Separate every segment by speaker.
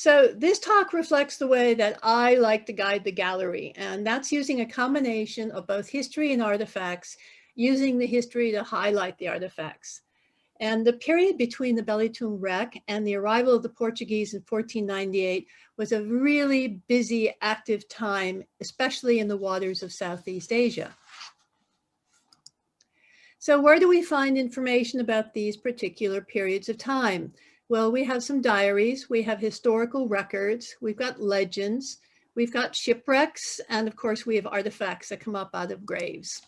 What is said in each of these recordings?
Speaker 1: So this talk reflects the way that I like to guide the gallery, and that's using a combination of both history and artifacts, using the history to highlight the artifacts. And the period between the Belitung wreck and the arrival of the Portuguese in 1498 was a really busy, active time, especially in the waters of Southeast Asia. So where do we find information about these particular periods of time? Well, we have some diaries, we have historical records, we've got legends, we've got shipwrecks, and of course we have artifacts that come up out of graves.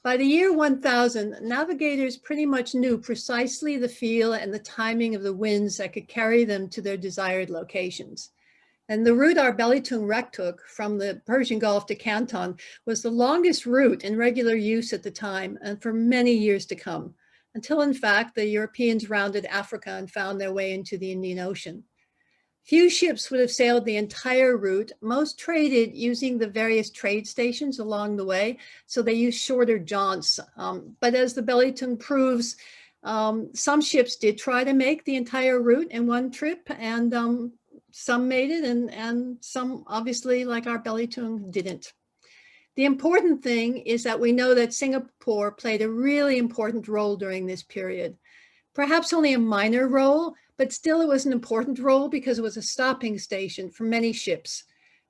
Speaker 1: By the year 1000, navigators pretty much knew precisely the feel and the timing of the winds that could carry them to their desired locations. And the route our Belitung wreck took from the Persian Gulf to Canton was the longest route in regular use at the time and for many years to come, until in fact the Europeans rounded Africa and found their way into the Indian Ocean. Few ships would have sailed the entire route. Most traded using the various trade stations along the way, so they used shorter jaunts. But as the Belitung proves, some ships did try to make the entire route in one trip, and some made it, and some obviously, like our Belitung, didn't. The important thing is that we know that Singapore played a really important role during this period. Perhaps only a minor role, but still it was an important role because it was a stopping station for many ships.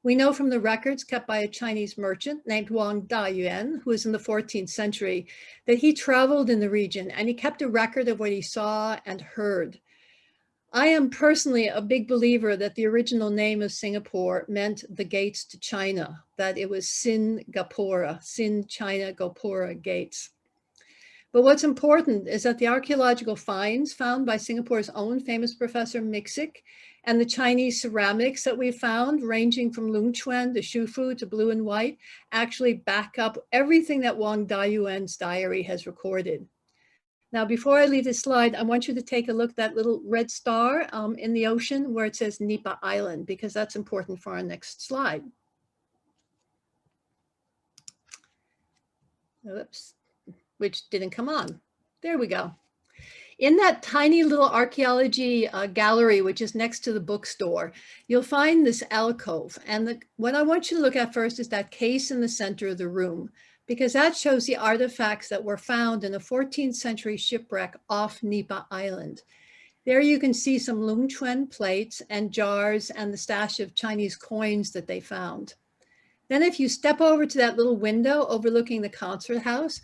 Speaker 1: We know from the records kept by a Chinese merchant named Wang Dayuan, who was in the 14th century, that he traveled in the region and he kept a record of what he saw and heard. I am personally a big believer that the original name of Singapore meant the gates to China, that it was Sin Gapura, Sin China Gapura gates. But what's important is that the archaeological finds found by Singapore's own famous Professor Mixic and the Chinese ceramics that we found, ranging from Lungchuan to Shufu to blue and white, actually back up everything that Wang Dayuan's diary has recorded. Now, before I leave this slide, I want you to take a look at that little red star in the ocean where it says Nipa Island, because that's important for our next slide. Oops, which didn't come on. There we go. In that tiny little archaeology gallery, which is next to the bookstore, you'll find this alcove. And what I want you to look at first is that case in the center of the room, because that shows the artifacts that were found in a 14th century shipwreck off Nipa Island. There you can see some Lungchuan plates and jars and the stash of Chinese coins that they found. Then if you step over to that little window overlooking the concert house,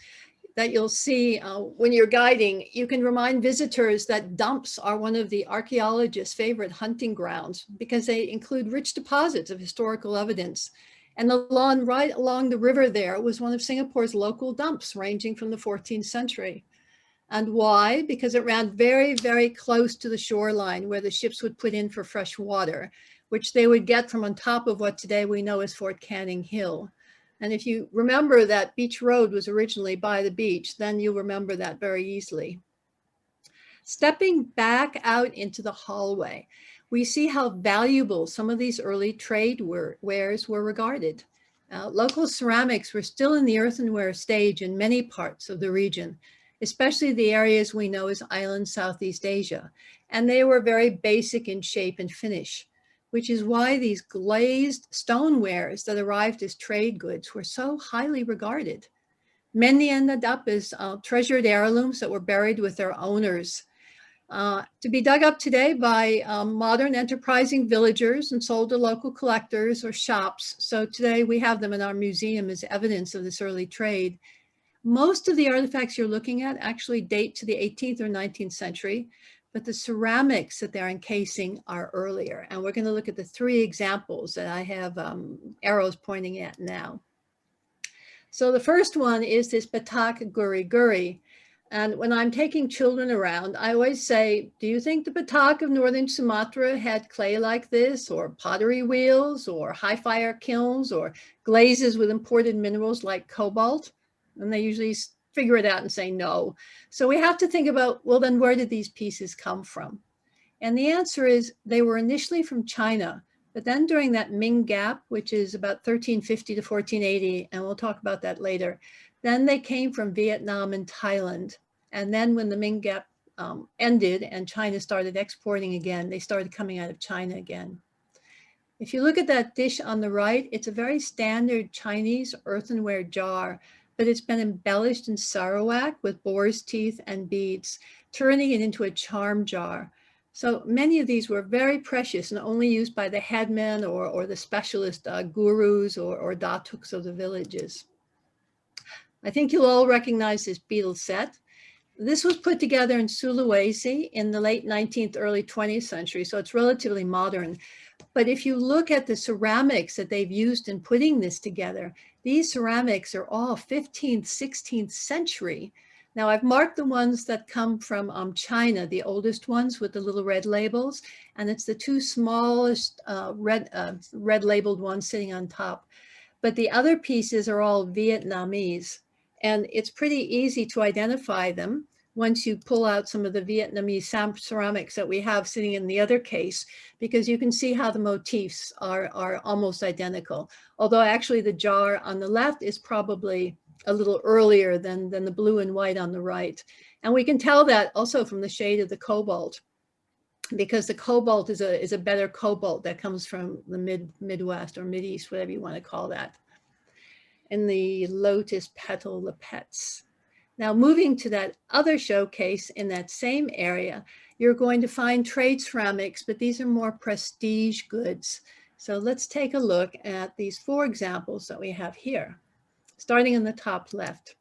Speaker 1: that you'll see when you're guiding, you can remind visitors that dumps are one of the archaeologists' favorite hunting grounds because they include rich deposits of historical evidence. And the lawn right along the river there was one of Singapore's local dumps ranging from the 14th century. And why? Because it ran very, very close to the shoreline where the ships would put in for fresh water, which they would get from on top of what today we know as Fort Canning Hill. And if you remember that Beach Road was originally by the beach, then you'll remember that very easily. Stepping back out into the hallway, we see how valuable some of these early trade wares were regarded. Local ceramics were still in the earthenware stage in many parts of the region, especially the areas we know as island Southeast Asia. And they were very basic in shape and finish, which is why these glazed stonewares that arrived as trade goods were so highly regarded. Many ended up as treasured heirlooms that were buried with their owners, to be dug up today by modern enterprising villagers and sold to local collectors or shops. So today we have them in our museum as evidence of this early trade. Most of the artifacts you're looking at actually date to the 18th or 19th century, but the ceramics that they're encasing are earlier. And we're going to look at the three examples that I have arrows pointing at now. So the first one is this Batak Guri Guri. And when I'm taking children around, I always say, do you think the Batak of northern Sumatra had clay like this, or pottery wheels, or high fire kilns, or glazes with imported minerals like cobalt? And they usually figure it out and say no. So we have to think about, well, then where did these pieces come from? And the answer is they were initially from China, but then during that Ming Gap, which is about 1350 to 1480, and we'll talk about that later, then they came from Vietnam and Thailand. And then when the Ming Gap ended and China started exporting again. They started coming out of China again. If you look at that dish on the right, it's a very standard Chinese earthenware jar, but it's been embellished in Sarawak with boar's teeth and beads, turning it into a charm jar. So many of these were very precious and only used by the headmen or the specialist gurus or datuks of the villages. I think you'll all recognize this beetle set. This was put together in Sulawesi in the late 19th, early 20th century, so it's relatively modern. But if you look at the ceramics that they've used in putting this together, these ceramics are all 15th, 16th century. Now I've marked the ones that come from China, the oldest ones with the little red labels, and it's the two smallest red labeled ones sitting on top. But the other pieces are all Vietnamese, and it's pretty easy to identify them once you pull out some of the Vietnamese ceramics that we have sitting in the other case, because you can see how the motifs are almost identical. Although actually the jar on the left is probably a little earlier than the blue and white on the right. And we can tell that also from the shade of the cobalt, because the cobalt is a better cobalt that comes from the Midwest or Mideast, whatever you want to call that. And the lotus petal lappets. Now, moving to that other showcase in that same area, you're going to find trade ceramics, but these are more prestige goods. So let's take a look at these 4 examples that we have here, starting in the top left.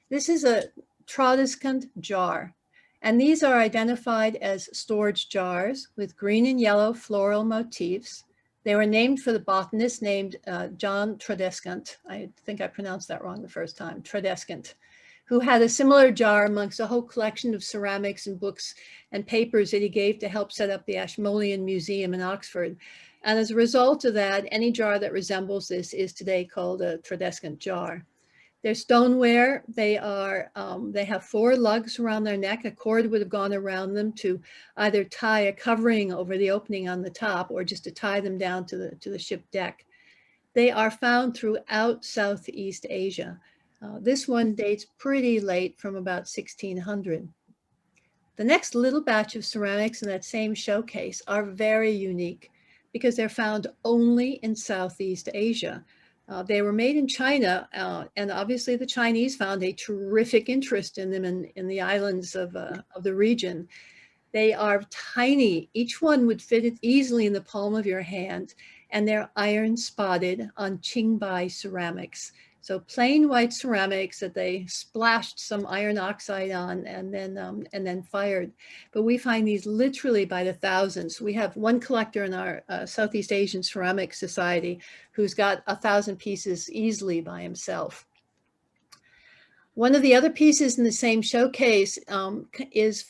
Speaker 1: This is a Tradescant jar, and these are identified as storage jars with green and yellow floral motifs. They were named for the botanist named John Tradescant. I think I pronounced that wrong the first time, Tradescant, who had a similar jar amongst a whole collection of ceramics and books and papers that he gave to help set up the Ashmolean Museum in Oxford. And as a result of that, any jar that resembles this is today called a Tradescant jar. They're stoneware. They have 4 lugs around their neck. A cord would have gone around them to either tie a covering over the opening on the top or just to tie them down to the ship deck. They are found throughout Southeast Asia. This one dates pretty late, from about 1600. The next little batch of ceramics in that same showcase are very unique because they're found only in Southeast Asia. They were made in China, and obviously the Chinese found a terrific interest in them in the islands of the region. They are tiny. Each one would fit it easily in the palm of your hand, and they're iron spotted on Qingbai ceramics. So plain white ceramics that they splashed some iron oxide on and then fired. But we find these literally by the thousands. We have one collector in our Southeast Asian Ceramic Society who's got 1,000 pieces easily by himself. One of the other pieces in the same showcase is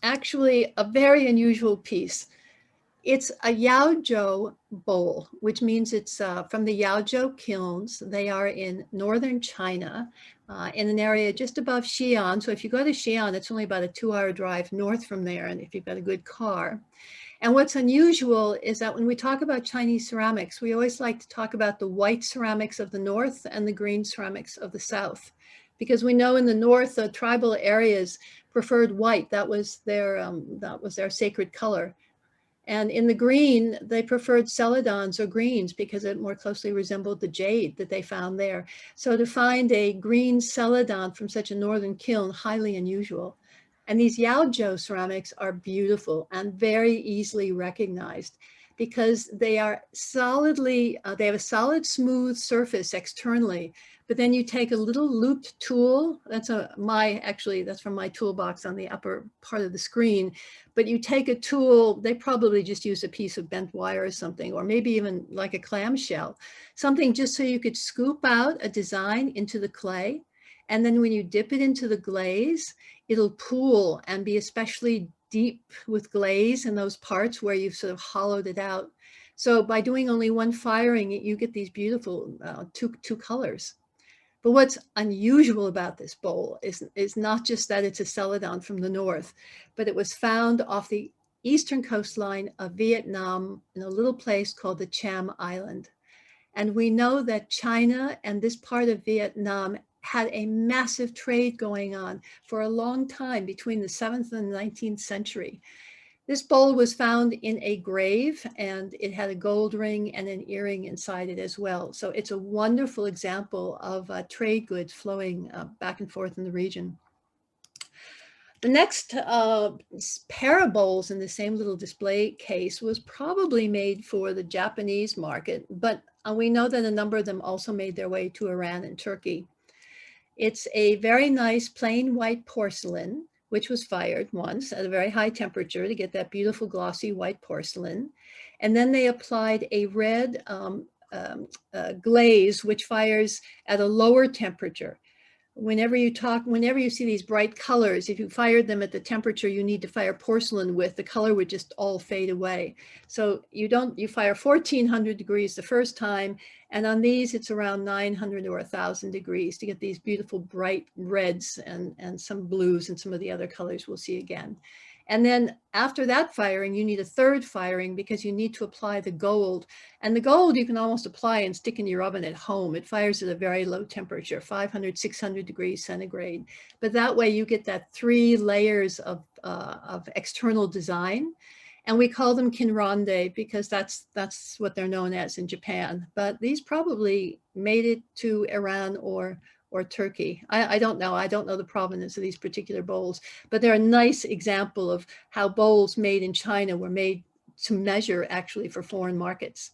Speaker 1: actually a very unusual piece. It's a Yaozhou bowl, which means it's from the Yaozhou kilns. They are in northern China, in an area just above Xi'an. So if you go to Xi'an, it's only about a 2-hour drive north from there, and if you've got a good car. And what's unusual is that when we talk about Chinese ceramics, we always like to talk about the white ceramics of the north and the green ceramics of the south. Because we know in the north, the tribal areas preferred white. That was their sacred color. And in the green, they preferred celadons or greens because it more closely resembled the jade that they found there. So to find a green celadon from such a northern kiln, highly unusual. And these Yaozhou ceramics are beautiful and very easily recognized because they are solidly, they have a solid, smooth surface externally. But then you take a little looped tool, that's from my toolbox on the upper part of the screen, but you take a tool, they probably just use a piece of bent wire or something, or maybe even like a clamshell, something just so you could scoop out a design into the clay. And then when you dip it into the glaze, it'll pool and be especially deep with glaze in those parts where you've sort of hollowed it out. So by doing only one firing, you get these beautiful two colors. But what's unusual about this bowl is not just that it's a celadon from the north, but it was found off the eastern coastline of Vietnam in a little place called the Cham Island. And we know that China and this part of Vietnam had a massive trade going on for a long time between the 7th and 19th century. This bowl was found in a grave, and it had a gold ring and an earring inside it as well. So it's a wonderful example of trade goods flowing back and forth in the region. The next pair of bowls in the same little display case was probably made for the Japanese market, but we know that a number of them also made their way to Iran and Turkey. It's a very nice plain white porcelain, which was fired once at a very high temperature to get that beautiful glossy white porcelain. And then they applied a red glaze, which fires at a lower temperature. Whenever you see these bright colors, if you fired them at the temperature you need to fire porcelain with, the color would just all fade away. So you fire 1400 degrees the first time, and on these it's around 900 or 1000 degrees to get these beautiful bright reds and some blues and some of the other colors we'll see again. And then after that firing, you need a third firing because you need to apply the gold. And the gold you can almost apply and stick in your oven at home. It fires at a very low temperature, 500, 600 degrees centigrade. But that way you get that 3 layers of external design. And we call them kinrande because that's what they're known as in Japan. But these probably made it to Iran or Turkey. I don't know. I don't know the provenance of these particular bowls, but they're a nice example of how bowls made in China were made to measure actually for foreign markets.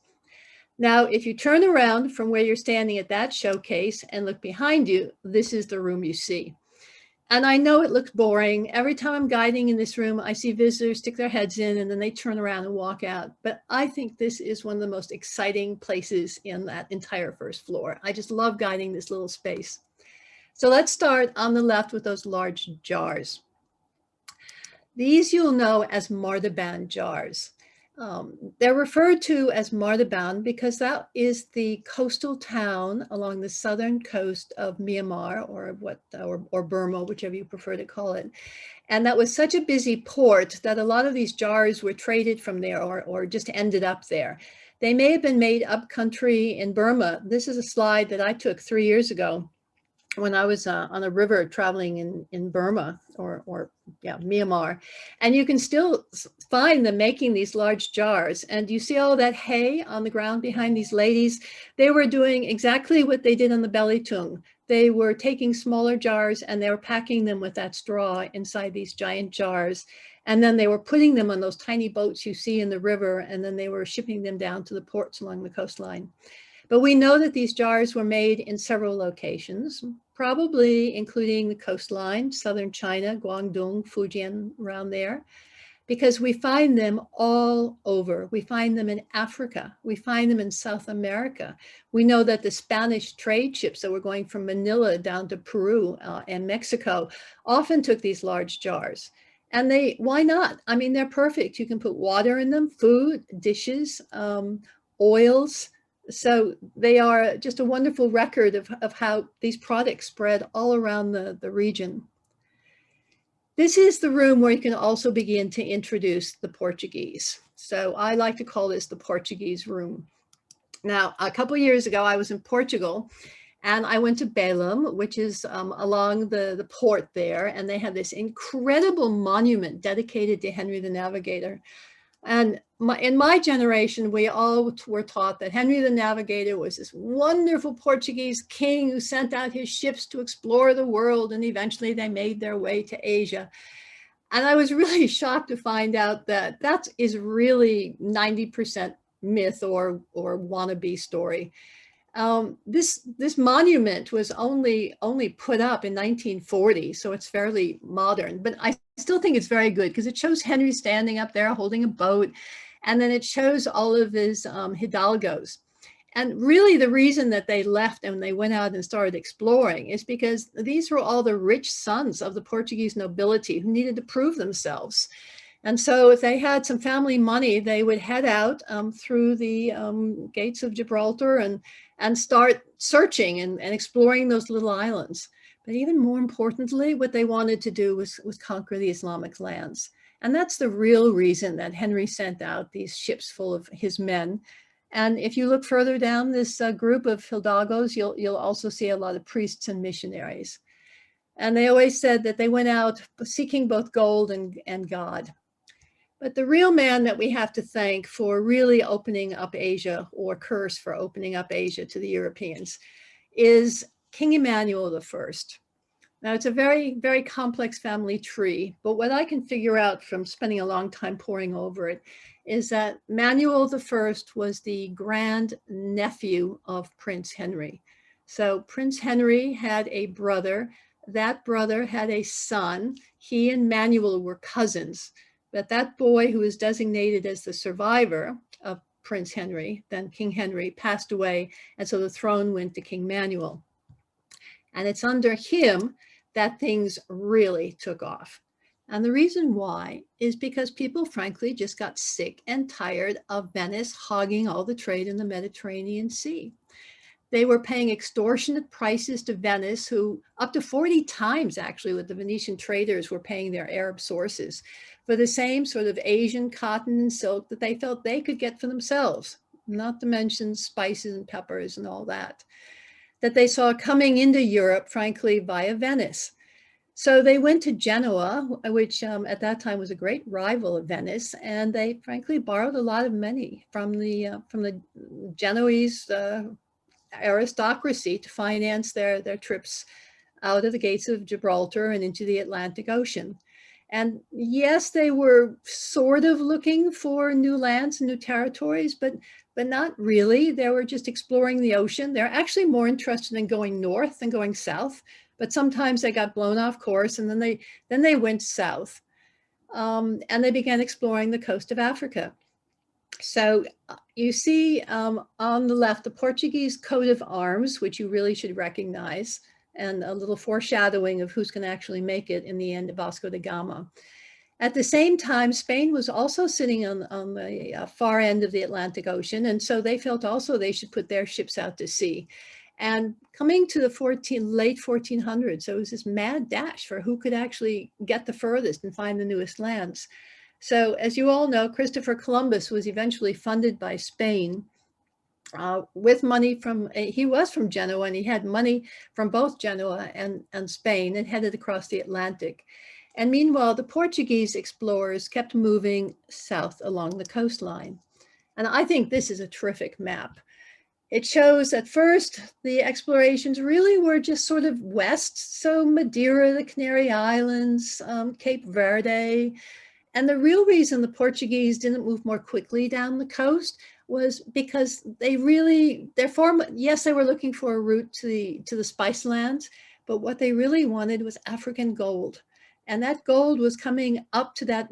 Speaker 1: Now, if you turn around from where you're standing at that showcase and look behind you, this is the room you see. And I know it looks boring. Every time I'm guiding in this room, I see visitors stick their heads in and then they turn around and walk out. But I think this is one of the most exciting places in that entire first floor. I just love guiding this little space. So let's start on the left with those large jars. These you'll know as martaban jars. They're referred to as martaban because that is the coastal town along the southern coast of Myanmar or Burma, whichever you prefer to call it. And that was such a busy port that a lot of these jars were traded from there or just ended up there. They may have been made up country in Burma. This is a slide that I took 3 years ago when I was on a river traveling in Burma or Myanmar, and you can still find them making these large jars. And you see all that hay on the ground behind these ladies? They were doing exactly what they did on the Belitung. They were taking smaller jars and they were packing them with that straw inside these giant jars. And then they were putting them on those tiny boats you see in the river, and then they were shipping them down to the ports along the coastline. But we know that these jars were made in several locations, probably including the coastline, southern China, Guangdong, Fujian, around there, because we find them all over. We find them in Africa. We find them in South America. We know that the Spanish trade ships that were going from Manila down to Peru and Mexico often took these large jars. And why not? I mean, they're perfect. You can put water in them, food, dishes, oils. So they are just a wonderful record of how these products spread all around the region. This is the room where you can also begin to introduce the Portuguese. So I like to call this the Portuguese room. Now, a couple of years ago, I was in Portugal and I went to Belém, which is along the port there. And they have this incredible monument dedicated to Henry the Navigator. And in my generation, we all were taught that Henry the Navigator was this wonderful Portuguese king who sent out his ships to explore the world, and eventually they made their way to Asia. And I was really shocked to find out that that is really 90% myth or wannabe story. This monument was only put up in 1940, so it's fairly modern, but I still think it's very good because it shows Henry standing up there holding a boat, and then it shows all of his hidalgos. And really the reason that they left and they went out and started exploring is because these were all the rich sons of the Portuguese nobility who needed to prove themselves. And so if they had some family money, they would head out through the gates of Gibraltar and start searching and exploring those little islands. But even more importantly, what they wanted to do was conquer the Islamic lands. And that's the real reason that Henry sent out these ships full of his men. And if you look further down this group of hidalgos, you'll also see a lot of priests and missionaries. And they always said that they went out seeking both gold and God. But the real man that we have to thank for really opening up Asia, or curse for opening up Asia to the Europeans, is King Emmanuel I. Now, it's a very, very complex family tree, but what I can figure out from spending a long time poring over it is that Manuel I was the grand nephew of Prince Henry. So Prince Henry had a brother. That brother had a son. He and Manuel were cousins. But that boy who was designated as the survivor of Prince Henry, then King Henry, passed away, and so the throne went to King Manuel. And it's under him that things really took off. And the reason why is because people, frankly, just got sick and tired of Venice hogging all the trade in the Mediterranean Sea. They were paying extortionate prices to Venice, who up to 40 times actually what the Venetian traders were paying their Arab sources for the same sort of Asian cotton and silk that they felt they could get for themselves, not to mention spices and peppers and all that they saw coming into Europe, frankly, via Venice. So they went to Genoa, which at that time was a great rival of Venice, and they frankly borrowed a lot of money from the Genoese aristocracy to finance their trips out of the gates of Gibraltar and into the Atlantic Ocean. And yes, they were sort of looking for new lands and new territories, but not really. They were just exploring the ocean. They're actually more interested in going north than going south, but sometimes they got blown off course, and then they went south, and they began exploring the coast of Africa. So you see on the left, the Portuguese coat of arms, which you really should recognize, and a little foreshadowing of who's going to actually make it in the end of Vasco da Gama. At the same time, Spain was also sitting on the far end of the Atlantic Ocean, and so they felt also they should put their ships out to sea. And coming to the late 1400s, so it was this mad dash for who could actually get the furthest and find the newest lands. So as you all know, Christopher Columbus was eventually funded by Spain with money from, he was from Genoa, and he had money from both Genoa and Spain, and headed across the Atlantic. And meanwhile, the Portuguese explorers kept moving south along the coastline. And I think this is a terrific map. It shows at first the explorations really were just sort of west, so Madeira, the Canary Islands, Cape Verde. And the real reason the Portuguese didn't move more quickly down the coast was because they really, yes, they were looking for a route to the spice lands, but what they really wanted was African gold. And that gold was coming up to that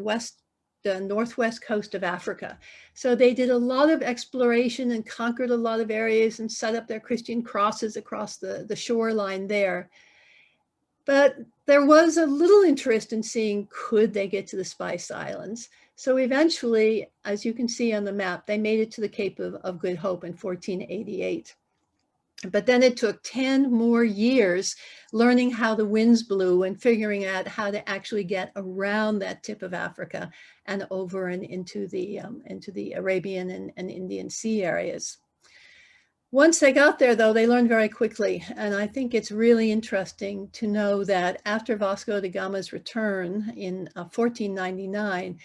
Speaker 1: the northwest coast of Africa. So they did a lot of exploration and conquered a lot of areas and set up their Christian crosses across the shoreline there. But there was a little interest in seeing, could they get to the Spice Islands? So eventually, as you can see on the map, they made it to the Cape of Good Hope in 1488. But then it took 10 more years learning how the winds blew and figuring out how to actually get around that tip of Africa and over and into the Arabian and Indian Sea areas. Once they got there, though, they learned very quickly. And I think it's really interesting to know that after Vasco da Gama's return in 1499,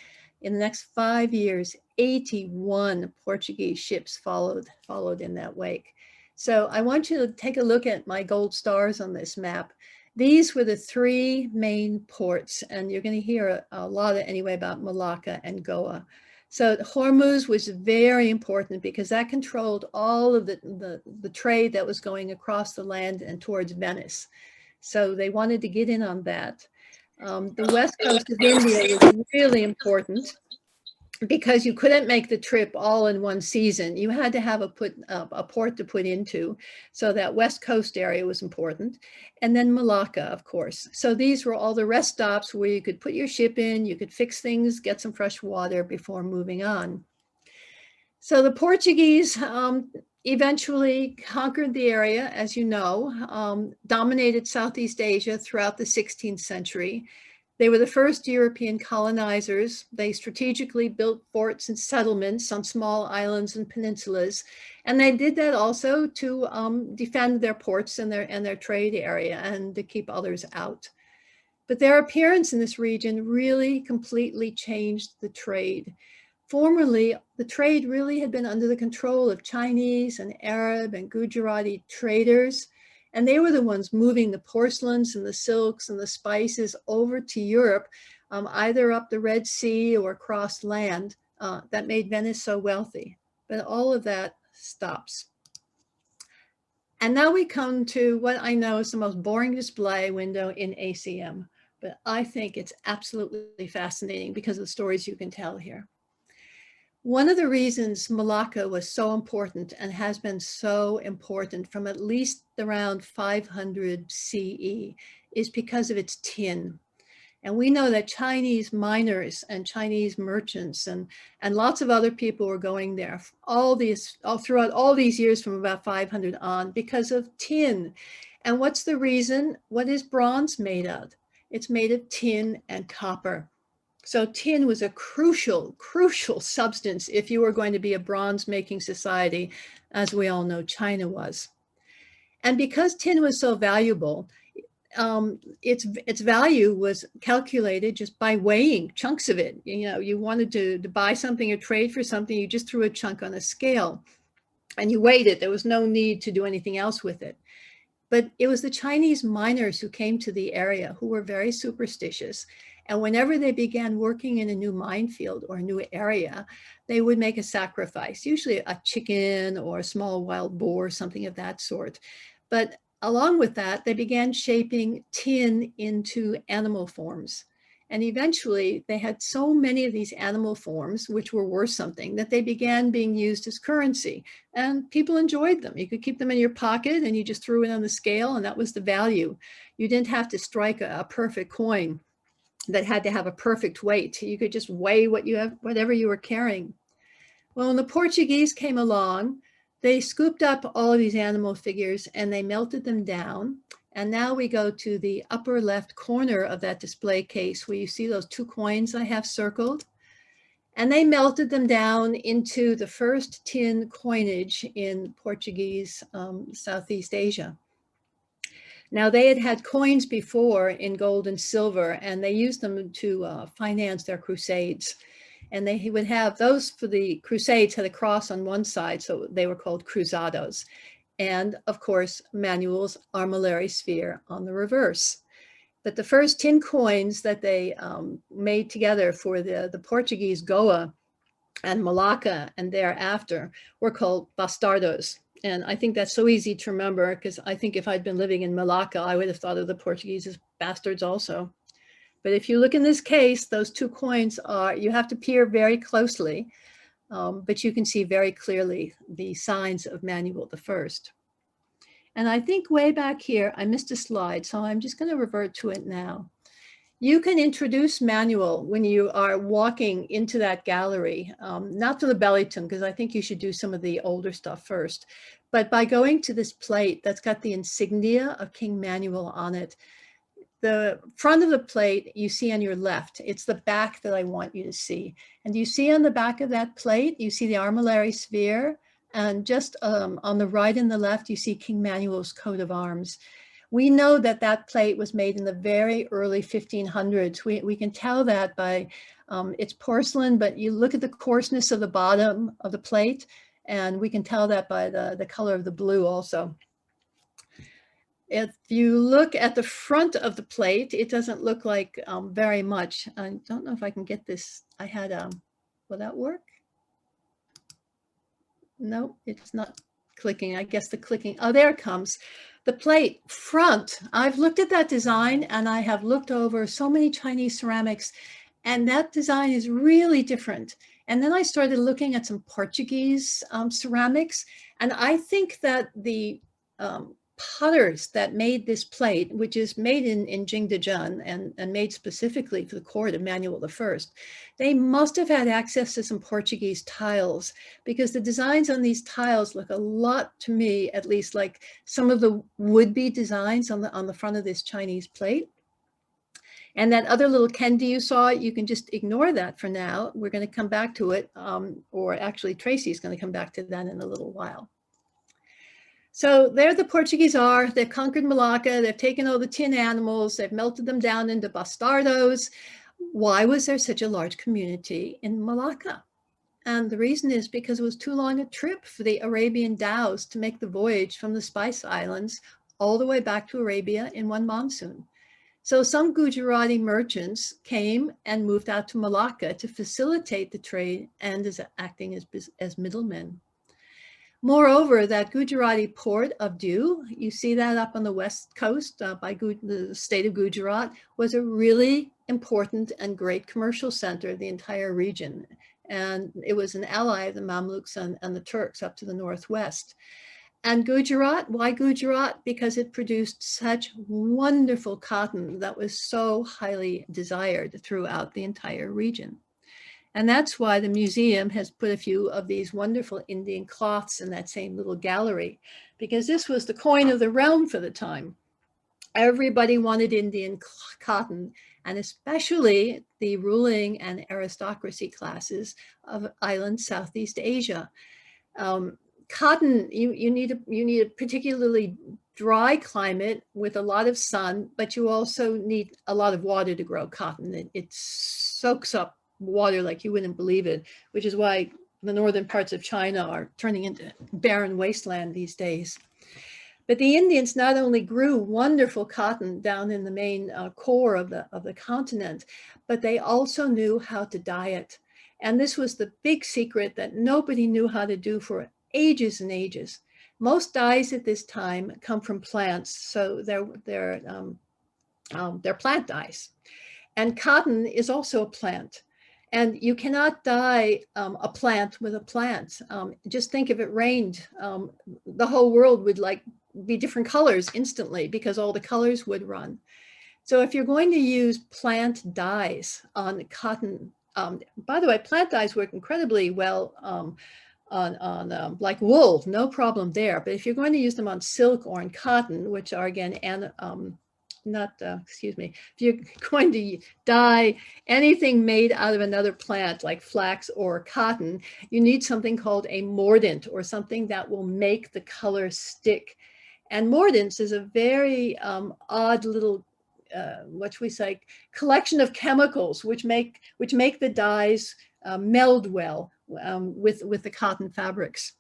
Speaker 1: in the next 5 years, 81 Portuguese ships followed in that wake. So I want you to take a look at my gold stars on this map. These were the three main ports, and you're going to hear a lot anyway about Malacca and Goa. So Hormuz was very important because that controlled all of the trade that was going across the land and towards Venice. So they wanted to get in on that. The west coast of India was really important because you couldn't make the trip all in one season. You had to have a port to put into. So that west coast area was important. And then Malacca, of course. So these were all the rest stops where you could put your ship in, you could fix things, get some fresh water before moving on. So the Portuguese eventually conquered the area, as you know, dominated Southeast Asia throughout the 16th century. They were the first European colonizers. They strategically built forts and settlements on small islands and peninsulas. And they did that also to defend their ports and their trade area and to keep others out. But their appearance in this region really completely changed the trade. Formerly, the trade really had been under the control of Chinese and Arab and Gujarati traders, and they were the ones moving the porcelains and the silks and the spices over to Europe, either up the Red Sea or across land. That made Venice so wealthy. But all of that stops. And now we come to what I know is the most boring display window in ACM, but I think it's absolutely fascinating because of the stories you can tell here. One of the reasons Malacca was so important and has been so important from at least around 500 CE is because of its tin. And we know that Chinese miners and Chinese merchants and lots of other people were going there throughout all these years from about 500 on because of tin. And what's the reason? What is bronze made of? It's made of tin and copper. So tin was a crucial substance if you were going to be a bronze making society, as we all know China was. And because tin was so valuable, its value was calculated just by weighing chunks of it. You know, you wanted to buy something or trade for something, you just threw a chunk on a scale and you weighed it. There was no need to do anything else with it. But it was the Chinese miners who came to the area who were very superstitious. And whenever they began working in a new minefield or a new area, they would make a sacrifice, usually a chicken or a small wild boar, something of that sort. But along with that, they began shaping tin into animal forms. And eventually they had so many of these animal forms, which were worth something, that they began being used as currency. And people enjoyed them. You could keep them in your pocket and you just threw it on the scale and that was the value. You didn't have to strike a perfect coin that had to have a perfect weight. You could just weigh whatever you were carrying. Well, when the Portuguese came along, they scooped up all of these animal figures and they melted them down. And now we go to the upper left corner of that display case where you see those two coins I have circled. And they melted them down into the first tin coinage in Portuguese Southeast Asia. Now, they had coins before in gold and silver, and they used them to finance their crusades. And they would have those for the crusades had a cross on one side, so they were called cruzados. And of course, Manuel's armillary sphere on the reverse. But the first tin coins that they made together for the Portuguese Goa and Malacca and thereafter were called bastardos. And I think that's so easy to remember because I think if I'd been living in Malacca, I would have thought of the Portuguese as bastards also. But if you look in this case, those two coins you have to peer very closely, but you can see very clearly the signs of Manuel I. And I think way back here, I missed a slide, so I'm just going to revert to it now. You can introduce Manuel when you are walking into that gallery, not to the Bellyton, because I think you should do some of the older stuff first, but by going to this plate that's got the insignia of King Manuel on it. The front of the plate you see on your left, it's the back that I want you to see. And you see on the back of that plate, you see the armillary sphere, and just on the right and the left, you see King Manuel's coat of arms. We know that that plate was made in the very early 1500s. We can tell that by its porcelain, but you look at the coarseness of the bottom of the plate, and we can tell that by the color of the blue also. If you look at the front of the plate, it doesn't look like very much. I don't know if I can get this. I had, will that work? No, it's not clicking. I guess the clicking, oh, there it comes. The plate front, I've looked at that design and I have looked over so many Chinese ceramics and that design is really different. And then I started looking at some Portuguese ceramics and I think that the potters that made this plate, which is made in Jingdezhen and made specifically for the court of Manuel I, they must have had access to some Portuguese tiles because the designs on these tiles look a lot to me, at least, like some of the would-be designs on the front of this Chinese plate. And that other little kendi you saw, you can just ignore that for now. We're going to come back to it, or actually Tracy's going to come back to that in a little while. So there the Portuguese are. They've conquered Malacca. They've taken all the tin animals. They've melted them down into bastardos. Why was there such a large community in Malacca? And the reason is because it was too long a trip for the Arabian dhows to make the voyage from the Spice Islands all the way back to Arabia in one monsoon. So some Gujarati merchants came and moved out to Malacca to facilitate the trade and as acting as middlemen. Moreover, that Gujarati port of Diu, you see that up on the west coast by the state of Gujarat, was a really important and great commercial center of the entire region. And it was an ally of the Mamluks and the Turks up to the northwest. And Gujarat, why Gujarat? Because it produced such wonderful cotton that was so highly desired throughout the entire region. And that's why the museum has put a few of these wonderful Indian cloths in that same little gallery, because this was the coin of the realm for the time. Everybody wanted Indian cotton, and especially the ruling and aristocracy classes of island Southeast Asia. Cotton, you need a particularly dry climate with a lot of sun, but you also need a lot of water to grow cotton. It soaks up water like you wouldn't believe it, which is why the northern parts of China are turning into barren wasteland these days. But the Indians not only grew wonderful cotton down in the main core of the continent, but they also knew how to dye it. And this was the big secret that nobody knew how to do for ages and ages. Most dyes at this time come from plants, so they're plant dyes. And cotton is also a plant. And you cannot dye a plant with a plant. Just think if it rained, the whole world would be different colors instantly because all the colors would run. So if you're going to use plant dyes on cotton, by the way, plant dyes work incredibly well on like wool, no problem there. But if you're going to use them on silk or on cotton, which are again, if you're going to dye anything made out of another plant like flax or cotton, you need something called a mordant, or something that will make the color stick. And mordants is a very odd little, what should we say, collection of chemicals which make the dyes meld well with the cotton fabrics.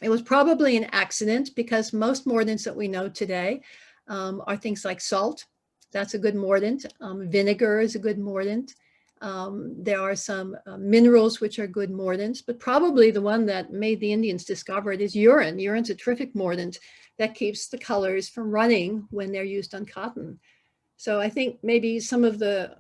Speaker 1: It was probably an accident, because most mordants that we know today are things like salt. That's a good mordant. Vinegar is a good mordant. There are some minerals which are good mordants, but probably the one that made the Indians discover it is urine. Urine's a terrific mordant that keeps the colors from running when they're used on cotton. So I think maybe some of the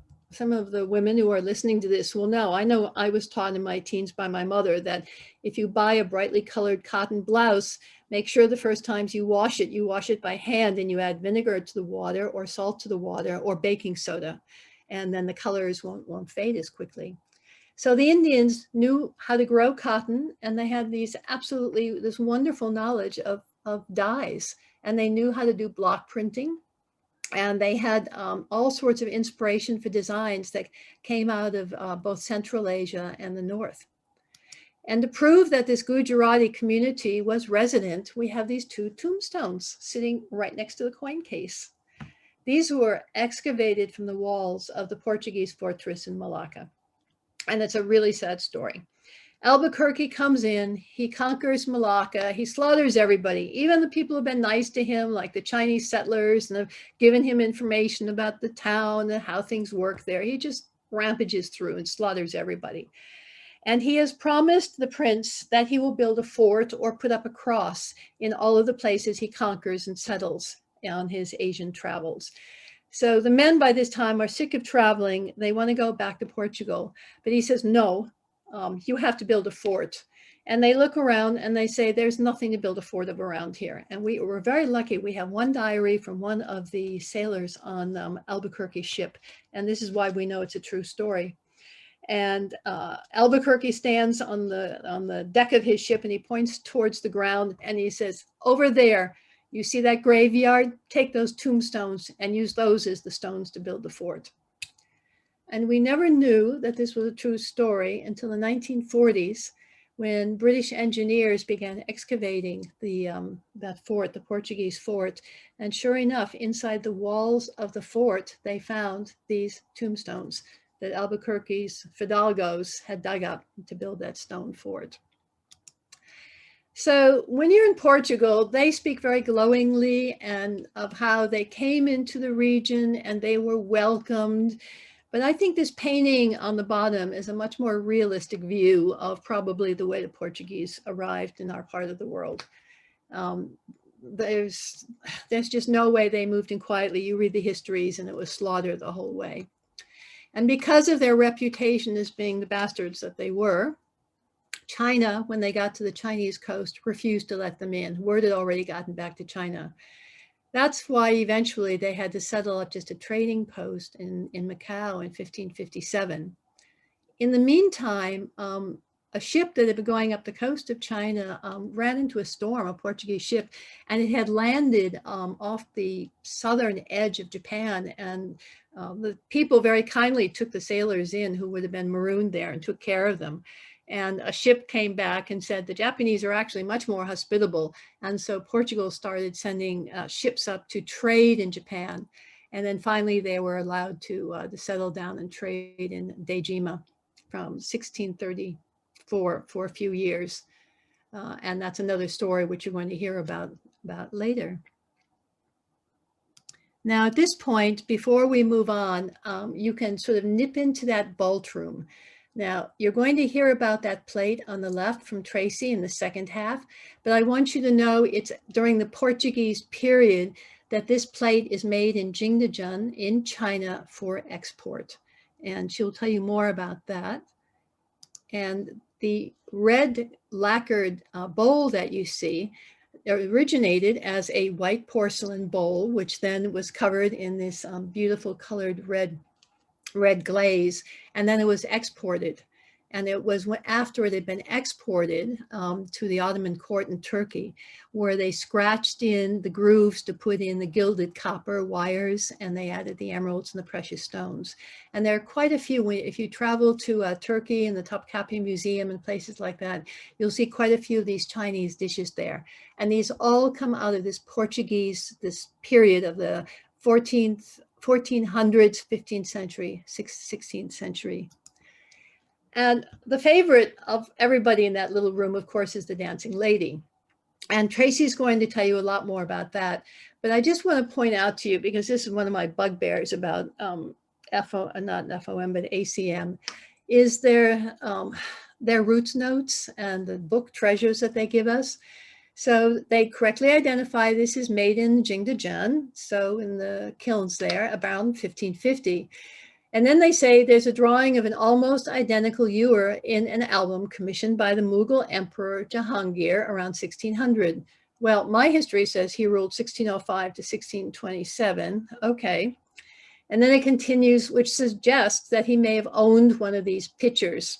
Speaker 1: women who are listening to this will know. I know I was taught in my teens by my mother that if you buy a brightly colored cotton blouse, make sure the first times you wash it by hand, and you add vinegar to the water or salt to the water or baking soda, and then the colors won't fade as quickly. So the Indians knew how to grow cotton, and they had this wonderful knowledge of dyes, and they knew how to do block printing. And they had all sorts of inspiration for designs that came out of both Central Asia and the North. And to prove that this Gujarati community was resident, we have these two tombstones sitting right next to the coin case. These were excavated from the walls of the Portuguese fortress in Malacca. And it's a really sad story. Albuquerque comes in, he conquers Malacca, he slaughters everybody, even the people who've been nice to him, like the Chinese settlers, and have given him information about the town and how things work there. He just rampages through and slaughters everybody. And he has promised the prince that he will build a fort or put up a cross in all of the places he conquers and settles on his Asian travels. So the men by this time are sick of traveling. They want to go back to Portugal. But he says, no, you have to build a fort. And they look around and they say, there's nothing to build a fort of around here. And we were very lucky. We have one diary from one of the sailors on Albuquerque's ship. And this is why we know it's a true story. And Albuquerque stands on the deck of his ship, and he points towards the ground and he says, over there, you see that graveyard? Take those tombstones and use those as the stones to build the fort. And we never knew that this was a true story until the 1940s, when British engineers began excavating that fort, the Portuguese fort. And sure enough, inside the walls of the fort, they found these tombstones that Albuquerque's Fidalgos had dug up to build that stone fort. So when you're in Portugal, they speak very glowingly and of how they came into the region and they were welcomed. But I think this painting on the bottom is a much more realistic view of probably the way the Portuguese arrived in our part of the world. There's just no way they moved in quietly. You read the histories and it was slaughter the whole way. And because of their reputation as being the bastards that they were, China, when they got to the Chinese coast, refused to let them in. Word had already gotten back to China. That's why eventually they had to settle up just a trading post in Macau in 1557. In the meantime, a ship that had been going up the coast of China ran into a storm, a Portuguese ship, and it had landed off the southern edge of Japan. And the people very kindly took the sailors in who would have been marooned there and took care of them. And a ship came back and said the Japanese are actually much more hospitable. And so Portugal started sending ships up to trade in Japan. And then finally they were allowed to settle down and trade in Dejima from 1634 for a few years. And that's another story which you're going to hear about later. Now, at this point, before we move on, you can sort of nip into that vault room. Now, you're going to hear about that plate on the left from Tracy in the second half, but I want you to know it's during the Portuguese period that this plate is made in Jingdezhen in China for export. And she'll tell you more about that. And the red lacquered bowl that you see originated as a white porcelain bowl, which then was covered in this beautiful colored red glaze, and then it was exported. And it was after it had been exported to the Ottoman court in Turkey, where they scratched in the grooves to put in the gilded copper wires, and they added the emeralds and the precious stones. And there are quite a few. If you travel to Turkey and the Topkapi Museum and places like that, you'll see quite a few of these Chinese dishes there. And these all come out of this Portuguese, this period of the 1400s, 15th century, 16th century. And the favorite of everybody in that little room, of course, is the dancing lady. And Tracy's going to tell you a lot more about that. But I just want to point out to you, because this is one of my bugbears about not FOM, but ACM, is their roots notes and the book treasures that they give us. So they correctly identify this is made in Jingdezhen, so in the kilns there, around 1550. And then they say there's a drawing of an almost identical ewer in an album commissioned by the Mughal Emperor Jahangir around 1600. Well, my history says he ruled 1605 to 1627. Okay. And then it continues, which suggests that he may have owned one of these pictures.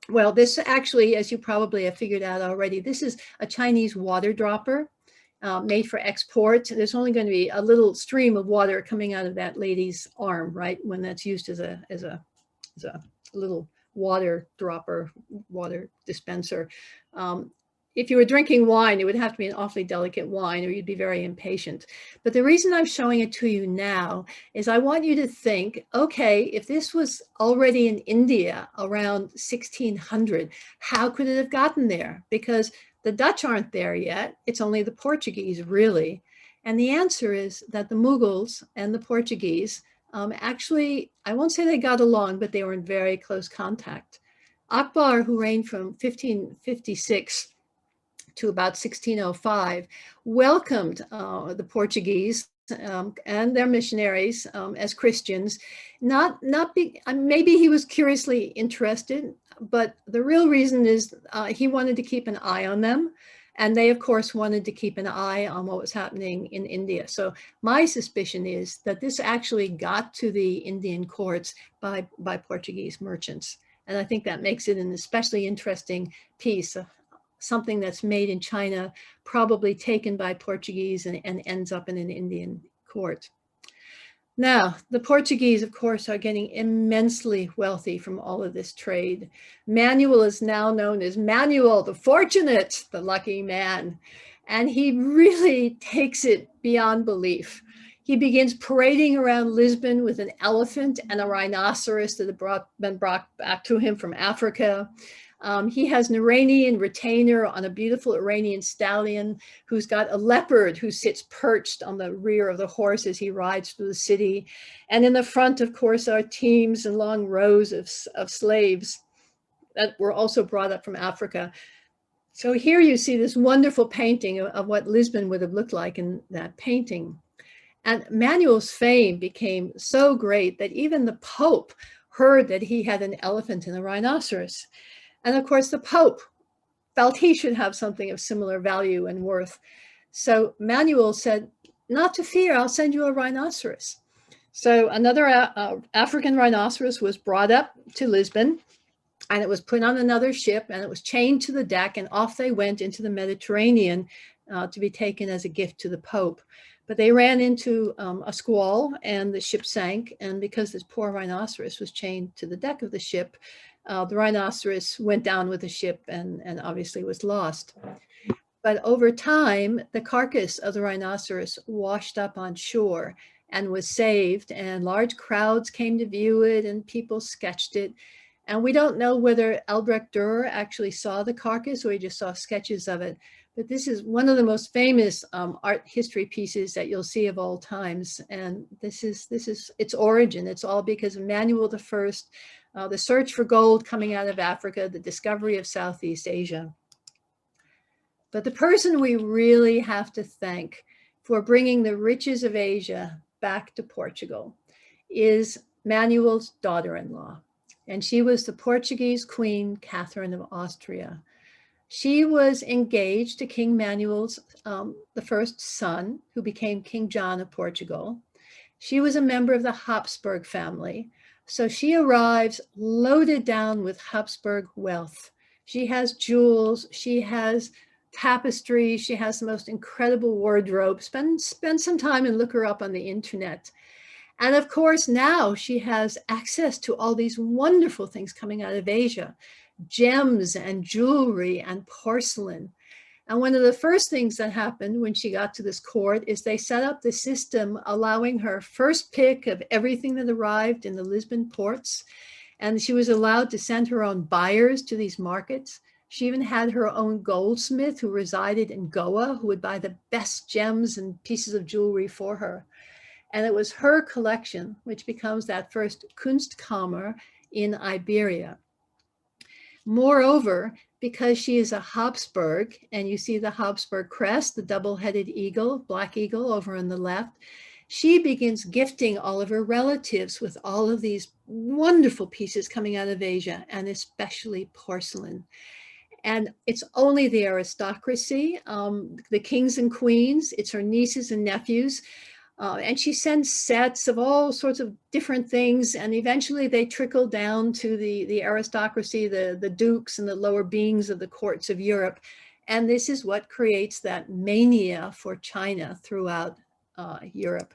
Speaker 1: Well, this actually, as you probably have figured out already, this is a Chinese water dropper made for export. There's only going to be a little stream of water coming out of that lady's arm, right, when that's used as a little water dropper, water dispenser. If you were drinking wine, it would have to be an awfully delicate wine or you'd be very impatient. But the reason I'm showing it to you now is I want you to think, okay, if this was already in India around 1600, how could it have gotten there? Because the Dutch aren't there yet. It's only the Portuguese, really. And the answer is that the Mughals and the Portuguese actually, I won't say they got along, but they were in very close contact. Akbar, who reigned from 1556 to about 1605, welcomed the Portuguese and their missionaries as Christians. Maybe he was curiously interested, but the real reason is he wanted to keep an eye on them. And they, of course, wanted to keep an eye on what was happening in India. So my suspicion is that this actually got to the Indian courts by Portuguese merchants. And I think that makes it an especially interesting piece, something that's made in China, probably taken by Portuguese and ends up in an Indian court. Now, the Portuguese, of course, are getting immensely wealthy from all of this trade. Manuel is now known as Manuel the Fortunate, the lucky man. And he really takes it beyond belief. He begins parading around Lisbon with an elephant and a rhinoceros that had been brought back to him from Africa. He has an Iranian retainer on a beautiful Iranian stallion who's got a leopard who sits perched on the rear of the horse as he rides through the city. And in the front, of course, are teams and long rows of slaves that were also brought up from Africa. So here you see this wonderful painting of what Lisbon would have looked like in that painting. And Manuel's fame became so great that even the Pope heard that he had an elephant and a rhinoceros. And of course, the Pope felt he should have something of similar value and worth. So Manuel said, not to fear, I'll send you a rhinoceros. So another African rhinoceros was brought up to Lisbon, and it was put on another ship, and it was chained to the deck, and off they went into the Mediterranean to be taken as a gift to the Pope. But they ran into a squall, and the ship sank. And because this poor rhinoceros was chained to the deck of the ship, the rhinoceros went down with the ship and obviously was lost. But over time, the carcass of the rhinoceros washed up on shore and was saved, and large crowds came to view it, and people sketched it. And we don't know whether Albrecht Dürer actually saw the carcass or he just saw sketches of it. But this is one of the most famous art history pieces that you'll see of all times. And this is its origin. It's all because of Manuel I, the search for gold coming out of Africa, the discovery of Southeast Asia. But the person we really have to thank for bringing the riches of Asia back to Portugal is Manuel's daughter-in-law. And she was the Portuguese Queen Catherine of Austria. She was engaged to King Manuel's the first son, who became King John of Portugal. She was a member of the Habsburg family. So she arrives loaded down with Habsburg wealth. She has jewels, she has tapestry, she has the most incredible wardrobe. Spend some time and look her up on the internet. And of course, now she has access to all these wonderful things coming out of Asia, gems and jewelry and porcelain. And one of the first things that happened when she got to this court is they set up the system allowing her first pick of everything that arrived in the Lisbon ports. And she was allowed to send her own buyers to these markets. She even had her own goldsmith who resided in Goa, who would buy the best gems and pieces of jewelry for her. And it was her collection which becomes that first Kunstkammer in Iberia. Moreover, because she is a Habsburg, and you see the Habsburg crest, the double-headed eagle, black eagle over on the left, she begins gifting all of her relatives with all of these wonderful pieces coming out of Asia, and especially porcelain. And it's only the aristocracy, the kings and queens, it's her nieces and nephews. And she sends sets of all sorts of different things. And eventually they trickle down to the aristocracy, the dukes and the lower beings of the courts of Europe. And this is what creates that mania for China throughout Europe.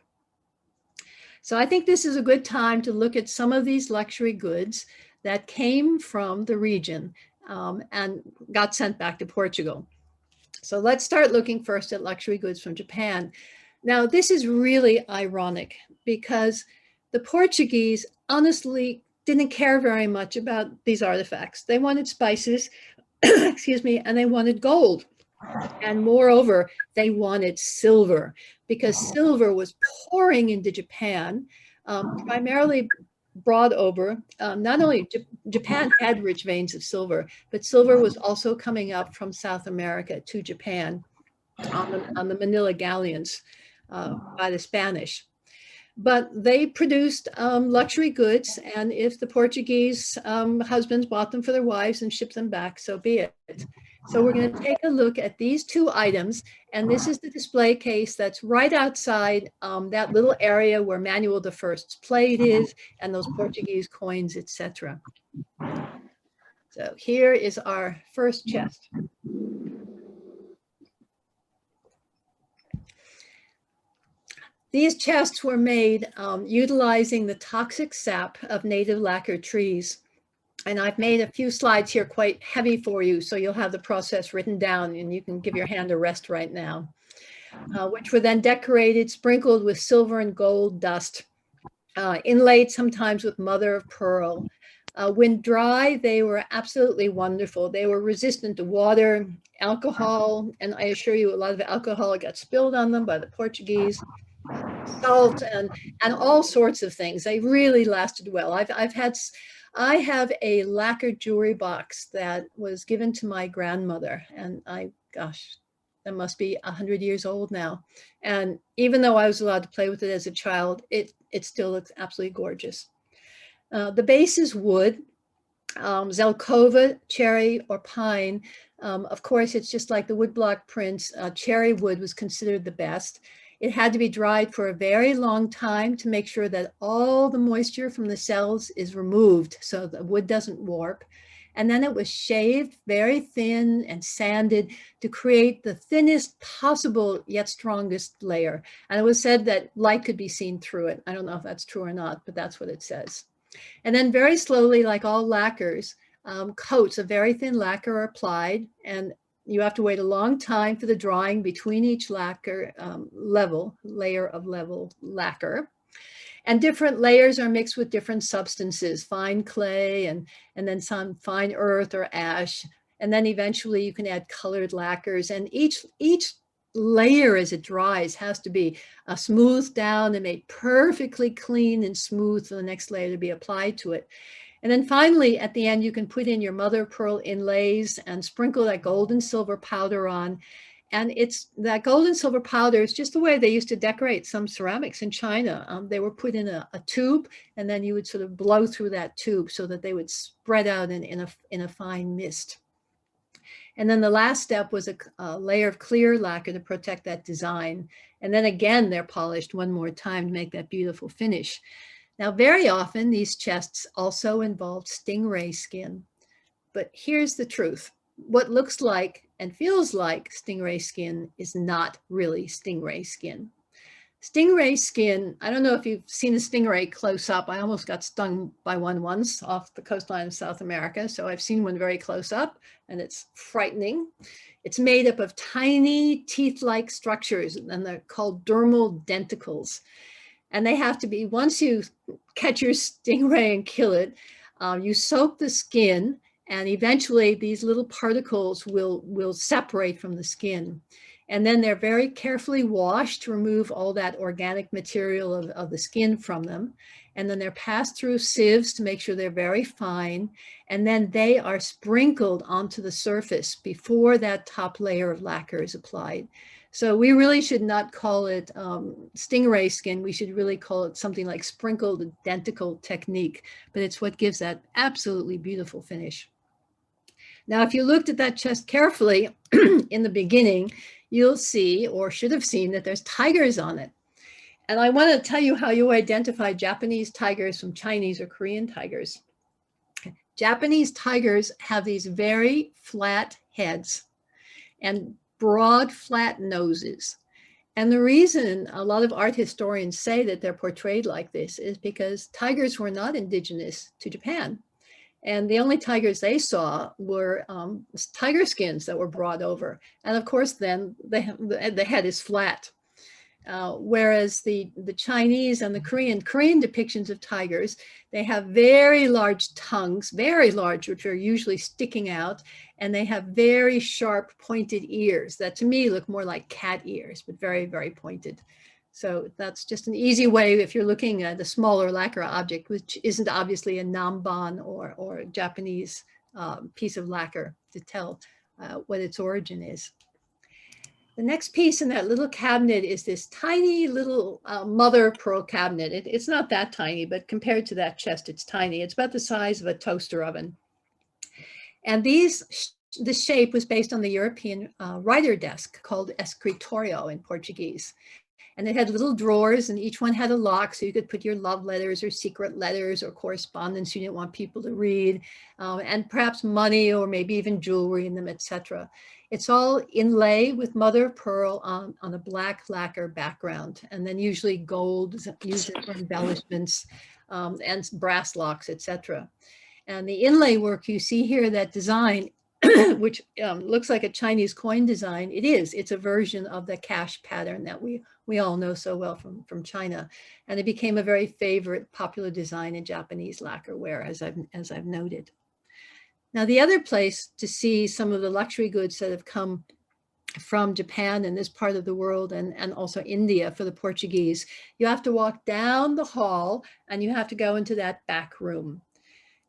Speaker 1: So I think this is a good time to look at some of these luxury goods that came from the region and got sent back to Portugal. So let's start looking first at luxury goods from Japan. Now, this is really ironic because the Portuguese honestly didn't care very much about these artifacts. They wanted spices, excuse me, and they wanted gold. And moreover, they wanted silver because silver was pouring into Japan, primarily brought over. Not only Japan had rich veins of silver, but silver was also coming up from South America to Japan on the Manila galleons by the Spanish. But they produced luxury goods, and if the Portuguese husbands bought them for their wives and shipped them back, so be it. So we're going to take a look at these two items, and this is the display case that's right outside that little area where Manuel I's plate is, and those Portuguese coins, etc. So here is our first chest. These chests were made utilizing the toxic sap of native lacquer trees. And I've made a few slides here quite heavy for you, so you'll have the process written down and you can give your hand a rest right now, which were then decorated, sprinkled with silver and gold dust, inlaid sometimes with mother of pearl. When dry, they were absolutely wonderful. They were resistant to water, alcohol, and I assure you a lot of alcohol got spilled on them by the Portuguese, salt, and all sorts of things. They really lasted well. I have a lacquer jewelry box that was given to my grandmother, and gosh, that must be 100 years old now. And even though I was allowed to play with it as a child, it still looks absolutely gorgeous. The base is wood, Zelkova, cherry, or pine. Of course, it's just like the woodblock prints. Cherry wood was considered the best. It had to be dried for a very long time to make sure that all the moisture from the cells is removed so the wood doesn't warp. And then it was shaved very thin and sanded to create the thinnest possible yet strongest layer. And it was said that light could be seen through it. I don't know if that's true or not, but that's what it says. And then very slowly, like all lacquers, coats of very thin lacquer are applied, and you have to wait a long time for the drying between each lacquer layer of level lacquer. And different layers are mixed with different substances, fine clay and then some fine earth or ash. And then eventually you can add colored lacquers. And each layer as it dries has to be smoothed down and made perfectly clean and smooth for the next layer to be applied to it. And then finally, at the end, you can put in your mother of pearl inlays and sprinkle that gold and silver powder on. And it's that gold and silver powder is just the way they used to decorate some ceramics in China. They were put in a tube, and then you would sort of blow through that tube so that they would spread out in a fine mist. And then the last step was a layer of clear lacquer to protect that design. And then again, they're polished one more time to make that beautiful finish. Now, very often, these chests also involve stingray skin. But here's the truth. What looks like and feels like stingray skin is not really stingray skin. Stingray skin, I don't know if you've seen a stingray close up. I almost got stung by one once off the coastline of South America. So I've seen one very close up, and it's frightening. It's made up of tiny teeth-like structures, and they're called dermal denticles. And they have to be, once you catch your stingray and kill it, you soak the skin, and eventually these little particles will separate from the skin. And then they're very carefully washed to remove all that organic material of the skin from them. And then they're passed through sieves to make sure they're very fine. And then they are sprinkled onto the surface before that top layer of lacquer is applied. So we really should not call it stingray skin. We should really call it something like sprinkled denticle technique, but it's what gives that absolutely beautiful finish. Now, if you looked at that chest carefully in the beginning, you'll see, or should have seen, that there's tigers on it. And I want to tell you how you identify Japanese tigers from Chinese or Korean tigers. Japanese tigers have these very flat heads and broad, flat noses. And the reason a lot of art historians say that they're portrayed like this is because tigers were not indigenous to Japan. And the only tigers they saw were tiger skins that were brought over. And of course, then the head is flat. Whereas the Chinese and the Korean depictions of tigers, they have very large tongues, very large, which are usually sticking out. And they have very sharp pointed ears that to me look more like cat ears, but very, very pointed. So that's just an easy way if you're looking at a smaller lacquer object, which isn't obviously a Namban or a Japanese piece of lacquer, to tell what its origin is. The next piece in that little cabinet is this tiny little mother of pearl cabinet. It's not that tiny, but compared to that chest, it's tiny. It's about the size of a toaster oven. And the shape was based on the European writer desk called escritório in Portuguese. And it had little drawers, and each one had a lock, so you could put your love letters or secret letters or correspondence you didn't want people to read, and perhaps money or maybe even jewelry in them, etc. It's all inlay with mother of pearl on a black lacquer background, and then usually gold is used for embellishments, and brass locks, etc. And the inlay work you see here, that design, which looks like a Chinese coin design, it's a version of the cash pattern that we all know so well from China. And it became a very favorite popular design in Japanese lacquerware, as I've noted. Now, the other place to see some of the luxury goods that have come from Japan and this part of the world, and also India for the Portuguese, you have to walk down the hall and you have to go into that back room.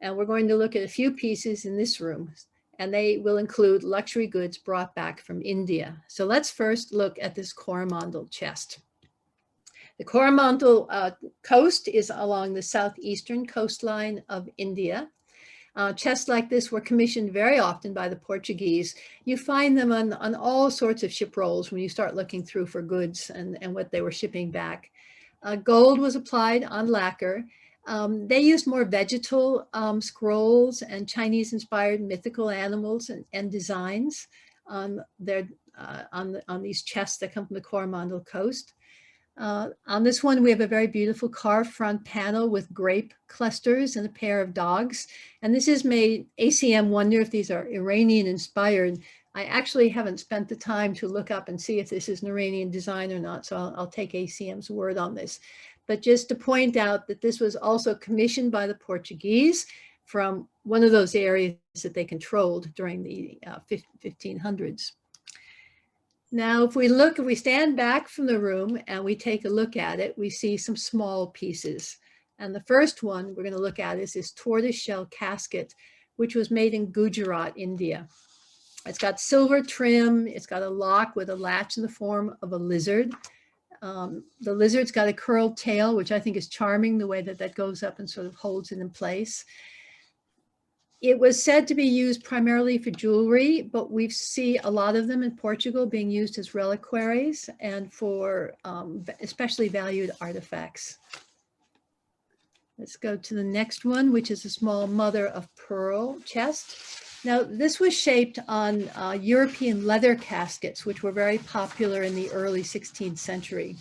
Speaker 1: And we're going to look at a few pieces in this room, and they will include luxury goods brought back from India. So let's first look at this Coromandel chest. The Coromandel coast is along the southeastern coastline of India. Chests like this were commissioned very often by the Portuguese. You find them on all sorts of ship rolls when you start looking through for goods and what they were shipping back. Gold was applied on lacquer. They used more vegetal scrolls and Chinese-inspired mythical animals and designs on these chests that come from the Coromandel coast. On this one, we have a very beautiful carved front panel with grape clusters and a pair of dogs. And this is made, ACM wonder if these are Iranian-inspired. I actually haven't spent the time to look up and see if this is an Iranian design or not, so I'll take ACM's word on this. But just to point out that this was also commissioned by the Portuguese from one of those areas that they controlled during the 1500s. Now, if we stand back from the room and we take a look at it, we see some small pieces. And the first one we're going to look at is this tortoiseshell casket, which was made in Gujarat, India. It's got silver trim. It's got a lock with a latch in the form of a lizard. The lizard's got a curled tail, which I think is charming, the way that that goes up and sort of holds it in place. It was said to be used primarily for jewelry, but we see a lot of them in Portugal being used as reliquaries and for especially valued artifacts. Let's go to the next one, which is a small mother of pearl chest. Now, this was shaped on European leather caskets, which were very popular in the early 16th century.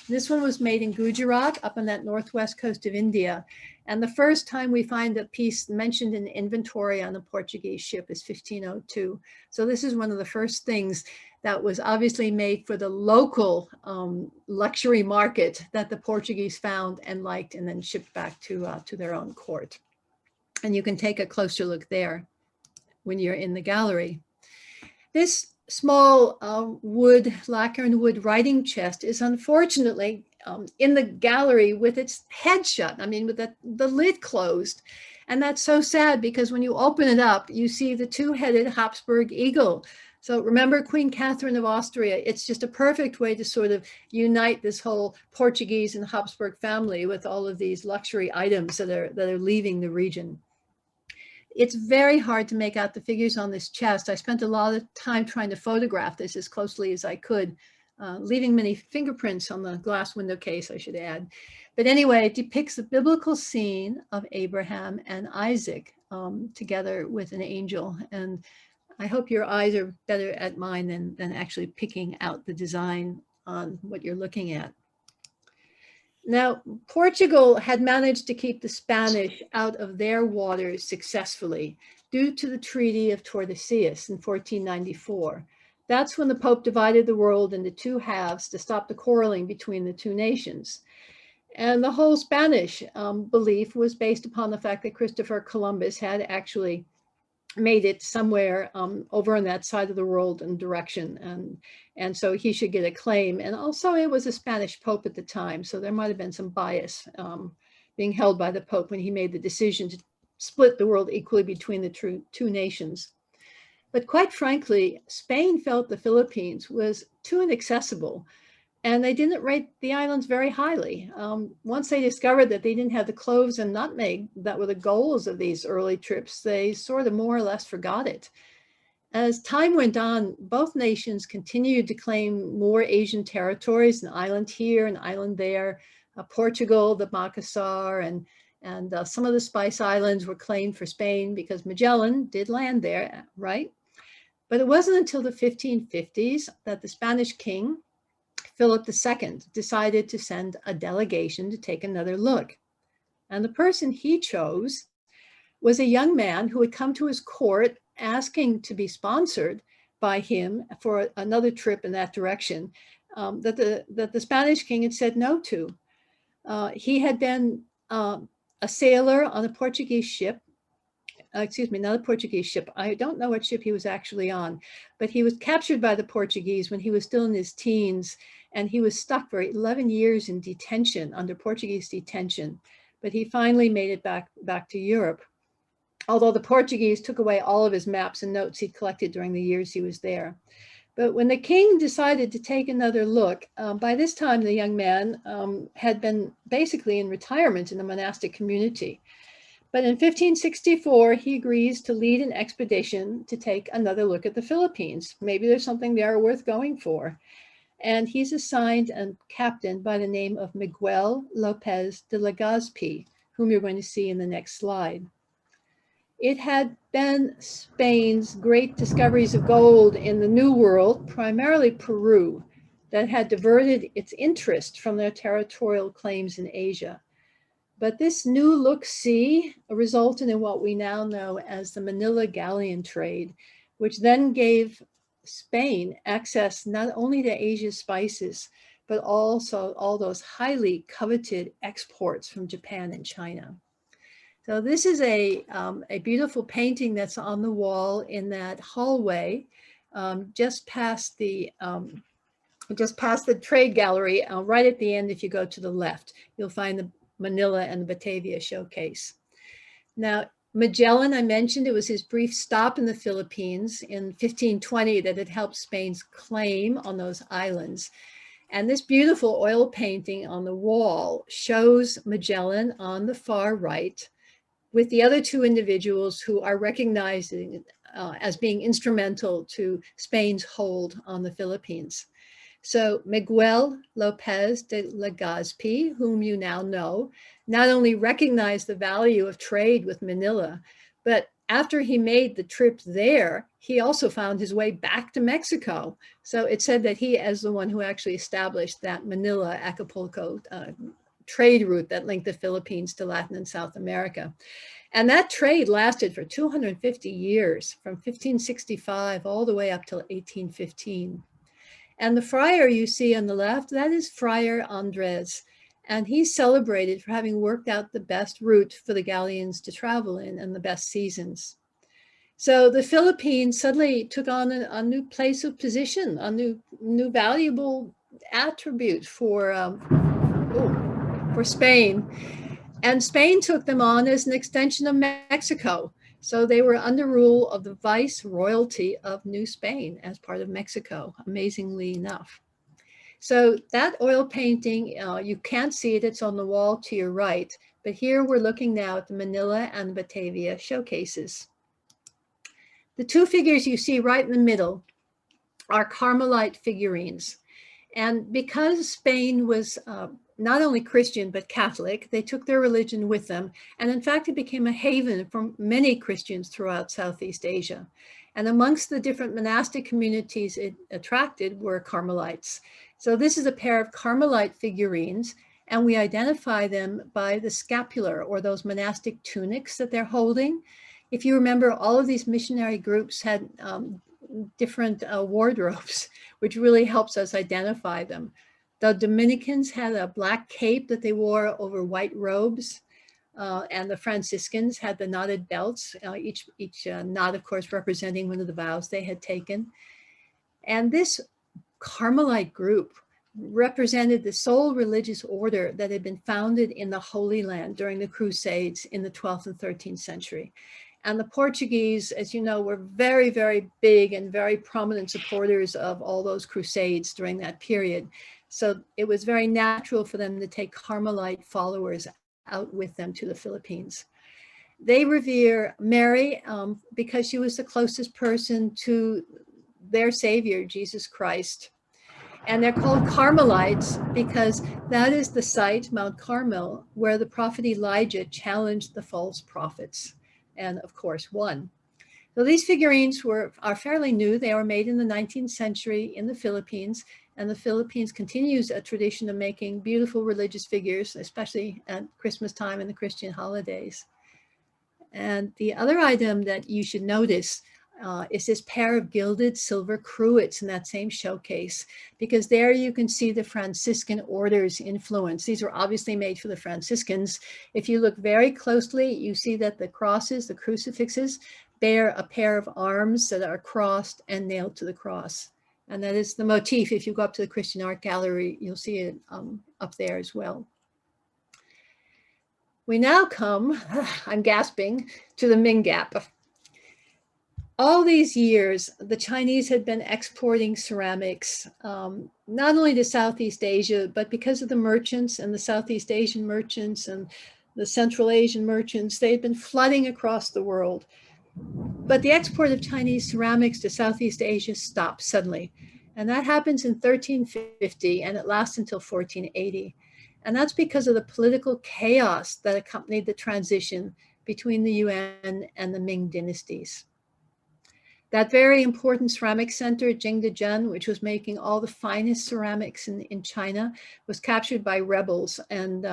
Speaker 1: This one was made in Gujarat, up on that northwest coast of India. And the first time we find a piece mentioned in the inventory on a Portuguese ship is 1502. So this is one of the first things that was obviously made for the local luxury market that the Portuguese found and liked and then shipped back to their own court. And you can take a closer look there when you're in the gallery. This small wood, lacquer and wood writing chest is unfortunately in the gallery with its head shut. I mean, with the lid closed. And that's so sad because when you open it up, you see the two-headed Habsburg eagle. So remember Queen Catherine of Austria. It's just a perfect way to sort of unite this whole Portuguese and Habsburg family with all of these luxury items that are leaving the region. It's very hard to make out the figures on this chest. I spent a lot of time trying to photograph this as closely as I could, leaving many fingerprints on the glass window case, I should add. But anyway, it depicts the biblical scene of Abraham and Isaac together with an angel. And I hope your eyes are better at mine than actually picking out the design on what you're looking at. Now, Portugal had managed to keep the Spanish out of their waters successfully due to the Treaty of Tordesillas in 1494. That's when the Pope divided the world into two halves to stop the quarreling between the two nations. And the whole Spanish belief was based upon the fact that Christopher Columbus had actually made it somewhere over on that side of the world and direction. And so he should get a claim. And also it was a Spanish Pope at the time. So there might've been some bias being held by the Pope when he made the decision to split the world equally between the two nations. But quite frankly, Spain felt the Philippines was too inaccessible. And they didn't rate the islands very highly. Once they discovered that they didn't have the cloves and nutmeg that were the goals of these early trips, they sort of more or less forgot it. As time went on, both nations continued to claim more Asian territories, an island here, an island there. Portugal, the Macassar, and some of the Spice Islands were claimed for Spain because Magellan did land there, right? But it wasn't until the 1550s that the Spanish king, Philip II, decided to send a delegation to take another look. And the person he chose was a young man who had come to his court asking to be sponsored by him for another trip in that direction, that the Spanish king had said no to. He had been a sailor on a Portuguese ship. Excuse me, not a Portuguese ship. I don't know what ship he was actually on, but he was captured by the Portuguese when he was still in his teens, and he was stuck for 11 years in detention, under Portuguese detention. But he finally made it back to Europe, although the Portuguese took away all of his maps and notes he'd collected during the years he was there. But when the king decided to take another look, by this time the young man had been basically in retirement in the monastic community. But in 1564, he agrees to lead an expedition to take another look at the Philippines. Maybe there's something there worth going for. And he's assigned a captain by the name of Miguel Lopez de Legazpi, whom you're going to see in the next slide. It had been Spain's great discoveries of gold in the New World, primarily Peru, that had diverted its interest from their territorial claims in Asia. But this new look-see resulted in what we now know as the Manila galleon trade, which then gave Spain access not only to Asia's spices, but also all those highly coveted exports from Japan and China. So this is a beautiful painting that's on the wall in that hallway, just past the trade gallery, right at the end. If you go to the left, you'll find the Manila and the Batavia showcase. Now, Magellan, I mentioned, it was his brief stop in the Philippines in 1520 that had helped Spain's claim on those islands. And this beautiful oil painting on the wall shows Magellan on the far right with the other two individuals who are recognized as being instrumental to Spain's hold on the Philippines. So Miguel Lopez de Legazpi, whom you now know, not only recognized the value of trade with Manila, but after he made the trip there, he also found his way back to Mexico. So it's said that he, as the one who actually established that Manila-Acapulco trade route that linked the Philippines to Latin and South America. And that trade lasted for 250 years, from 1565 all the way up till 1815. And the friar you see on the left, that is Friar Andres. And he's celebrated for having worked out the best route for the galleons to travel in and the best seasons. So the Philippines suddenly took on a new place of position, a new valuable attribute for Spain. And Spain took them on as an extension of Mexico. So they were under rule of the viceroyalty of New Spain as part of Mexico, amazingly enough. So that oil painting, you can't see it, it's on the wall to your right, but here we're looking now at the Manila and Batavia showcases. The two figures you see right in the middle are Carmelite figurines. And because Spain was not only Christian, but Catholic, they took their religion with them. And in fact, it became a haven for many Christians throughout Southeast Asia. And amongst the different monastic communities it attracted were Carmelites. So this is a pair of Carmelite figurines, and we identify them by the scapular, or those monastic tunics that they're holding. If you remember, all of these missionary groups had different wardrobes, which really helps us identify them. The Dominicans had a black cape that they wore over white robes, and the Franciscans had the knotted belts, each knot, of course, representing one of the vows they had taken. And this Carmelite group represented the sole religious order that had been founded in the Holy Land during the Crusades in the 12th and 13th century. And the Portuguese, as you know, were very, very big and very prominent supporters of all those crusades during that period. So it was very natural for them to take Carmelite followers out with them to the Philippines. They revere Mary because she was the closest person to their Savior, Jesus Christ. And they're called Carmelites because that is the site, Mount Carmel, where the prophet Elijah challenged the false prophets and, of course, won. So these figurines are fairly new. They were made in the 19th century in the Philippines, and the Philippines continues a tradition of making beautiful religious figures, especially at Christmas time and the Christian holidays. And the other item that you should notice is this pair of gilded silver cruets in that same showcase, because there you can see the Franciscan order's influence. These were obviously made for the Franciscans. If you look very closely, you see that the crosses, the crucifixes, bear a pair of arms that are crossed and nailed to the cross. And that is the motif. If you go up to the Christian Art Gallery, you'll see it up there as well. We now come, I'm gasping, to the Ming Gap. All these years, the Chinese had been exporting ceramics, not only to Southeast Asia, but because of the merchants and the Southeast Asian merchants and the Central Asian merchants, they had been flooding across the world. But the export of Chinese ceramics to Southeast Asia stopped suddenly. And that happens in 1350, and it lasts until 1480. And that's because of the political chaos that accompanied the transition between the Yuan and the Ming dynasties. That very important ceramic center, Jingdezhen, which was making all the finest ceramics in China, was captured by rebels and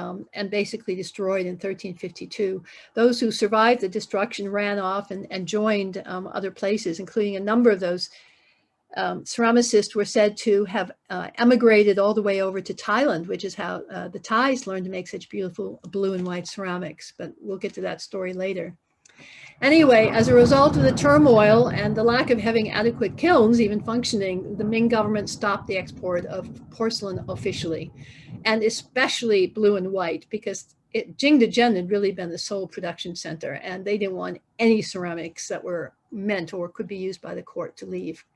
Speaker 1: basically destroyed in 1352. Those who survived the destruction ran off and joined other places, including a number of those ceramicists were said to have emigrated all the way over to Thailand, which is how the Thais learned to make such beautiful blue and white ceramics. But we'll get to that story later. Anyway, as a result of the turmoil and the lack of having adequate kilns even functioning, the Ming government stopped the export of porcelain officially, and especially blue and white, because Jingdezhen had really been the sole production center, and they didn't want any ceramics that were meant or could be used by the court to leave.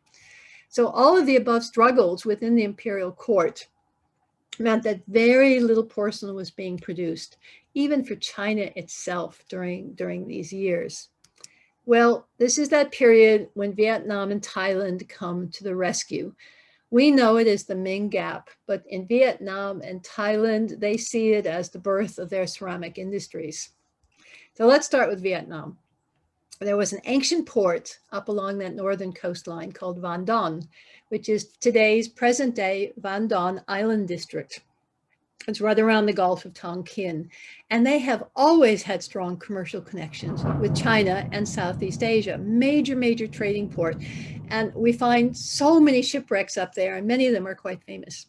Speaker 1: So all of the above struggles within the imperial court meant that very little porcelain was being produced, even for China itself during these years. Well, this is that period when Vietnam and Thailand come to the rescue. We know it as the Ming Gap, but in Vietnam and Thailand, they see it as the birth of their ceramic industries. So let's start with Vietnam. There was an ancient port up along that northern coastline called Van Don, which is today's present-day Van Don Island District. It's right around the Gulf of Tonkin. And they have always had strong commercial connections with China and Southeast Asia, major trading port. And we find so many shipwrecks up there, and many of them are quite famous.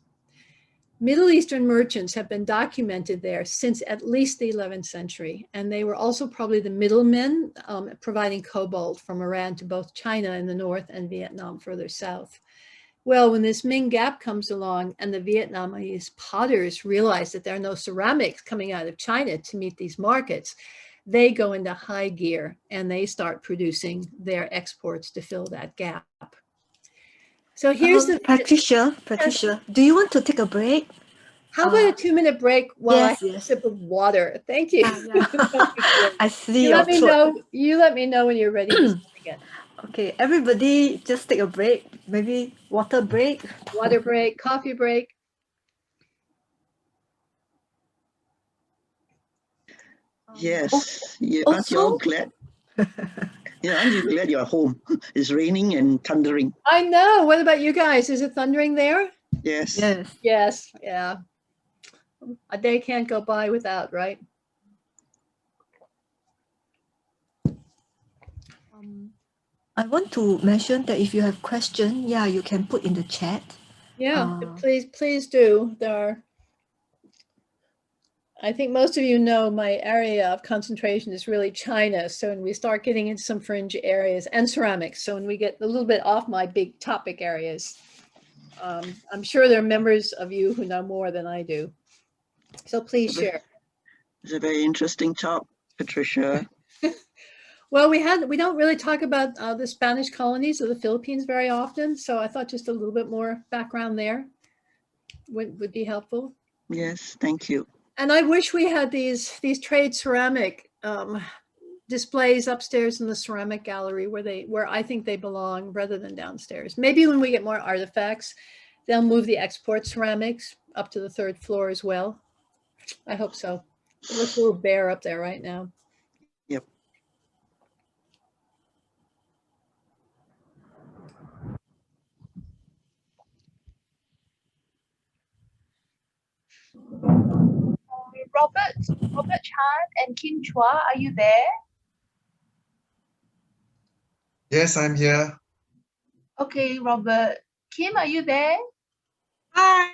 Speaker 1: Middle Eastern merchants have been documented there since at least the 11th century. And they were also probably the middlemen providing cobalt from Iran to both China in the north and Vietnam further south. Well, when this Ming Gap comes along and the Vietnamese potters realize that there are no ceramics coming out of China to meet these markets, they go into high gear and they start producing their exports to fill that gap. So here's
Speaker 2: Patricia, do you want to take a break?
Speaker 1: How about a 2-minute break while I have a sip of water? Thank you.
Speaker 2: I see
Speaker 1: you let me know. You let me know when you're ready to speak again.
Speaker 2: Okay, everybody just take a break. Maybe water break.
Speaker 1: Water break, coffee break.
Speaker 3: Yes. Aren't you all glad? Yeah, aren't you glad you're home? It's raining and thundering.
Speaker 1: I know. What about you guys? Is it thundering there?
Speaker 3: Yes.
Speaker 1: Yes. Yeah. A day can't go by without, right?
Speaker 2: I want to mention that if you have questions, you can put in the chat.
Speaker 1: Yeah, please do. I think most of you know my area of concentration is really China. So when we start getting into some fringe areas and ceramics, so when we get a little bit off my big topic areas, I'm sure there are members of you who know more than I do. So please share.
Speaker 3: It's a very interesting talk, Patricia.
Speaker 1: Well, we don't really talk about the Spanish colonies of the Philippines very often. So I thought just a little bit more background there would be helpful.
Speaker 3: Yes, thank you.
Speaker 1: And I wish we had these trade ceramic displays upstairs in the ceramic gallery where I think they belong rather than downstairs. Maybe when we get more artifacts, they'll move the export ceramics up to the 3rd floor as well. I hope so. It looks a little bare up there right now.
Speaker 3: Yep.
Speaker 4: Robert Chan and Kim Chua, are you there?
Speaker 5: Yes, I'm here.
Speaker 4: Okay, Robert. Kim, are you there?
Speaker 6: Hi.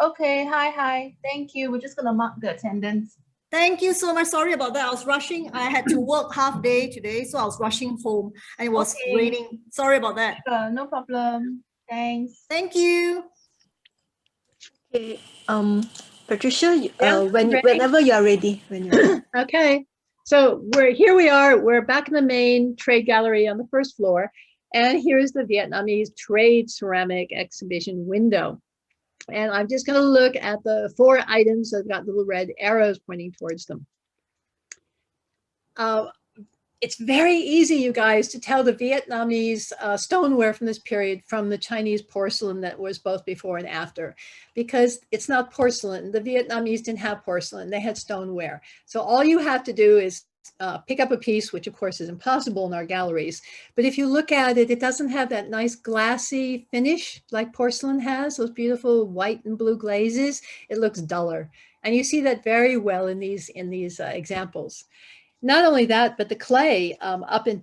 Speaker 4: Okay, hi. Thank you. We're just gonna mark the attendance.
Speaker 6: Thank you so much. Sorry about that. I was rushing. I had to work half day today, so I was rushing home and it was
Speaker 4: Okay.
Speaker 6: raining. Sorry about that.
Speaker 4: No problem. Thanks.
Speaker 6: Thank you.
Speaker 2: Okay. Patricia,
Speaker 1: Yeah, ready?
Speaker 2: whenever you are ready. When you're
Speaker 1: Okay, so we're back in the main trade gallery on the 1st floor, and here's the Vietnamese trade ceramic exhibition window. And I'm just going to look at the 4 items that got little red arrows pointing towards them. It's very easy, you guys, to tell the Vietnamese stoneware from this period from the Chinese porcelain that was both before and after, because it's not porcelain. The Vietnamese didn't have porcelain, they had stoneware. So all you have to do is pick up a piece, which of course is impossible in our galleries. But if you look at it, it doesn't have that nice glassy finish like porcelain has, those beautiful white and blue glazes. It looks duller. And you see that very well in these examples. Not only that, but the clay up in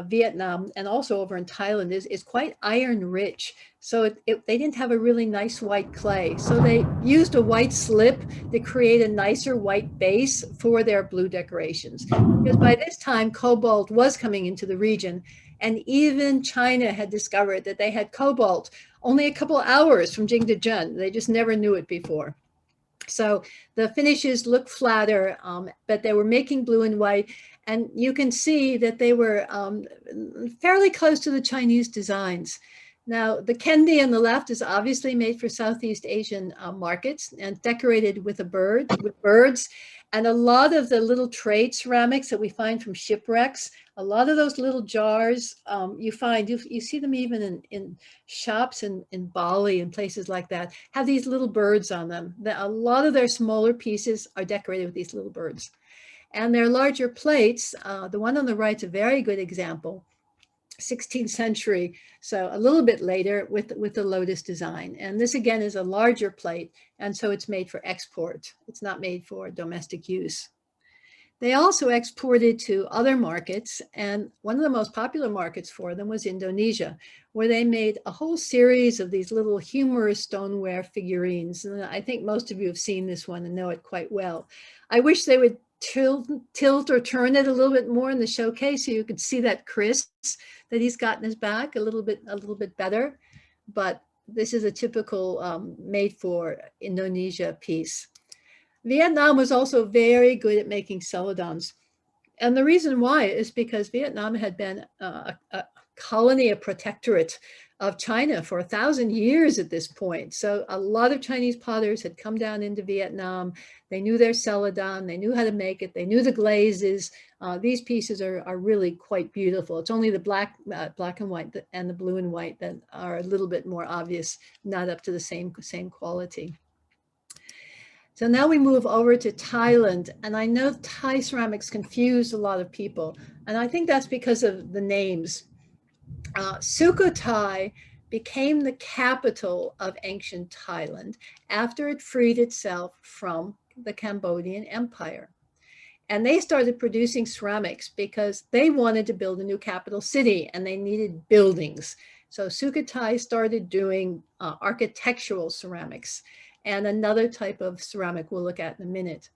Speaker 1: Vietnam and also over in Thailand is quite iron rich. So they didn't have a really nice white clay. So they used a white slip to create a nicer white base for their blue decorations. Because by this time, cobalt was coming into the region. And even China had discovered that they had cobalt only a couple hours from Jingdezhen. They just never knew it before. So the finishes look flatter, but they were making blue and white. And you can see that they were fairly close to the Chinese designs. Now, the kendi on the left is obviously made for Southeast Asian markets and decorated with birds. And a lot of the little trade ceramics that we find from shipwrecks, a lot of those little jars you see them even in shops in Bali and places like that, have these little birds on them. A lot of their smaller pieces are decorated with these little birds. And their larger plates, the one on the right is a very good example. 16th century, so a little bit later with the lotus design. And this again is a larger plate, and so it's made for export. It's not made for domestic use. They also exported to other markets, and one of the most popular markets for them was Indonesia, where they made a whole series of these little humorous stoneware figurines. And I think most of you have seen this one and know it quite well. I wish they would tilt or turn it a little bit more in the showcase so you could see that Chris that he's got in his back a little bit better. But this is a typical made for Indonesia piece. Vietnam was also very good at making celadons. And the reason why is because Vietnam had been a colony, a protectorate of China for 1,000 years at this point. So a lot of Chinese potters had come down into Vietnam. They knew their celadon, they knew how to make it, they knew the glazes. These pieces are really quite beautiful. It's only the black and white and the blue and white that are a little bit more obvious, not up to the same quality. So now we move over to Thailand, and I know Thai ceramics confuse a lot of people, and I think that's because of the names. Sukhothai became the capital of ancient Thailand after it freed itself from the Cambodian Empire. And they started producing ceramics because they wanted to build a new capital city and they needed buildings. So Sukhothai started doing architectural ceramics, and another type of ceramic we'll look at in a minute.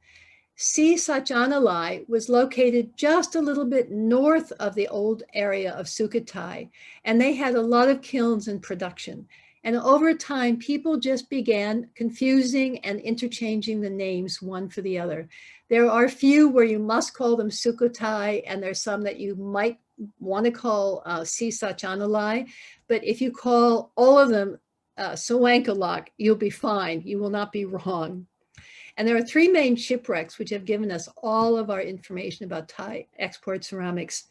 Speaker 1: Si Satchanalai was located just a little bit north of the old area of Sukhothai, and they had a lot of kilns in production. And over time, people just began confusing and interchanging the names one for the other. There are a few where you must call them Sukhothai, and there's some that you might want to call Si Satchanalai. But if you call all of them Sawankalak, you'll be fine. You will not be wrong. And there are three main shipwrecks which have given us all of our information about Thai export ceramics.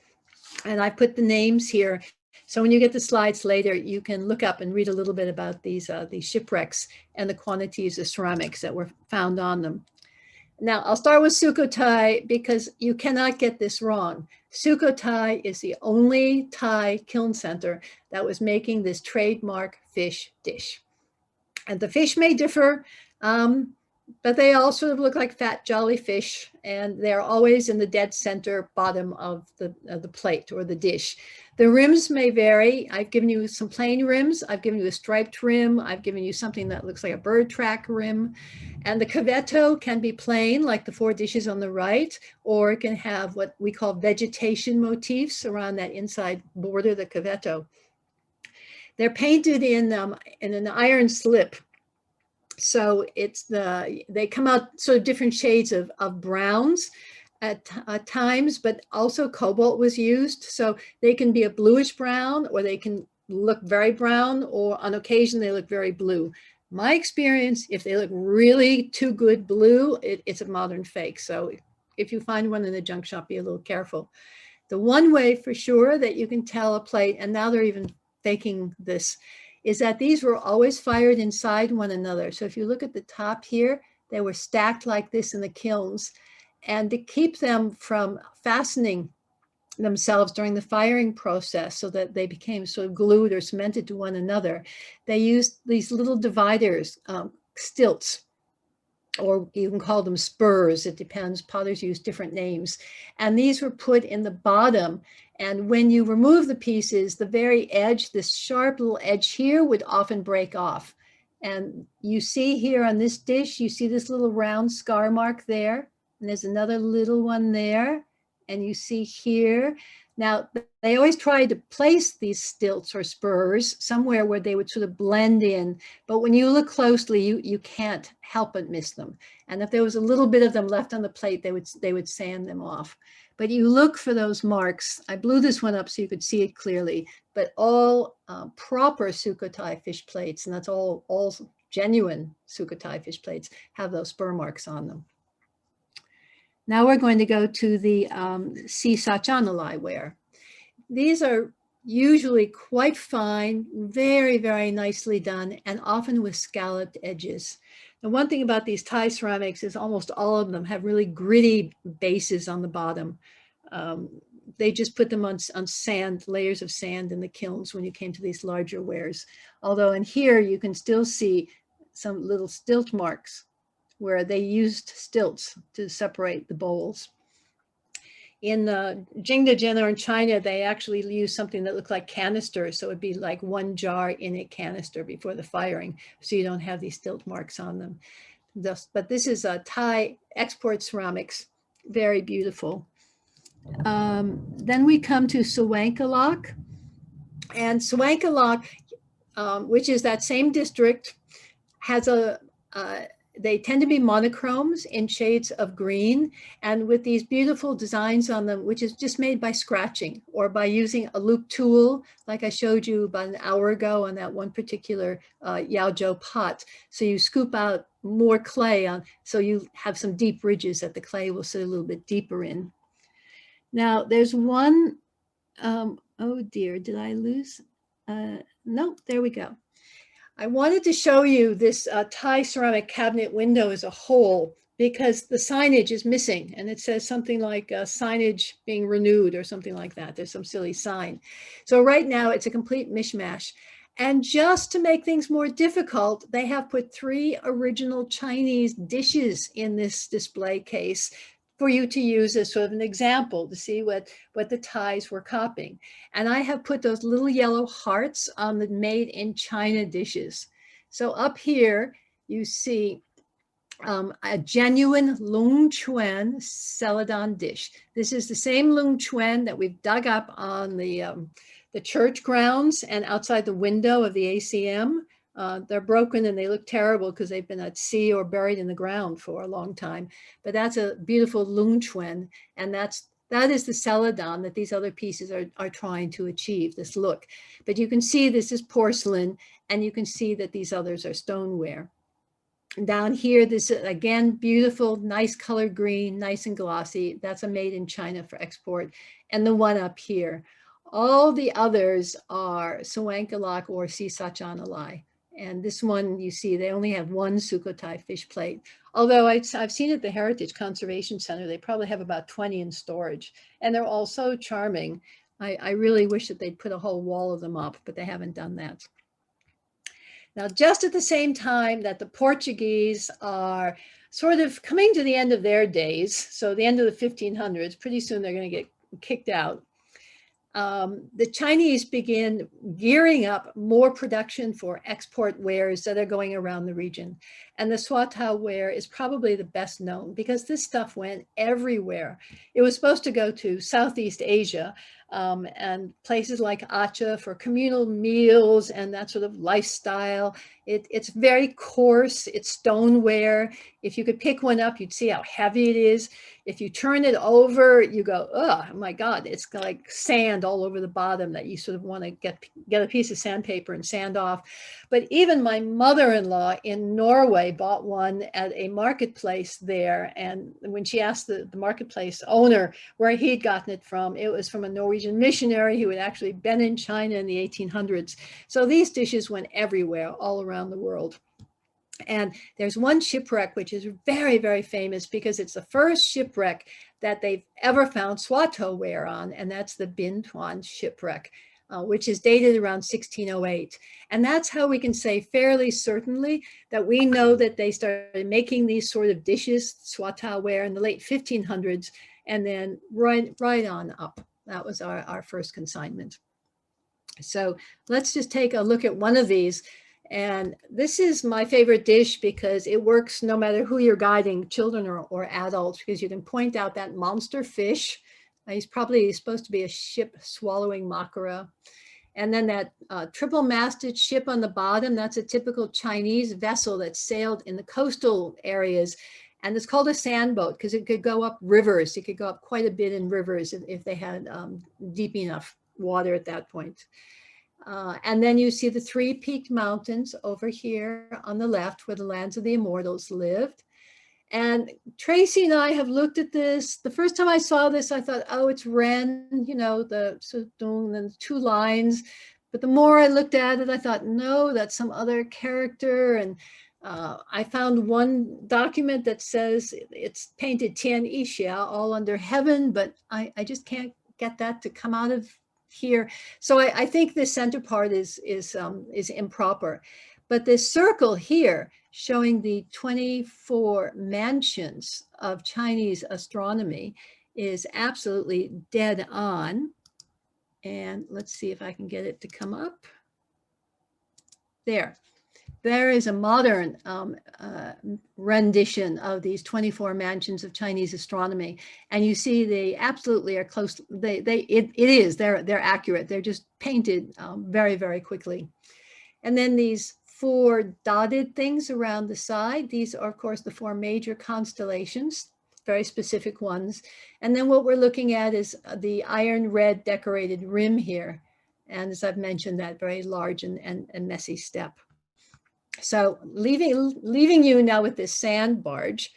Speaker 1: And I put the names here. So when you get the slides later, you can look up and read a little bit about these shipwrecks and the quantities of ceramics that were found on them. Now, I'll start with Sukhothai because you cannot get this wrong. Sukhothai is the only Thai kiln center that was making this trademark fish dish. And the fish may differ, but they all sort of look like fat, jolly fish, and they're always in the dead center bottom of the plate or the dish. The rims may vary. I've given you some plain rims. I've given you a striped rim. I've given you something that looks like a bird track rim. And the cavetto can be plain, like the four dishes on the right, or it can have what we call vegetation motifs around that inside border, the cavetto. They're painted in an iron slip. So they come out sort of different shades of browns at times, but also cobalt was used. So they can be a bluish brown, or they can look very brown, or on occasion they look very blue. My experience, if they look really too good blue, it's a modern fake. So if you find one in the junk shop, be a little careful. The one way for sure that you can tell a plate, and now they're even faking this, is that these were always fired inside one another. So if you look at the top here, they were stacked like this in the kilns. And to keep them from fastening themselves during the firing process so that they became sort of glued or cemented to one another, they used these little dividers, stilts, or you can call them spurs. It depends. Potters use different names. And these were put in the bottom. And when you remove the pieces, the very edge, this sharp little edge here would often break off. And you see here on this dish, you see this little round scar mark there. And there's another little one there. And you see here. Now, they always tried to place these stilts or spurs somewhere where they would sort of blend in. But when you look closely, you can't help but miss them. And if there was a little bit of them left on the plate, they would sand them off. But you look for those marks. I blew this one up so you could see it clearly. But all proper Sukhothai fish plates, and that's all genuine Sukhothai fish plates, have those spur marks on them. Now we're going to go to the Si Sachanalai ware. These are usually quite fine, very, very nicely done, and often with scalloped edges. The one thing about these Thai ceramics is almost all of them have really gritty bases on the bottom. They just put them on sand, layers of sand in the kilns when you came to these larger wares. Although in here, you can still see some little stilt marks where they used stilts to separate the bowls. In Jingdezhen or in China, they actually use something that looked like canisters. So it'd be like one jar in a canister before the firing. So you don't have these stilt marks on them. But this is a Thai export ceramics, very beautiful. Then we come to Sawankalok. And Sawankalok, which is that same district, has they tend to be monochromes in shades of green, and with these beautiful designs on them, which is just made by scratching or by using a loop tool, like I showed you about an hour ago on that one particular Yaozhou pot. So you scoop out more clay on, so you have some deep ridges that the clay will sit a little bit deeper in. Now there's one, oh dear, did I lose? Nope, there we go. I wanted to show you this Thai ceramic cabinet window as a whole because the signage is missing, and it says something like signage being renewed or something like that. There's some silly sign. So right now it's a complete mishmash. And just to make things more difficult, they have put 3 original Chinese dishes in this display case for you to use as sort of an example to see what the Thais were copying. And I have put those little yellow hearts on the made in China dishes. So up here, you see a genuine Lung Chuan celadon dish. This is the same Lung Chuan that we've dug up on the church grounds and outside the window of the ACM. They're broken and they look terrible because they've been at sea or buried in the ground for a long time. But that's a beautiful Lung Chuan, and that is the celadon that these other pieces are trying to achieve, this look. But you can see this is porcelain, and you can see that these others are stoneware. Down here, this is again beautiful, nice color green, nice and glossy. That's a made in China for export. And the one up here, all the others are Sawankalak or Sisachanalai. And this one, you see, they only have one Sukhothai fish plate. Although I've seen at the Heritage Conservation Center, they probably have about 20 in storage. And they're all so charming. I really wish that they'd put a whole wall of them up, but they haven't done that. Now, just at the same time that the Portuguese are sort of coming to the end of their days, so the end of the 1500s, pretty soon they're going to get kicked out. The Chinese begin gearing up more production for export wares that are going around the region. And the Swatow ware is probably the best known because this stuff went everywhere. It was supposed to go to Southeast Asia and places like Aceh for communal meals and that sort of lifestyle. It's very coarse, it's stoneware. If you could pick one up, you'd see how heavy it is. If you turn it over, you go, oh my God, it's like sand all over the bottom that you sort of want to get a piece of sandpaper and sand off. But even my mother-in-law in Norway bought one at a marketplace there. And when she asked the marketplace owner where he'd gotten it was from a Norwegian missionary who had actually been in China in the 1800s. So these dishes went everywhere, all around the world. And there's one shipwreck which is very, very famous because it's the first shipwreck that they've ever found Swatow ware on, and that's the Bin Tuan shipwreck, which is dated around 1608. And that's how we can say fairly certainly that we know that they started making these sort of dishes, Swatow ware, in the late 1500s, and then right on up. That was our first consignment. So let's just take a look at one of these. And this is my favorite dish because it works no matter who you're guiding, children or adults, because you can point out that monster fish. He's probably supposed to be a ship swallowing mackerel. And then that triple-masted ship on the bottom, that's a typical Chinese vessel that sailed in the coastal areas. And it's called a sand boat because it could go up rivers. It could go up quite a bit in rivers if they had deep enough water at that point. And then you see the three peaked mountains over here on the left where the lands of the immortals lived. And Tracy and I have looked at this. The first time I saw this, I thought, oh, it's Ren, you know, the Sudong and the two lines. But the more I looked at it, I thought, no, that's some other character. And I found one document that says it's painted Tian Yixia, all under heaven, but I just can't get that to come out of here. So I think this center part is improper. But this circle here showing the 24 mansions of Chinese astronomy is absolutely dead on. And let's see if I can get it to come up. There is a modern rendition of these 24 mansions of Chinese astronomy. And you see they absolutely are close. They're accurate. They're just painted very, very quickly. And then these four dotted things around the side, these are of course the four major constellations, very specific ones. And then what we're looking at is the iron red decorated rim here. And as I've mentioned, that very large and messy step. So leaving you now with this sand barge,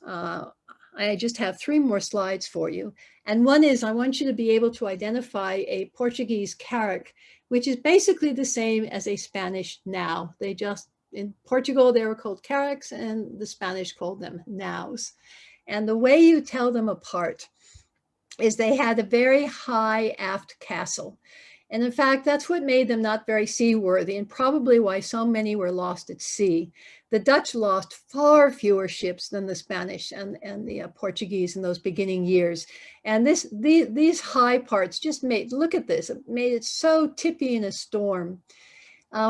Speaker 1: I just have 3 more slides for you. And one is I want you to be able to identify a Portuguese carrack, which is basically the same as a Spanish now. They just, in Portugal, they were called carracks and the Spanish called them nows. And the way you tell them apart is they had a very high aft castle. And in fact, that's what made them not very seaworthy and probably why so many were lost at sea. The Dutch lost far fewer ships than the Spanish and the Portuguese in those beginning years. And these high parts just look at this, it made it so tippy in a storm.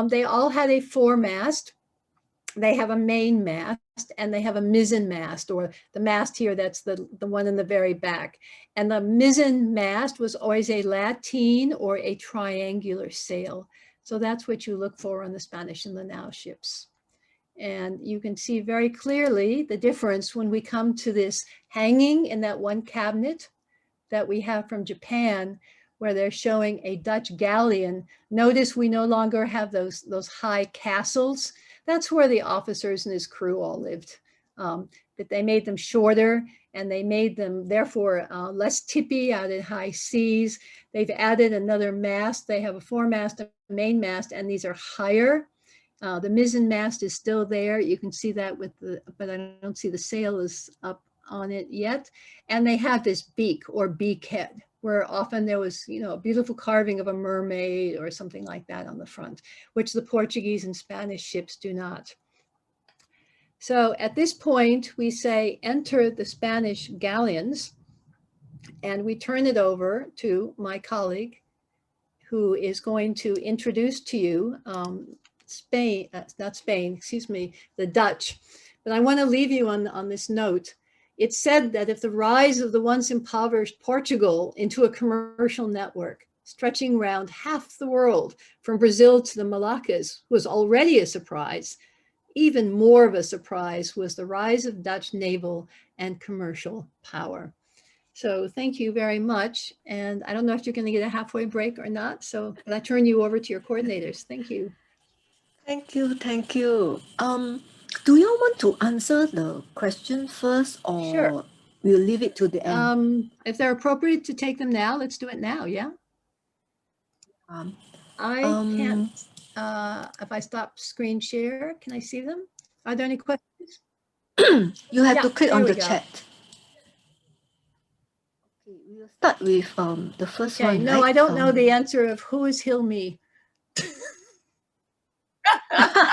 Speaker 1: They all had a foremast. They have a main mast and they have a mizzen mast, or the mast here, that's the one in the very back. And the mizzen mast was always a lateen or a triangular sail. So that's what you look for on the Spanish and the now ships. And you can see very clearly the difference when we come to this hanging in that one cabinet that we have from Japan, where they're showing a Dutch galleon. Notice we no longer have those high castles. That's where the officers and his crew all lived. But they made them shorter, and they made them therefore less tippy out at high seas. They've added another mast. They have a foremast, a main mast, and these are higher. The mizzen mast is still there. You can see that with the, but I don't see the sail is up on it yet. And they have this beak or beak head, where often there was, you know, a beautiful carving of a mermaid or something like that on the front, which the Portuguese and Spanish ships do not. So at this point, we say, enter the Spanish galleons, and we turn it over to my colleague, who is going to introduce to you the Dutch. But I want to leave you on this note. It's said that if the rise of the once impoverished Portugal into a commercial network stretching around half the world from Brazil to the Moluccas was already a surprise, even more of a surprise was the rise of Dutch naval and commercial power. So thank you very much. And I don't know if you're going to get a halfway break or not. So I turn you over to your coordinators. Thank you.
Speaker 2: Thank you. Thank you. Do you want to answer the question first, or
Speaker 1: Sure.
Speaker 2: we'll leave it to the end?
Speaker 1: If they're appropriate to take them now, let's do it now. Yeah. I can't, if I stop screen share, can I see them? Are there any questions?
Speaker 2: You have
Speaker 1: Yeah,
Speaker 2: to click
Speaker 1: there
Speaker 2: on
Speaker 1: we
Speaker 2: the
Speaker 1: go.
Speaker 2: chat. Okay, we'll start with the first
Speaker 1: Okay,
Speaker 2: one.
Speaker 1: no,
Speaker 2: right?
Speaker 1: I don't know the answer of who is Hilmi.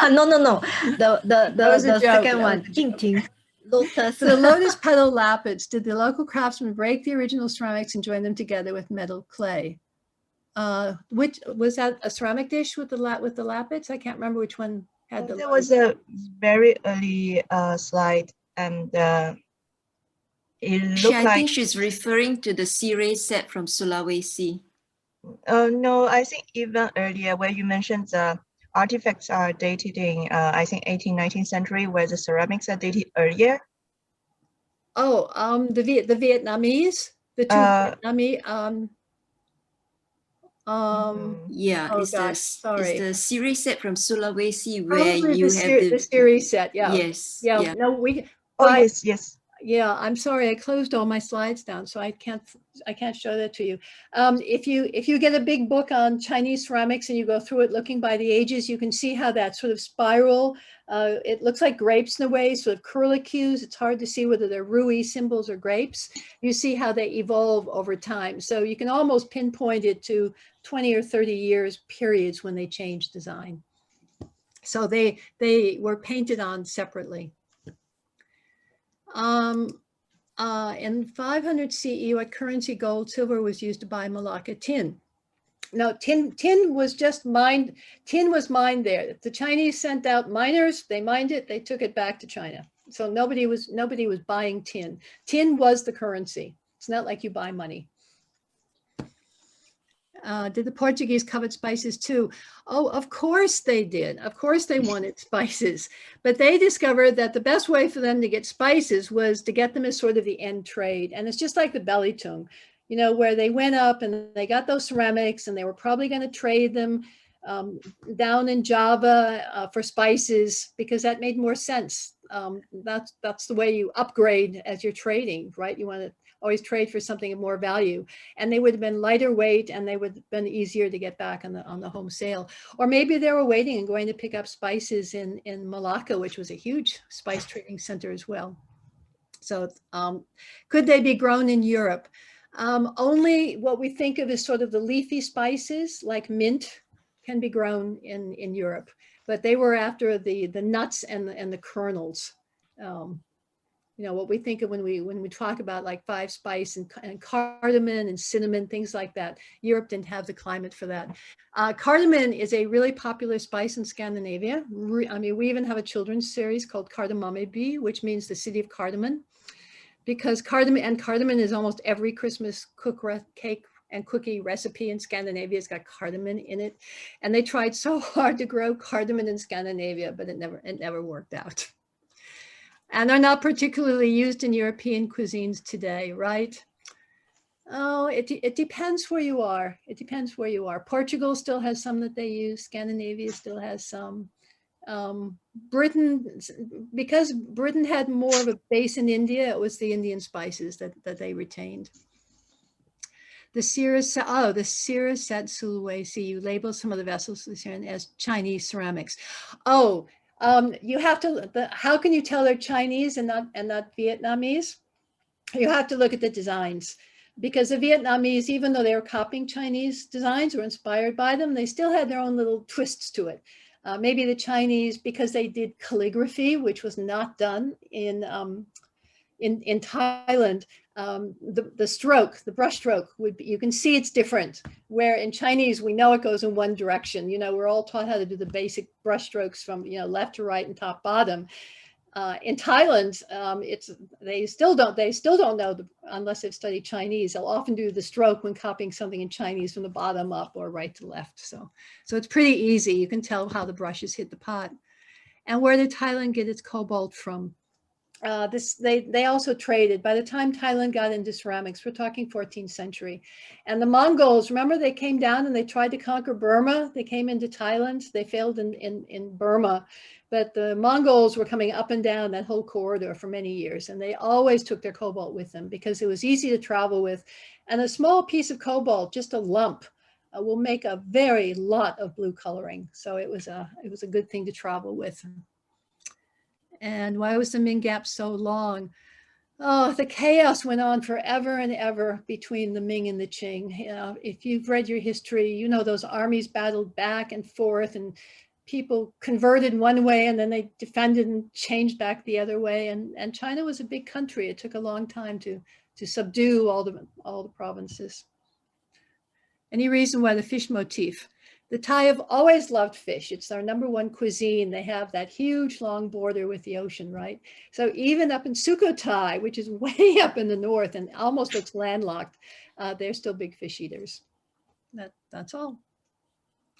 Speaker 2: No.
Speaker 1: was a
Speaker 2: The
Speaker 1: joke.
Speaker 2: second
Speaker 1: That
Speaker 2: one,
Speaker 1: was a joke.
Speaker 2: Jingting, lotus.
Speaker 1: For the lotus petal lapids, did the local craftsmen break the original ceramics and join them together with metal clay? Which was that a ceramic dish with the lapids? I can't remember which one had the.
Speaker 4: There was a very early slide, and it looked
Speaker 7: I
Speaker 4: like.
Speaker 7: think she's referring to the Sireh set from Sulawesi.
Speaker 4: No, I think even earlier, where you mentioned the artifacts are dated in, I think 18th, 19th century, where the ceramics are dated earlier.
Speaker 1: Oh, the Vietnamese, the two Vietnamese.
Speaker 7: Yeah,
Speaker 1: Oh
Speaker 7: it's
Speaker 1: gosh, sorry.
Speaker 7: it's the Sireh set from Sulawesi where
Speaker 1: Probably
Speaker 7: you have
Speaker 1: the series set. Yeah.
Speaker 7: Yes.
Speaker 1: Yeah. No, we.
Speaker 4: Oh, yes.
Speaker 1: Yeah, I'm sorry, I closed all my slides down, so I can't show that to you. If you get a big book on Chinese ceramics and you go through it looking by the ages, you can see how that sort of spiral, it looks like grapes in a way, sort of curlicues. It's hard to see whether they're rui symbols or grapes. You see how they evolve over time. So you can almost pinpoint it to 20 or 30 years periods when they change design. So they were painted on separately. In 500 CE, what currency, gold, silver, was used to buy Malacca tin? No, tin was just mined. Tin was mined there. The Chinese sent out miners. They mined it. They took it back to China. So nobody was buying tin. Tin was the currency. It's not like you buy money. Did the Portuguese covet spices too? Oh, of course they did. Of course they wanted spices, but they discovered that the best way for them to get spices was to get them as sort of the end trade. And it's just like the Belitung, you know, where they went up and they got those ceramics and they were probably going to trade them down in Java for spices, because that made more sense. That's the way you upgrade as you're trading, right? You want to always trade for something of more value, and they would have been lighter weight and they would have been easier to get back on the home sale. Or maybe they were waiting and going to pick up spices in Malacca, which was a huge spice trading center as well. So could they be grown in Europe? Only what we think of as sort of the leafy spices like mint can be grown in Europe, but they were after the nuts and the kernels. You know, what we think of when we talk about like five spice and cardamom and cinnamon, things like that. Europe didn't have the climate for that. Cardamom is a really popular spice in Scandinavia. I mean, we even have a children's series called Cardamomeby, which means the city of cardamom, because cardamom is almost every Christmas cake and cookie recipe in Scandinavia has got cardamom in it. And they tried so hard to grow cardamom in Scandinavia, but it never worked out. And are not particularly used in European cuisines today, right? Oh, it depends where you are. It depends where you are. Portugal still has some that they use. Scandinavia still has some. Britain, because Britain had more of a base in India, it was the Indian spices that they retained. The Siraset Sulawesi, you label some of the vessels as Chinese ceramics. Oh, you have to, how can you tell they're Chinese and not Vietnamese? You have to look at the designs, because the Vietnamese, even though they were copying Chinese designs or inspired by them, they still had their own little twists to it. Maybe the Chinese, because they did calligraphy, which was not done in Thailand, the brush stroke would be, you can see it's different. Where in Chinese, we know it goes in one direction. You know, we're all taught how to do the basic brush strokes from, you know, left to right and top bottom. In Thailand, they still don't know unless they've studied Chinese. They'll often do the stroke when copying something in Chinese from the bottom up or right to left. So it's pretty easy. You can tell how the brushes hit the pot. And where did Thailand get its cobalt from? They also traded. By the time Thailand got into ceramics, we're talking 14th century. And the Mongols, remember, they came down and they tried to conquer Burma. They came into Thailand. They failed in Burma. But the Mongols were coming up and down that whole corridor for many years. And they always took their cobalt with them because it was easy to travel with. And a small piece of cobalt, just a lump, will make a very lot of blue coloring. So it was a good thing to travel with. And why was the Ming Gap so long? Oh, the chaos went on forever and ever between the Ming and the Qing. You know, if you've read your history, you know those armies battled back and forth, and people converted one way and then they defended and changed back the other way. And China was a big country. It took a long time to subdue all the provinces. Any reason why the fish motif? The Thai have always loved fish. It's their #1 cuisine. They have that huge long border with the ocean, right? So even up in Sukhothai, which is way up in the north and almost looks landlocked, they're still big fish eaters. That's all.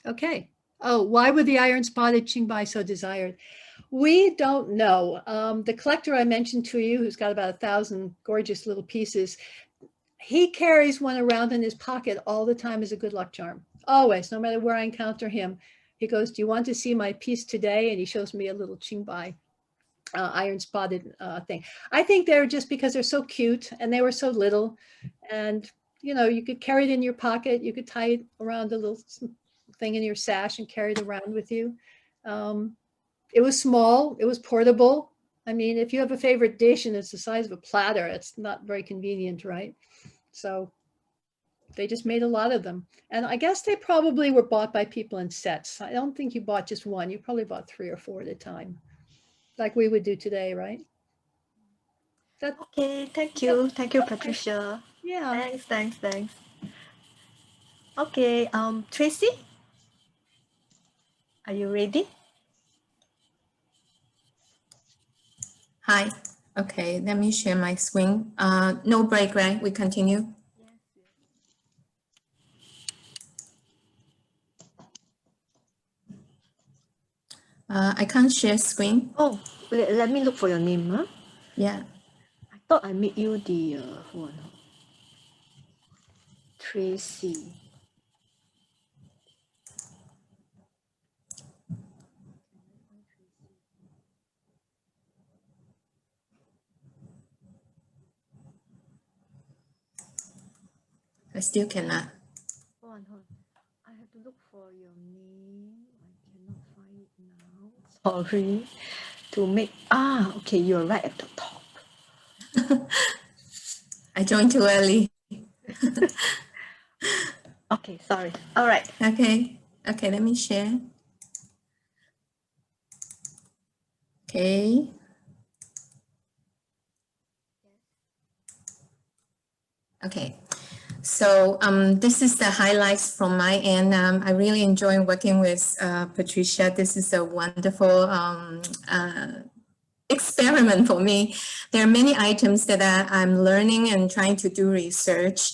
Speaker 1: Okay. Oh, why were the iron spotted Qingbai so desired? We don't know. The collector I mentioned to you, who's got about 1,000 gorgeous little pieces, he carries one around in his pocket all the time as a good luck charm. Always, no matter where I encounter him, he goes, "Do you want to see my piece today?" And he shows me a little Qingbai iron spotted thing. I think they're just because they're so cute and they were so little, and you know, you could carry it in your pocket. You could tie it around a little thing in your sash and carry it around with you. It was small. It was portable. I mean, if you have a favorite dish and it's the size of a platter, it's not very convenient, right? So they just made a lot of them. And I guess they probably were bought by people in sets. I don't think you bought just one. You probably bought 3 or 4 at a time, like we would do today, right?
Speaker 2: Okay, thank you. Thank you, Patricia.
Speaker 1: Yeah.
Speaker 2: Thanks. Okay, Tracy, are you ready?
Speaker 8: Hi. Okay, let me share my screen. No break, right? We continue. I can't share screen.
Speaker 2: Oh, let me look for your name, huh?
Speaker 8: Yeah.
Speaker 2: I thought I made you the one. Tracy.
Speaker 8: I still cannot.
Speaker 2: Hold on. I have to look for your name. I cannot find it now. Sorry. To make okay, you're right at the top.
Speaker 8: I joined too early.
Speaker 2: Okay, sorry. All right.
Speaker 8: Okay, let me share. Okay. Okay. So this is the highlights from my end. I really enjoy working with Patricia. This is a wonderful experiment for me. There are many items that I'm learning and trying to do research.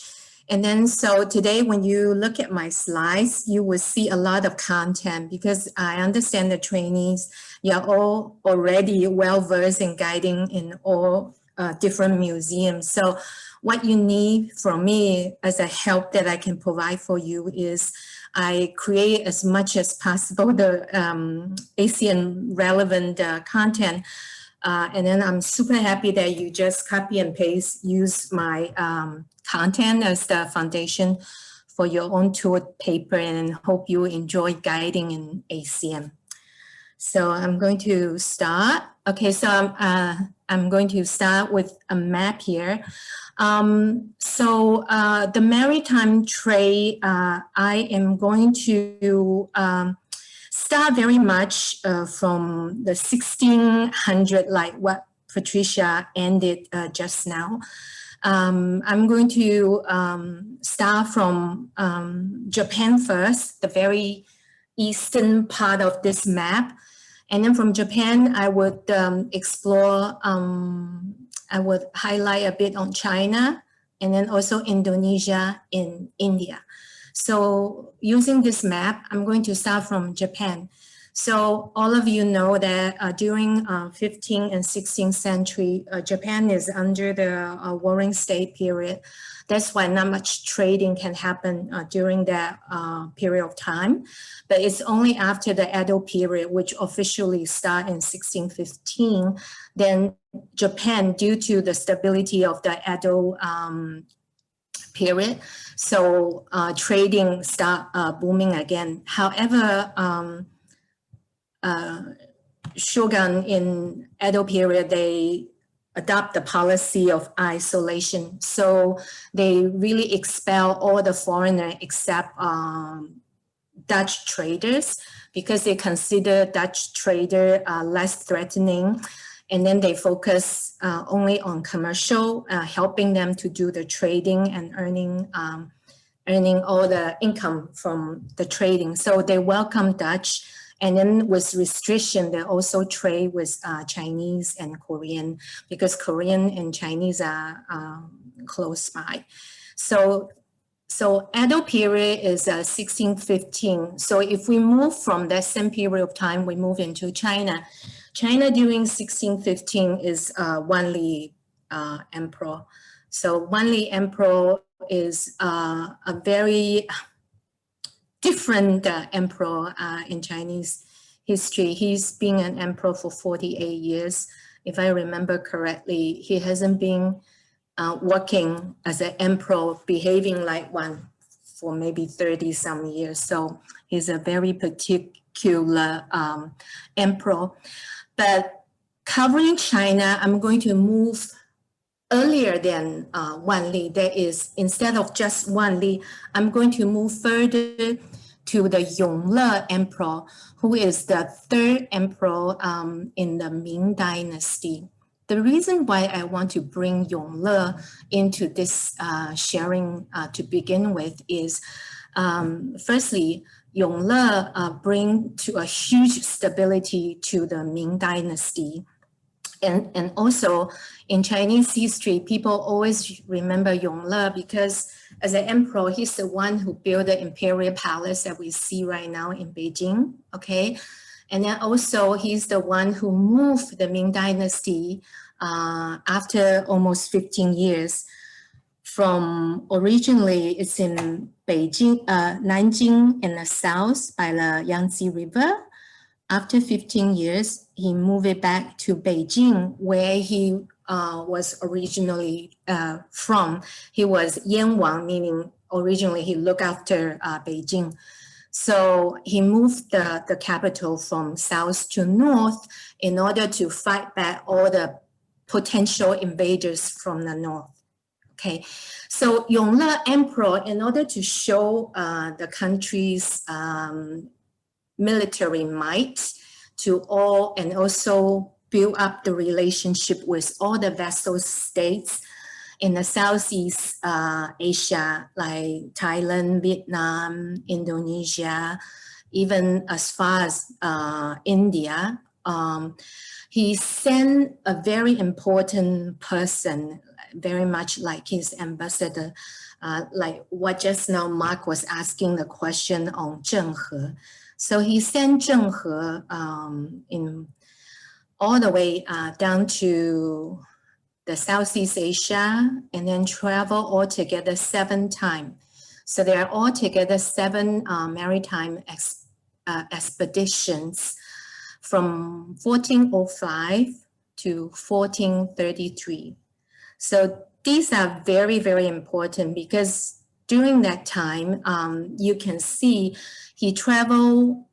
Speaker 8: And then so today when you look at my slides, you will see a lot of content because I understand the trainees, you're all already well-versed in guiding in all different museums. So what you need from me as a help that I can provide for you is I create as much as possible the ASEAN relevant content. And then I'm super happy that you just copy and paste, use my content as the foundation for your own tour paper, and hope you enjoy guiding in ASEAN. So I'm going to start. Okay, so I'm going to start with a map here. The maritime trade, I am going to start very much from the 1600, like what Patricia ended just now. I'm going to start from Japan first, the very eastern part of this map. And then from Japan, I would explore, I would highlight a bit on China, and then also Indonesia and India. So using this map, I'm going to start from Japan. So all of you know that during 15th and 16th century, Japan is under the Warring State period. That's why not much trading can happen during that period of time. But it's only after the Edo period, which officially started in 1615, then Japan, due to the stability of the Edo period, so trading start booming again. However, shogun in Edo period, they adopt the policy of isolation. So they really expel all the foreigners except Dutch traders, because they consider Dutch trader less threatening. And then they focus only on commercial, helping them to do the trading and earning all the income from the trading. So they welcome Dutch. And then with restriction, they also trade with Chinese and Korean, because Korean and Chinese are close by. So Edo period is 1615. So if we move from that same period of time, we move into China. China during 1615 is Wanli Emperor. So Wanli Emperor is a very different emperor in Chinese history. He's been an emperor for 48 years. If I remember correctly, he hasn't been working as an emperor, behaving like one for maybe 30 some years. So he's a very particular emperor. But covering China, I'm going to move earlier than Wanli. That is, instead of just Wanli, I'm going to move further to the Yongle Emperor, who is the third emperor in the Ming Dynasty. The reason why I want to bring Yongle into this sharing to begin with is, firstly, Yongle bring to a huge stability to the Ming Dynasty. And also in Chinese history, people always remember Yongle because as an emperor, he's the one who built the imperial palace that we see right now in Beijing, okay? And then also he's the one who moved the Ming Dynasty after almost 15 years from originally it's in Beijing, Nanjing in the south by the Yangtze River. After 15 years, he moved it back to Beijing, where he was originally from. He was Yan Wang, meaning originally he looked after Beijing. So he moved the capital from south to north in order to fight back all the potential invaders from the north. Okay, so Yongle Emperor, in order to show the country's military might to all, and also build up the relationship with all the vassal states in the Southeast Asia, like Thailand, Vietnam, Indonesia, even as far as India. He sent a very important person, very much like his ambassador, like what just now Mark was asking the question on Zheng He. So he sent Zheng He in all the way down to the Southeast Asia, and then travel altogether 7 times. So there are altogether 7 maritime expeditions from 1405 to 1433. So these are very, very important because during that time, you can see he traveled,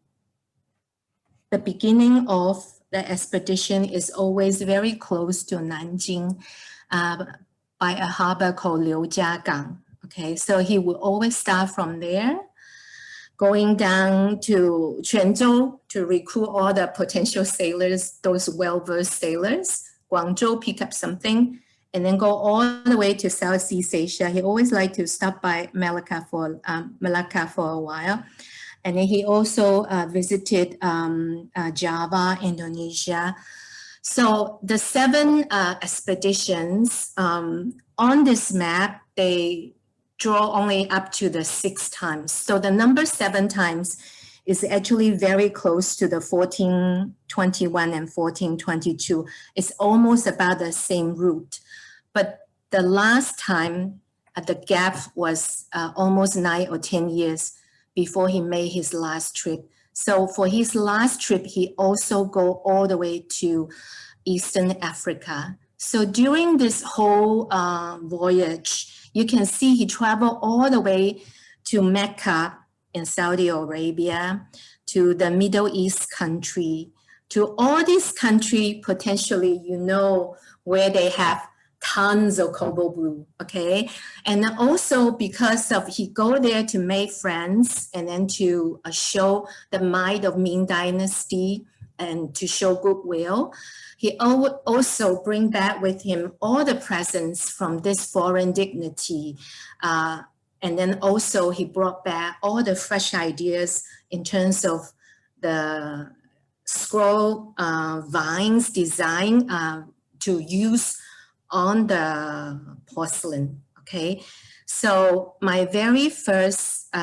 Speaker 8: the beginning of the expedition is always very close to Nanjing by a harbor called Liujiagang. Okay, so he will always start from there, going down to Quanzhou to recruit all the potential sailors, those well-versed sailors. Guangzhou, pick up something, and then go all the way to Southeast Asia. He always liked to stop by Malacca for a while. And then he also visited Java, Indonesia. So the 7 expeditions on this map, they draw only up to the 6 times. So the number 7 times is actually very close to the 1421 and 1422. It's almost about the same route. But the last time, the gap was almost 9 or 10 years before he made his last trip. So for his last trip, he also go all the way to Eastern Africa. So during this whole voyage, you can see he traveled all the way to Mecca in Saudi Arabia, to the Middle East country, to all these countries, potentially, you know, where they have tons of cobalt blue, okay? And also because of he go there to make friends and then to show the might of Ming Dynasty and to show goodwill. He also bring back with him all the presents from this foreign dignity. And then also he brought back all the fresh ideas in terms of the scroll vines design to use on the porcelain, okay? So my very first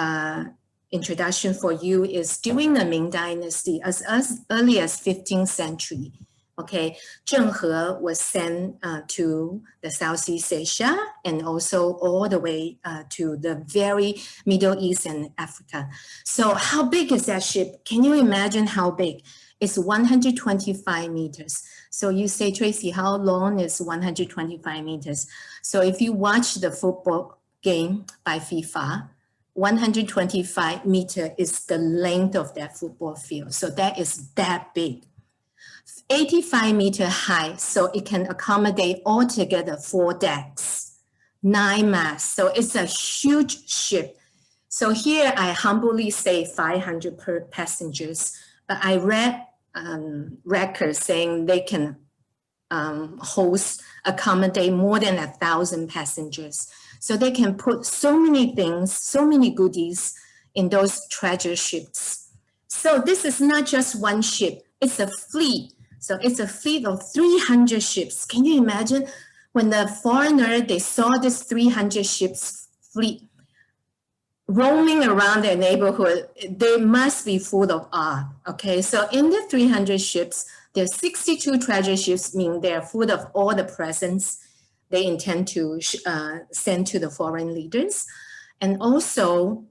Speaker 8: introduction for you is during the Ming Dynasty, as early as 15th century, okay? Zheng He was sent to the Southeast Asia and also all the way to the very Middle East and Africa. So how big is that ship? Can you imagine how big? It's 125 meters. So you say, Tracy, how long is 125 meters? So if you watch the football game by FIFA, 125 meter is the length of that football field. So that is that big. 85 meter high, so it can accommodate altogether 4 decks, 9 masts. So it's a huge ship. So here I humbly say 500 per passengers, but I read records saying they can accommodate more than 1,000 passengers. So they can put so many things, so many goodies in those treasure ships. So this is not just one ship, it's a fleet. So it's a fleet of 300 ships. Can you imagine when the foreigner, they saw this 300 ships fleet roaming around their neighborhood, they must be full of awe, okay? So in the 300 ships, there's 62 treasure ships, meaning they're full of all the presents they intend to send to the foreign leaders. And also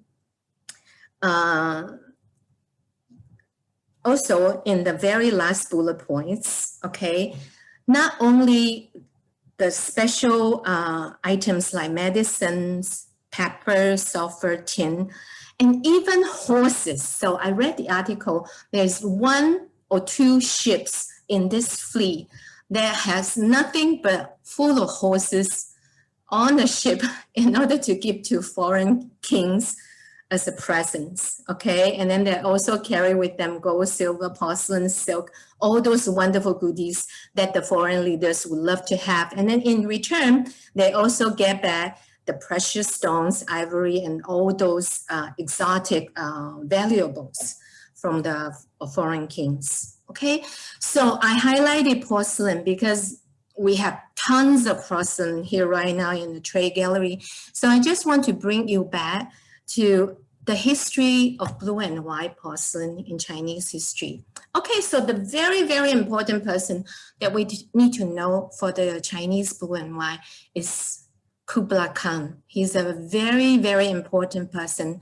Speaker 8: in the very last bullet points, okay, not only the special items like medicines, pepper, sulfur, tin, and even horses. So I read the article, there's 1 or 2 ships in this fleet that has nothing but full of horses on the ship in order to give to foreign kings as a present, okay? And then they also carry with them gold, silver, porcelain, silk, all those wonderful goodies that the foreign leaders would love to have. And then in return, they also get back the precious stones, ivory, and all those exotic valuables from the foreign kings, okay? So I highlighted porcelain because we have tons of porcelain here right now in the trade gallery. So I just want to bring you back to the history of blue and white porcelain in Chinese history. Okay, so the very, very important person that we need to know for the Chinese blue and white is Kublai Khan. He's a very, very important person.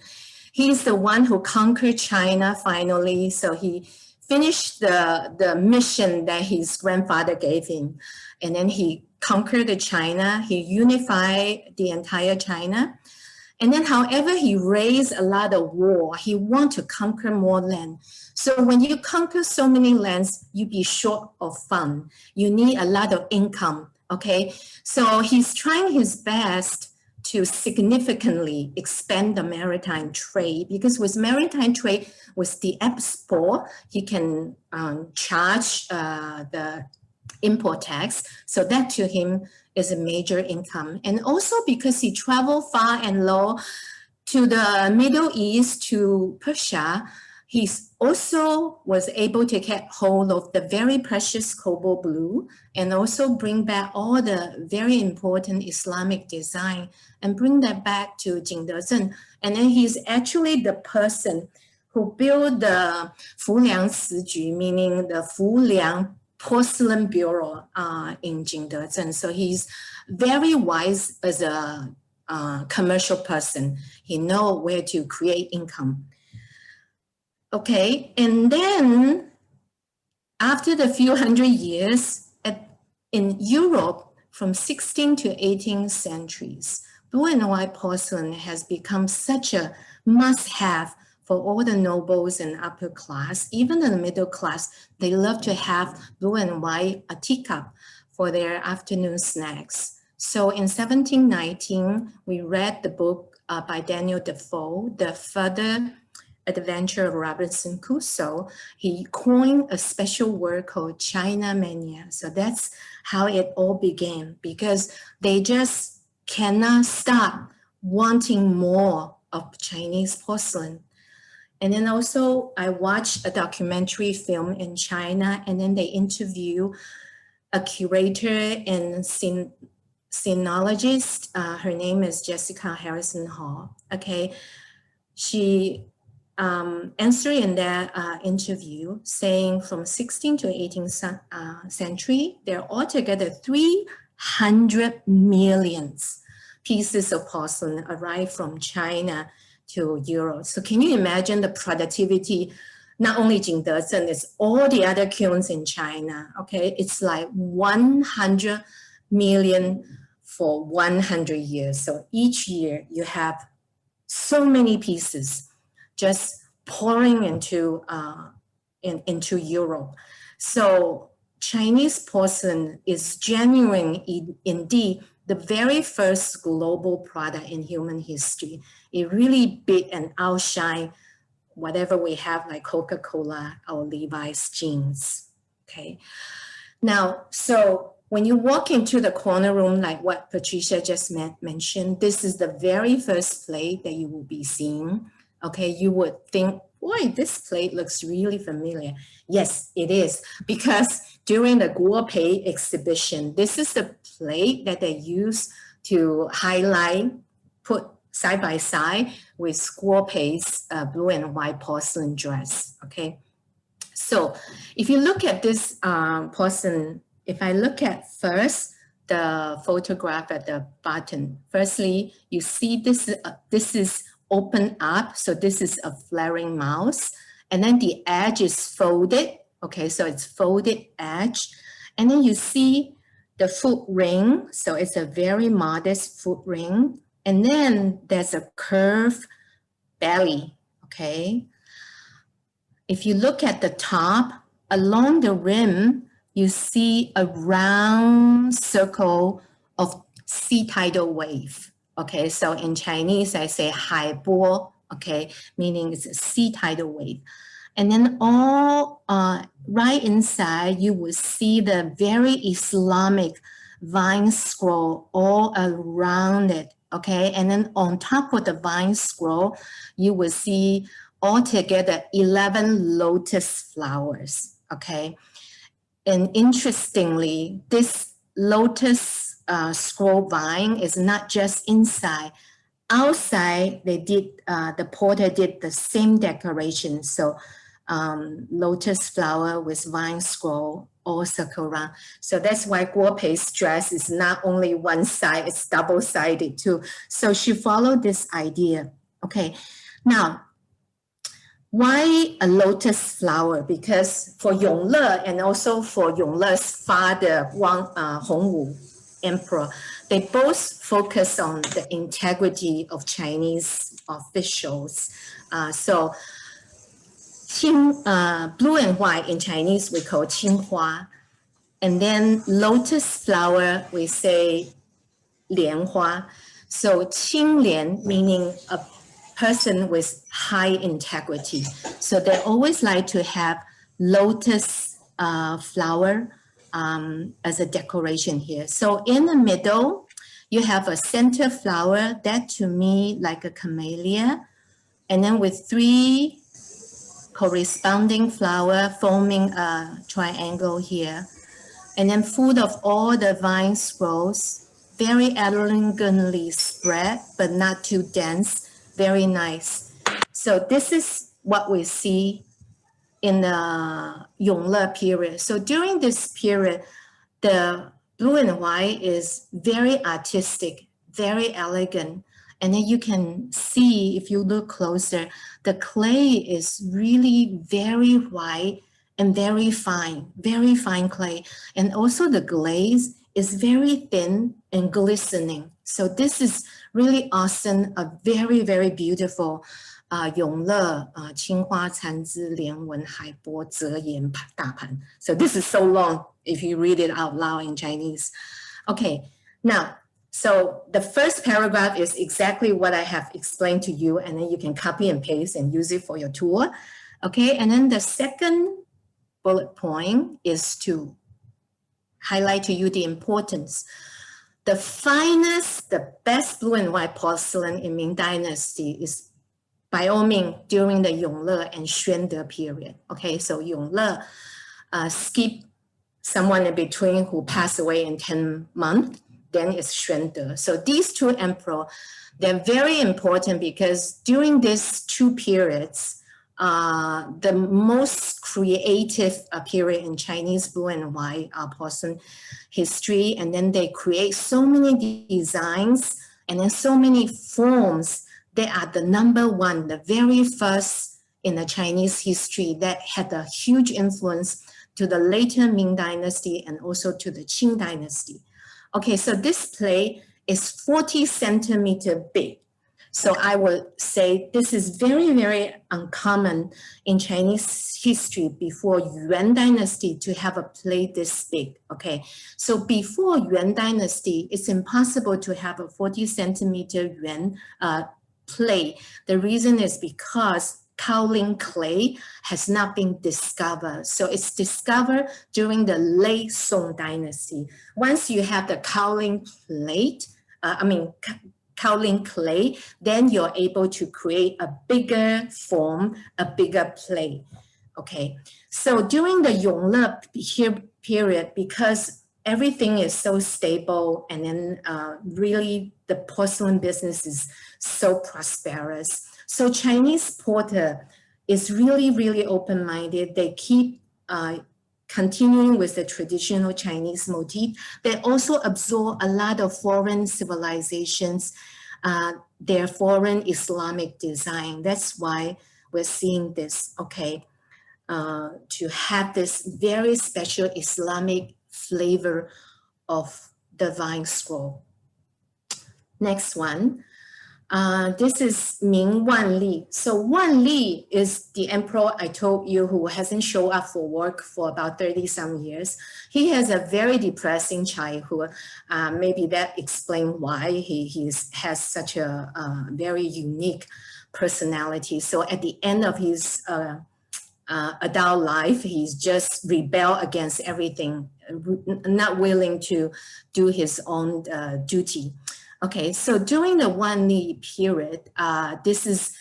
Speaker 8: He's the one who conquered China finally. So he finished the mission that his grandfather gave him. And then he conquered China. He unified the entire China. And then, however, he raised a lot of war. He wanted to conquer more land. So when you conquer so many lands, you be short of fund. You need a lot of income, okay? So he's trying his best to significantly expand the maritime trade, because with maritime trade, with the export, he can charge the import tax. So that to him is a major income. And also because he traveled far and low to the Middle East, to Persia, he also was able to get hold of the very precious cobalt blue and also bring back all the very important Islamic design and bring that back to Jingdezhen. And then he's actually the person who built the Fuliang Siju, meaning the Fuliang Porcelain Bureau in Jingdezhen. So he's very wise as a commercial person. He knows where to create income. Okay, and then after the few hundred years in Europe, from 16th to 18th centuries, blue and white porcelain has become such a must-have for all the nobles and upper class. Even in the middle class, they love to have blue and white teacup for their afternoon snacks. So in 1719, we read the book by Daniel Defoe, The Further Adventure of Robinson Crusoe. He coined a special word called China Mania. So that's how it all began, because they just cannot stop wanting more of Chinese porcelain. And then also I watched a documentary film in China, and then they interview a curator and sinologist. Her name is Jessica Harrison Hall. Okay, she answered in that interview saying from 16th to 18th century, there are altogether 300 million pieces of porcelain arrived from China to Europe. So can you imagine the productivity? Not only Jingdezhen, it's all the other kilns in China, okay? It's like 100 million for 100 years. So each year you have so many pieces just pouring into Europe. So Chinese porcelain is genuine indeed the very first global product in human history. It really beat and outshine whatever we have like Coca-Cola or Levi's jeans, okay? Now, so when you walk into the corner room, like what Patricia just mentioned, this is the very first plate that you will be seeing, okay? You would think, boy, this plate looks really familiar. Yes, it is, because during the Guopei exhibition, this is the plate that they use to highlight, put side by side with Guopei's blue and white porcelain dress, okay? So if you look at this porcelain, if I look at first the photograph at the bottom, firstly, you see this is open up. So this is a flaring mouth. And then the edge is folded. Okay, so it's folded edge. And then you see the foot ring. So it's a very modest foot ring. And then there's a curved belly, okay? If you look at the top, along the rim, you see a round circle of sea tidal wave. Okay, so in Chinese, I say 海波, okay, meaning it's a sea tidal wave. And then all right inside, you will see the very Islamic vine scroll all around it, okay? And then on top of the vine scroll, you will see altogether 11 lotus flowers, okay? And interestingly, this lotus scroll vine is not just inside. outside, they did, the porter did the same decoration. So lotus flower with vine scroll all circle around. So that's why Guo Pei's dress is not only one side, it's double-sided too. So she followed this idea. Okay, now, why a lotus flower? Because for Yongle and also for Yongle's father, Hongwu Emperor, they both focus on the integrity of Chinese officials. So blue and white in Chinese we call Qinghua, and then lotus flower we say Lianhua. So Qinglian meaning a person with high integrity. So they always like to have lotus flower as a decoration here. So in the middle, you have a center flower that to me like a camellia, and then with 3 corresponding flower forming a triangle here, and then full of all the vine scrolls, very elegantly spread, but not too dense, very nice. So this is what we see in the Yongle period. So during this period, the blue and white is very artistic, very elegant. And then you can see, if you look closer, the clay is really very white and very fine clay. And also the glaze is very thin and glistening. So this is really awesome, a very, very beautiful 永乐青花残枝连纹海波折颜大盘. So this is so long if you read it out loud in Chinese. Okay, now, so the first paragraph is exactly what I have explained to you, and then you can copy and paste and use it for your tour. Okay, and then the second bullet point is to highlight to you the importance. The finest, the best blue and white porcelain in Ming Dynasty is by all means during the Yongle and Xuande period. Okay, so Yongle skip someone in between who passed away in 10 months, then it's Xuande. So these 2 emperors, they're very important because during these 2 periods, the most creative period in Chinese blue and white porcelain history, and then they create so many designs and then so many forms. They are the number 1, the very first in the Chinese history that had a huge influence to the later Ming Dynasty and also to the Qing Dynasty. Okay, so this plate is 40 centimeter big. So I would say this is very, very uncommon in Chinese history before Yuan Dynasty to have a plate this big, okay? So before Yuan Dynasty, it's impossible to have a 40 centimeter Yuan plate. The reason is because kaolin clay has not been discovered. So it's discovered during the late Song Dynasty. Once you have the kaolin plate, kaolin clay, then you're able to create a bigger form, a bigger plate. Okay, so during the Yongle period, because everything is so stable and then really the porcelain business is so prosperous. So Chinese porter is really, really open-minded. They keep continuing with the traditional Chinese motif. They also absorb a lot of foreign civilizations, their foreign Islamic design. That's why we're seeing this, okay, to have this very special Islamic flavor of the vine scroll. Next one. This is Ming Wanli. So Wanli is the emperor I told you who hasn't shown up for work for about 30-some years. He has a very depressing childhood. Maybe that explains why he has such a very unique personality. So at the end of his adult life, he's just rebel against everything, not willing to do his own duty. Okay, so during the Wanli period, this is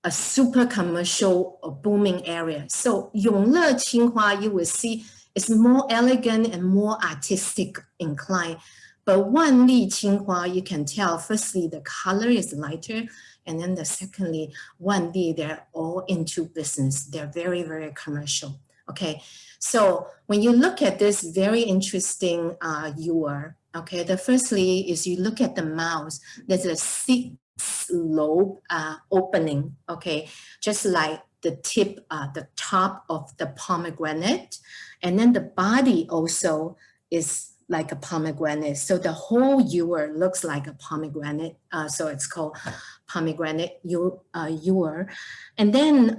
Speaker 8: a super commercial booming area. So Yongle Qinghua, you will see, is more elegant and more artistic inclined. But Wan Li Qinghua, you can tell, firstly, the color is lighter, and then secondly, Wan Li, they're all into business. They're very, very commercial. Okay, so when you look at this very interesting Yuer, okay, the firstly is you look at the mouth, there's a 6-lobe opening, okay, just like the tip, the top of the pomegranate, and then the body also is like a pomegranate. So the whole Yuer looks like a pomegranate. So it's called pomegranate Yuer. And then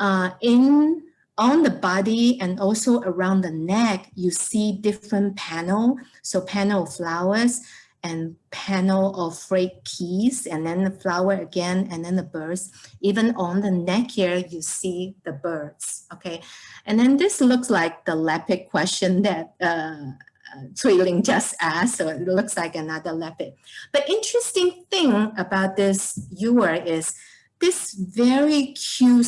Speaker 8: on the body and also around the neck, you see different panel. So panel of flowers and panel of frayed keys, and then the flower again, and then the birds. Even on the neck here, you see the birds, okay? And then this looks like the leopard question that Cui Ling just asked, so it looks like another leopard. But interesting thing about this Yuer is this very cute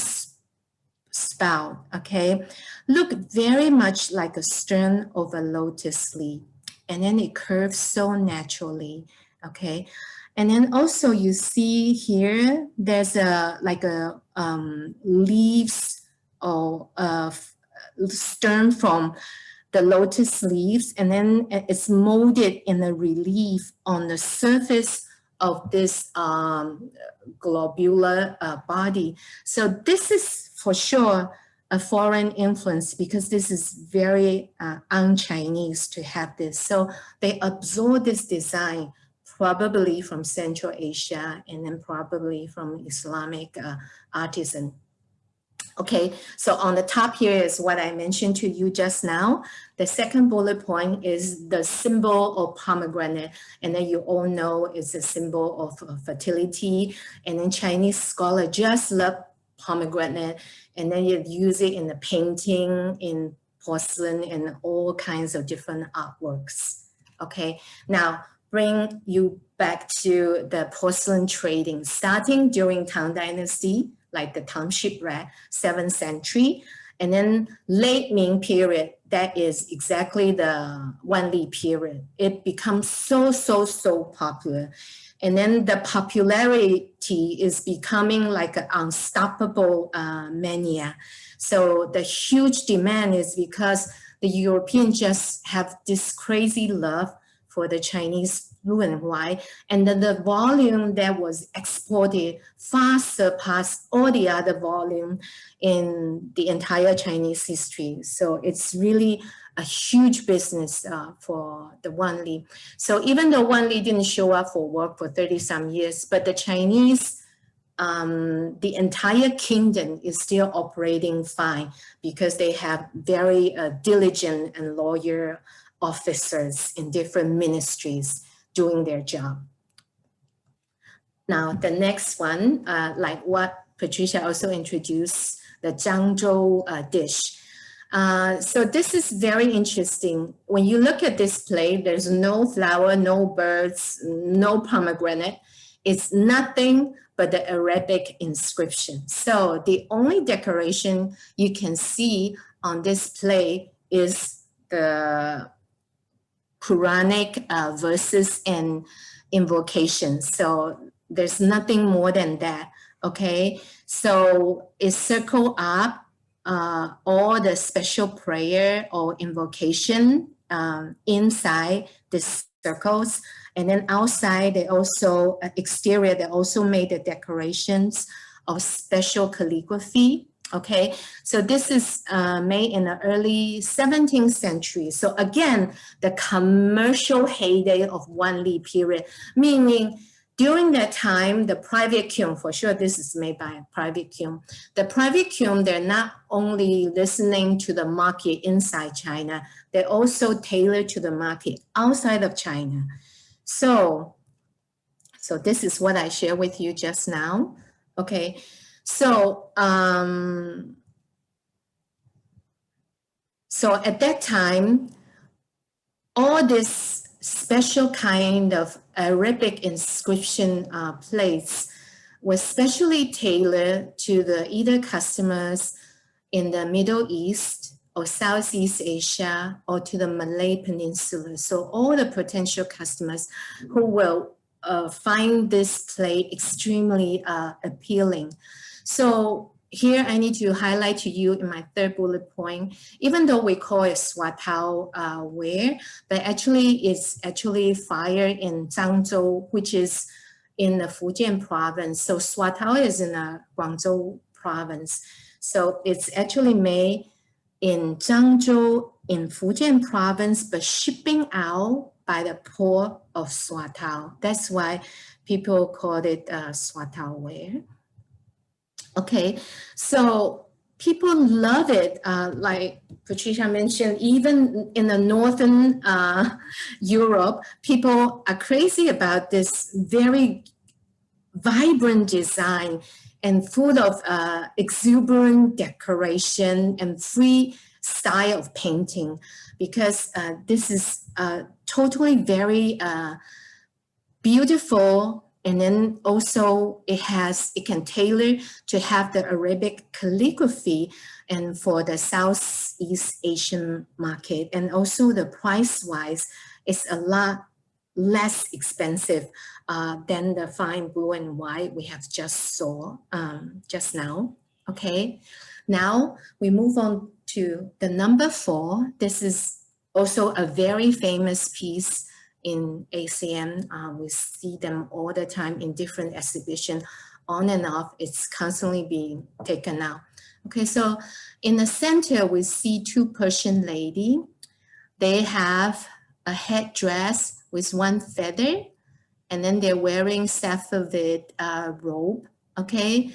Speaker 8: spout, okay, look very much like a stern of a lotus leaf, and then it curves so naturally, okay. And then also you see here, there's like a leaves or stern from the lotus leaves, and then it's molded in a relief on the surface of this globular body. So this is for sure a foreign influence, because this is very un-Chinese to have this. So they absorb this design probably from Central Asia and then probably from Islamic artisan. Okay, so on the top here is what I mentioned to you just now. The second bullet point is the symbol of pomegranate. And then you all know it's a symbol of fertility. And then Chinese scholars just love pomegranate. And then you use it in the painting, in porcelain, and all kinds of different artworks. Okay, now bring you back to the porcelain trading, starting during Tang Dynasty, like the Tang shipwreck, 7th century, and then late Ming period, that is exactly the Wan Li period. It becomes so popular. And then the popularity is becoming like an unstoppable mania. So the huge demand is because the Europeans just have this crazy love for the Chinese blue and white, and then the volume that was exported far surpassed all the other volume in the entire Chinese history. So it's really a huge business for the Wan Li. So even though Wan Li didn't show up for work for 30-some years, but the Chinese, the entire kingdom is still operating fine because they have very diligent and loyal officers in different ministries doing their job. Now, the next one, like what Patricia also introduced, the Zhangzhou dish. So this is very interesting. When you look at this plate, there's no flower, no birds, no pomegranate. It's nothing but the Arabic inscription. So the only decoration you can see on this plate is the Quranic verses and invocations. So there's nothing more than that, okay? So it circle up all the special prayer or invocation inside the circles. And then outside, they also, exterior, they also made the decorations of special calligraphy. Okay, so this is made in the early 17th century. So again, the commercial heyday of Wan Li period, meaning during that time, the private kiln, for sure this is made by a private kiln. The private kiln, they're not only listening to the market inside China, they also tailor to the market outside of China. So this is what I shared with you just now, okay? So, so at that time, all this special kind of Arabic inscription plates was specially tailored to the either customers in the Middle East or Southeast Asia or to the Malay Peninsula. So all the potential customers who will find this plate extremely appealing. So here I need to highlight to you in my third bullet point, even though we call it Swatao ware, but actually it's actually fired in Zhangzhou, which is in the Fujian province. So Swatao is in the Guangzhou province. So it's actually made in Zhangzhou in Fujian province, but shipping out by the port of Swatao. That's why people call it Swatao ware. Okay, so people love it. Like Patricia mentioned, even in the northern Europe, people are crazy about this very vibrant design and full of exuberant decoration and free style of painting, because this is totally very beautiful. And then also it can tailor to have the Arabic calligraphy and for the Southeast Asian market. And also the price wise, it's a lot less expensive than the fine blue and white we have just saw just now. Okay, now we move on to the number 4. This is also a very famous piece in ACM. We see them all the time in different exhibitions, on and off. It's constantly being taken out. Okay, so in the center, we see 2 Persian ladies. They have a headdress with 1 feather, and then they're wearing saffron robe. Okay,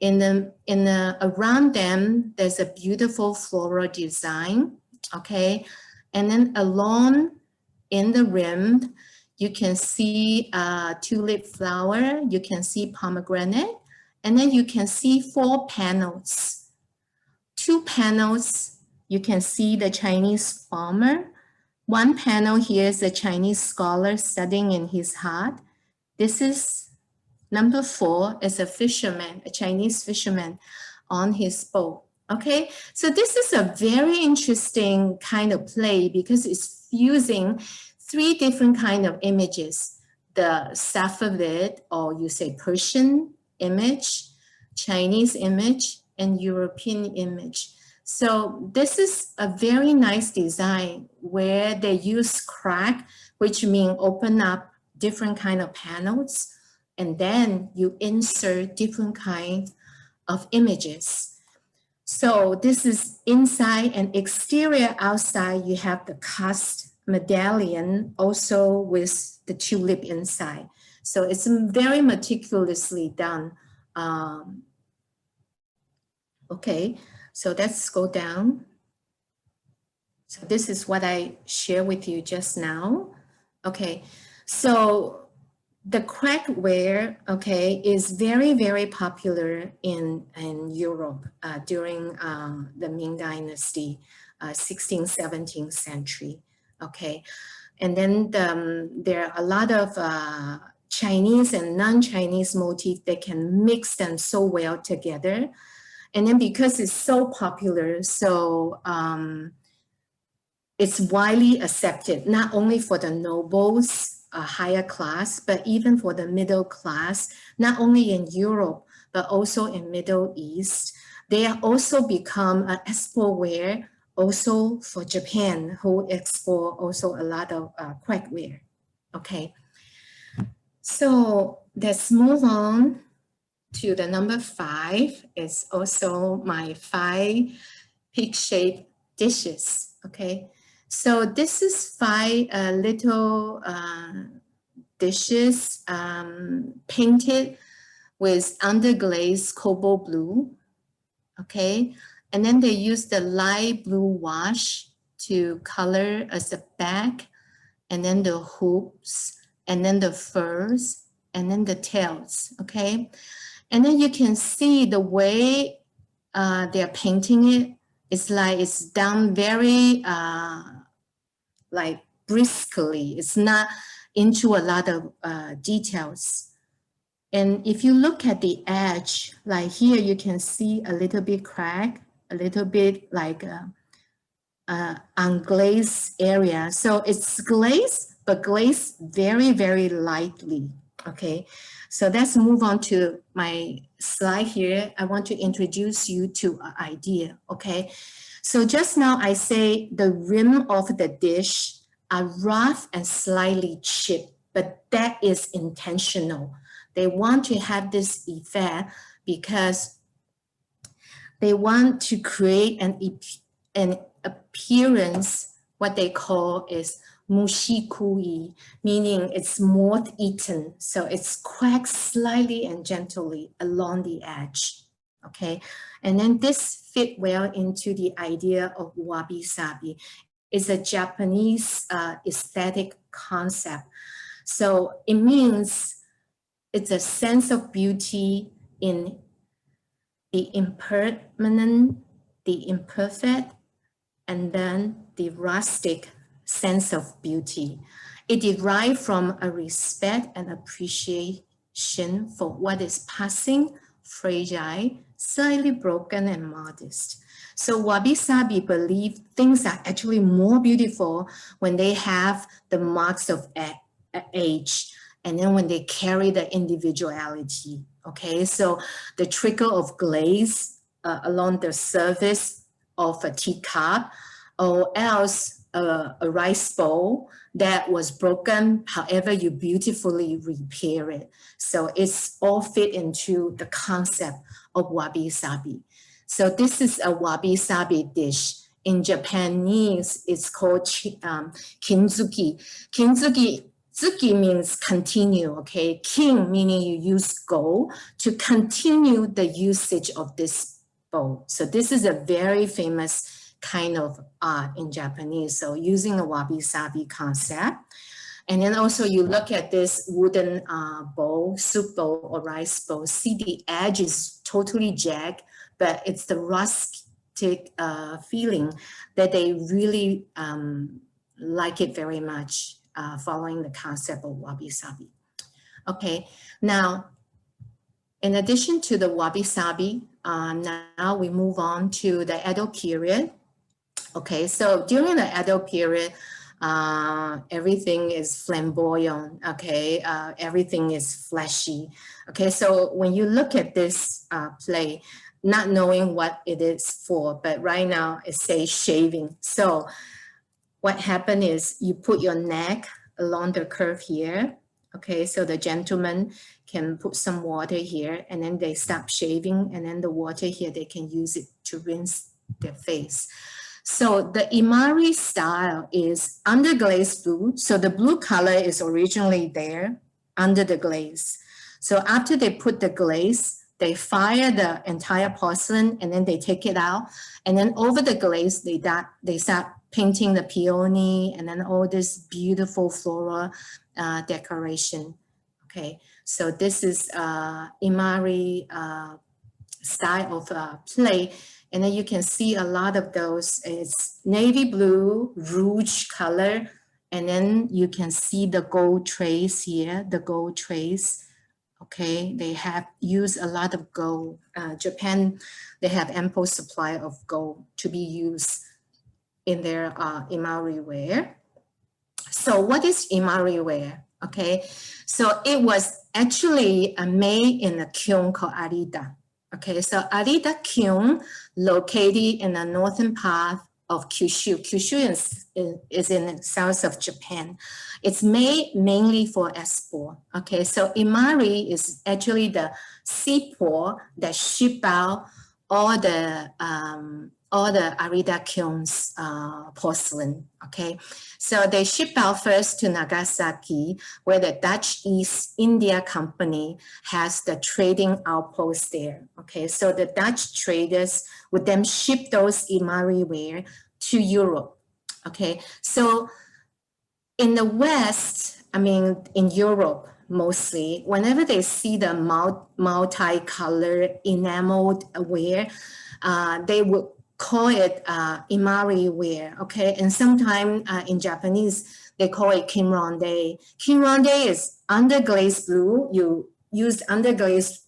Speaker 8: around them, there's a beautiful floral design. Okay, and then along in the rim, you can see tulip flower, you can see pomegranate, and then you can see 4 panels. 2 panels, you can see the Chinese farmer. 1 panel here is a Chinese scholar studying in his hut. This is number 4, is a fisherman, a Chinese fisherman on his boat. Okay, so this is a very interesting kind of play because it's fusing 3 different kind of images: the Safavid, or you say Persian image, Chinese image, and European image. So this is a very nice design where they use crack, which means open up different kind of panels, and then you insert different kind of images. So this is inside and exterior. Outside, you have the cast medallion also with the tulip inside. So it's very meticulously done. Okay, so let's go down. So this is what I shared with you just now. Okay, so the crack ware, okay, is very, very popular in Europe during the Ming Dynasty, 16th, 17th century, okay. And then there are a lot of Chinese and non-Chinese motifs that can mix them so well together. And then because it's so popular, so it's widely accepted, not only for the nobles, higher class, but even for the middle class, not only in Europe, but also in Middle East. They have also become an export ware also for Japan, who export also a lot of crack ware. Okay, so let's move on to the number 5. It's also my 5 pig-shaped dishes. Okay, so this is 5 little dishes painted with underglaze cobalt blue. Okay, and then they use the light blue wash to color as the back, and then the hoops, and then the furs, and then the tails. Okay, and then you can see the way they're painting it. It's like it's done very like briskly. It's not into a lot of details. And if you look at the edge, like here, you can see a little bit crack, a little bit like unglazed area. So it's glazed, but glazed very, very lightly. Okay, so let's move on to my slide here. I want to introduce you to an idea. Okay, so just now I say the rim of the dish are rough and slightly chipped, but that is intentional. They want to have this effect because they want to create an appearance, what they call is mushikui, meaning it's moth eaten. So it's cracked slightly and gently along the edge. Okay, and then this fit well into the idea of wabi-sabi. It's a Japanese aesthetic concept. So it means it's a sense of beauty in the impermanent, the imperfect, and then the rustic sense of beauty. It derived from a respect and appreciation for what is passing, fragile, slightly broken, and modest. So wabi-sabi believe things are actually more beautiful when they have the marks of age, and then when they carry the individuality. Okay, so the trickle of glaze along the surface of a teacup, or else a rice bowl that was broken, however you beautifully repair it. So it's all fit into the concept of wabi-sabi. So this is a wabi-sabi dish. In Japanese, it's called kinzuki. Zuki means continue, okay? Kin meaning you use go to continue the usage of this bowl. So this is a very famous kind of art in Japanese. So using a wabi-sabi concept. And then also you look at this wooden bowl, soup bowl or rice bowl, see the edge is totally jagged, but it's the rustic feeling that they really like it very much. Following the concept of wabi-sabi. Okay, now, in addition to the wabi-sabi, now we move on to the Edo period. Okay, so during the Edo period, everything is flamboyant, okay? Everything is flashy. Okay, so when you look at this play, not knowing what it is for, but right now it says shaving. So what happened is you put your neck along the curve here. Okay, so the gentleman can put some water here and then they stop shaving, and then the water here, they can use it to rinse their face. So the Imari style is under glaze blue. So the blue color is originally there under the glaze. So after they put the glaze, they fire the entire porcelain and then they take it out. And then over the glaze, they start painting the peony and then all this beautiful floral decoration. Okay, so this is Imari style of play. And then you can see a lot of those. It's navy blue, rouge color. And then you can see the gold trace here, the gold trace. Okay, they have used a lot of gold. Japan, they have ample supply of gold to be used in their Imari ware. So what is Imari ware? Okay, so it was actually made in a kiln called Arita. Okay, so Arita kiln located in the northern part of Kyushu. Kyushu is in the south of Japan. It's made mainly for export. Okay, so Imari is actually the seaport that ship out all the Arita kilns porcelain. Okay, so they ship out first to Nagasaki, where the Dutch East India Company has the trading outpost there. Okay, so the Dutch traders would then ship those Imari ware to Europe. Okay, so in the West, I mean, in Europe mostly, whenever they see the multi-color enameled ware, they would call it Imari ware, okay? And sometimes in Japanese, they call it kinronde. Kinronde is underglaze blue. You use underglaze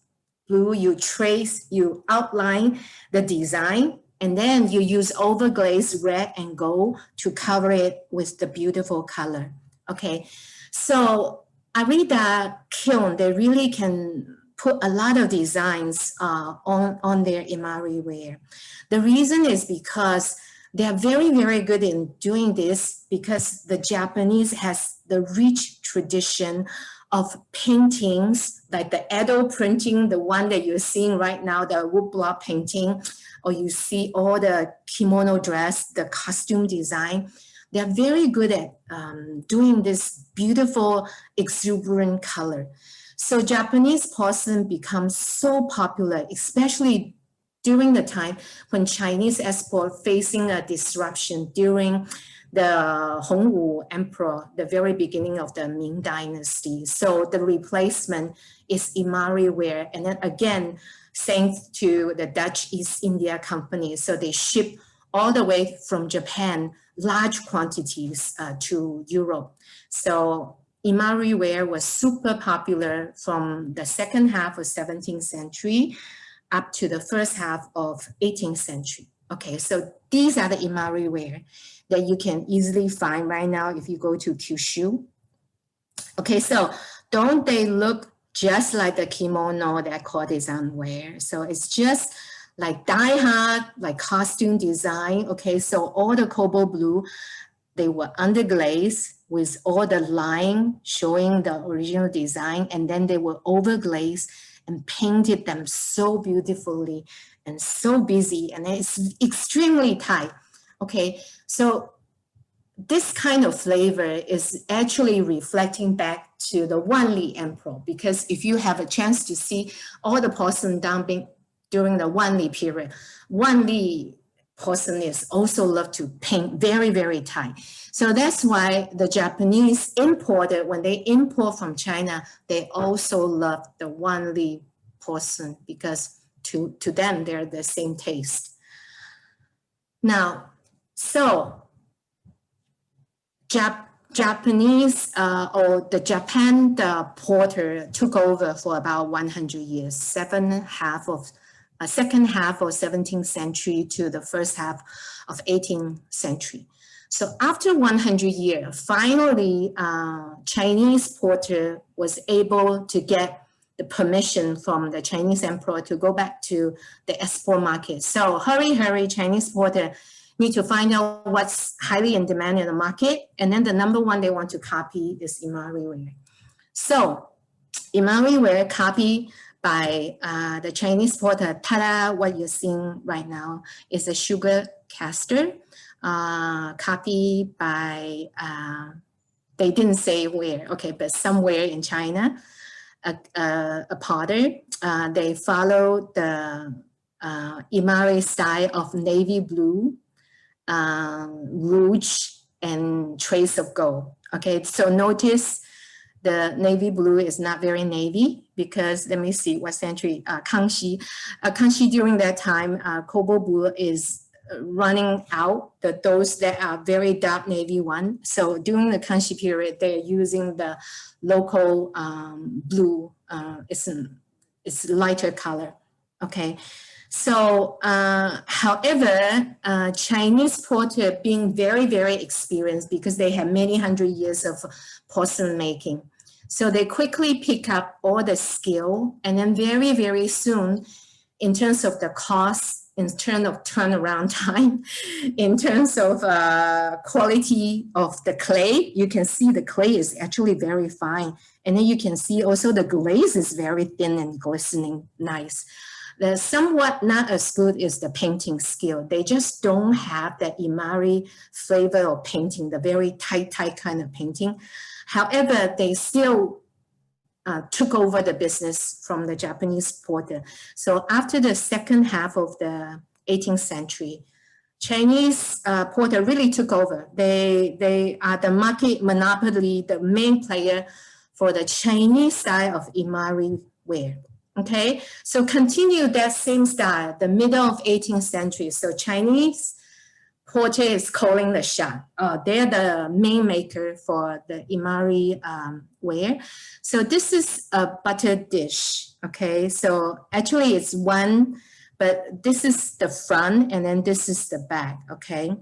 Speaker 8: blue, you trace, you outline the design, And then you use overglaze red and gold to cover it with the beautiful color. Okay, so Arida kiln, they really can put a lot of designs on their imari ware. The reason is because they are very, very good in doing this because the Japanese has the rich tradition of paintings, like the Edo printing, the one that you're seeing right now, the woodblock painting, or you see all the kimono dress, the costume design. They're very good at doing this beautiful, exuberant color. So Japanese porcelain becomes so popular, especially during the time when Chinese export facing a disruption during the Hongwu Emperor, the very beginning of the Ming Dynasty. So the replacement is imari ware. And then again, thanks to the Dutch East India Company. So they ship all the way from Japan, large quantities to Europe. So imari ware was super popular from the second half of 17th century up to the first half of 18th century. Okay, so these are the imari ware that you can easily find right now if you go to Kyushu. Okay, so don't they look just like the kimono that courtesan wear? So it's just like die-hard, like costume design. Okay, so all the cobalt blue, they were underglazed with all the line showing the original design, and then they were overglazed and painted them so beautifully and so busy, and it's extremely tight. Okay, so this kind of flavor is actually reflecting back to the Wanli Emperor, because if you have a chance to see all the porcelain dumping during the Wanli period, Wanli porcelainists also love to paint very, very tight. So that's why the Japanese imported, when they import from China, they also love the Wanli porcelain because to them, they're the same taste. Now, so Japanese or the Japan, the porter took over for about 100 years, second half of 17th century to the first half of 18th century. So after 100 years, finally, Chinese porter was able to get the permission from the Chinese emperor to go back to the export market. So hurry, Chinese porter need to find out what's highly in demand in the market. And then the number one they want to copy is imari ware. So imari ware copied by the Chinese porter. Ta-da, what you're seeing right now is a sugar caster copied by, they didn't say where, okay, but somewhere in China, a potter. They follow the imari style of navy blue, rouge, and trace of gold. Okay, so notice the navy blue is not very navy because, let me see, what century? Kangxi. Kangxi during that time, cobalt blue is running out, those that are very dark navy one. So during the Kangxi period, they're using the local blue, it's lighter color, okay? So, however, Chinese porter being very, very experienced because they have many hundred years of porcelain making. So they quickly pick up all the skill, and then very, very soon, in terms of the cost, in terms of turnaround time, in terms of quality of the clay, you can see the clay is actually very fine. And then you can see also the glaze is very thin and glistening nice. The somewhat not as good is the painting skill. They just don't have that imari flavor of painting, the very tight kind of painting. However, they still took over the business from the Japanese porter. So after the second half of the 18th century, Chinese porter really took over. They are the market monopoly, the main player for the Chinese style of imari ware. Okay, so continue that same style, the middle of 18th century. So Chinese porter is calling the shot. They're the main maker for the imari ware. So this is a butter dish. Okay, so actually it's one but this is the front and then this is the back, okay?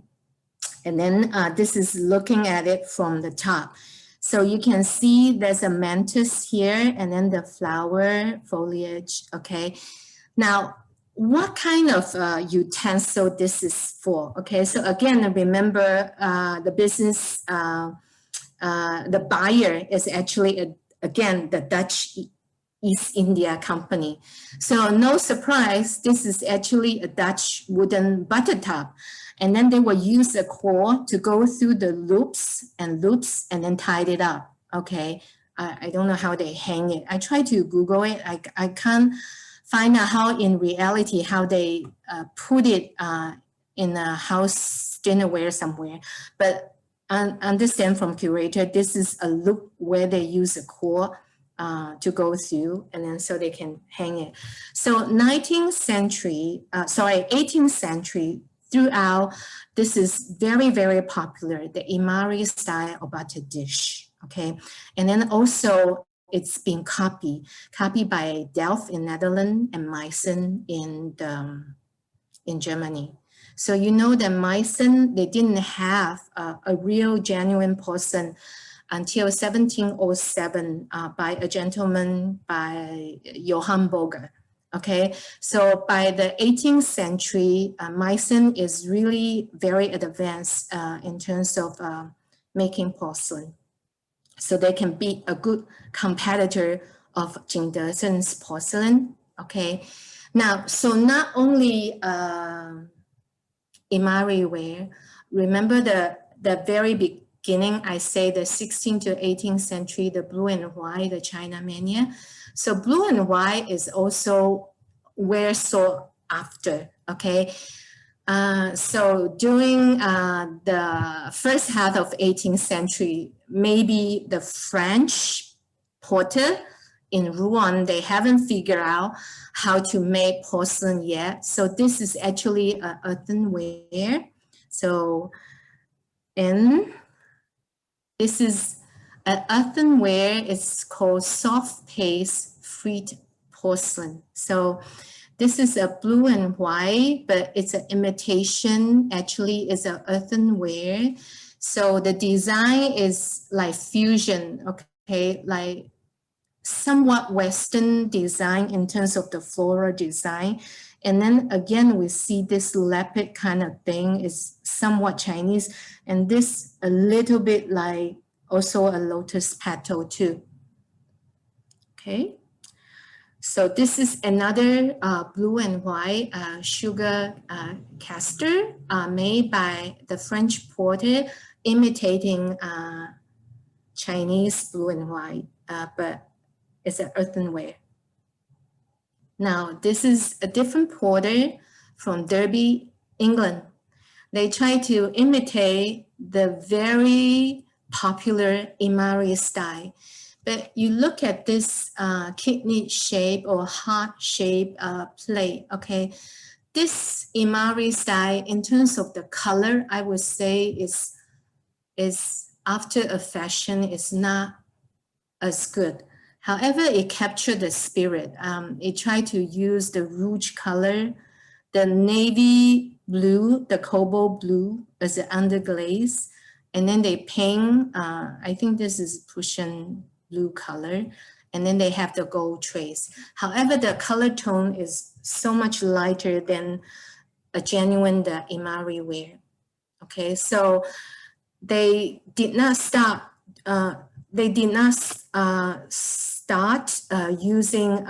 Speaker 8: And then this is looking at it from the top. So you can see there's a mantis here and then the flower foliage, okay? Now, what kind of utensil this is for, okay? So again, remember the business, the buyer is actually, again, the Dutch East India Company. So no surprise, this is actually a Dutch wooden butter tub. And then they will use a cord to go through the loops and then tied it up, okay? I don't know how they hang it. I tried to Google it. I can't find out how in reality, how they put it in a house dinnerware somewhere. But I understand from curator, this is a loop where they use a cord to go through, and then so they can hang it. So 18th century throughout, this is very, very popular, the Imari style of butter dish, okay? And then also it's been copied by Delft in Netherlands and Meissen in Germany. So you know that Meissen, they didn't have a real genuine porcelain until 1707 by a gentleman by Johann Boger. Okay, so by the 18th century, Meissen is really very advanced in terms of making porcelain. So they can be a good competitor of Jingdezhen's porcelain. Okay, now, so not only Imari ware, remember the very beginning, I say the 16th to 18th century, the blue and white, the China mania. So blue and white is also ware sought after, okay? So during the first half of 18th century, maybe the French porter in Rouen, they haven't figured out how to make porcelain yet. So this is actually an earthenware. So, and this is an earthenware. It's called soft paste fried porcelain. So this is a blue and white, but it's an imitation. Actually, it's an earthenware. So the design is like fusion, okay, like somewhat Western design in terms of the floral design. And then again, we see this leopard kind of thing is somewhat Chinese, and this a little bit like also a lotus petal too. Okay. So this is another blue and white sugar caster made by the French porter, imitating Chinese blue and white, but it's an earthenware. Now, this is a different porter from Derby, England. They try to imitate the very popular Imari style. But you look at this kidney shape or heart shape plate, okay? This Imari style, in terms of the color, I would say is after a fashion, is not as good. However, it captured the spirit. It tried to use the rouge color, the navy blue, the cobalt blue as the underglaze, and then they paint, I think this is Prussian blue color, and then they have the gold trace. However, the color tone is so much lighter than a genuine Imari ware. Okay, so they did not stop. Start using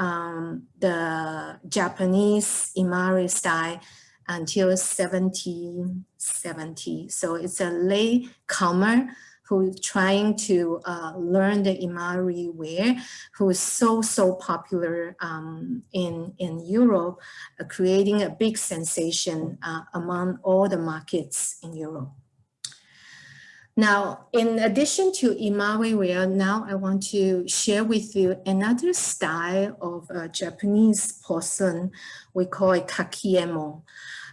Speaker 8: the Japanese Imari style until 1770. So it's a latecomer who's trying to learn the Imari ware, who is so popular in Europe, creating a big sensation among all the markets in Europe. Now, in addition to Imari ware, now I want to share with you another style of Japanese porcelain. We call it kakiemon.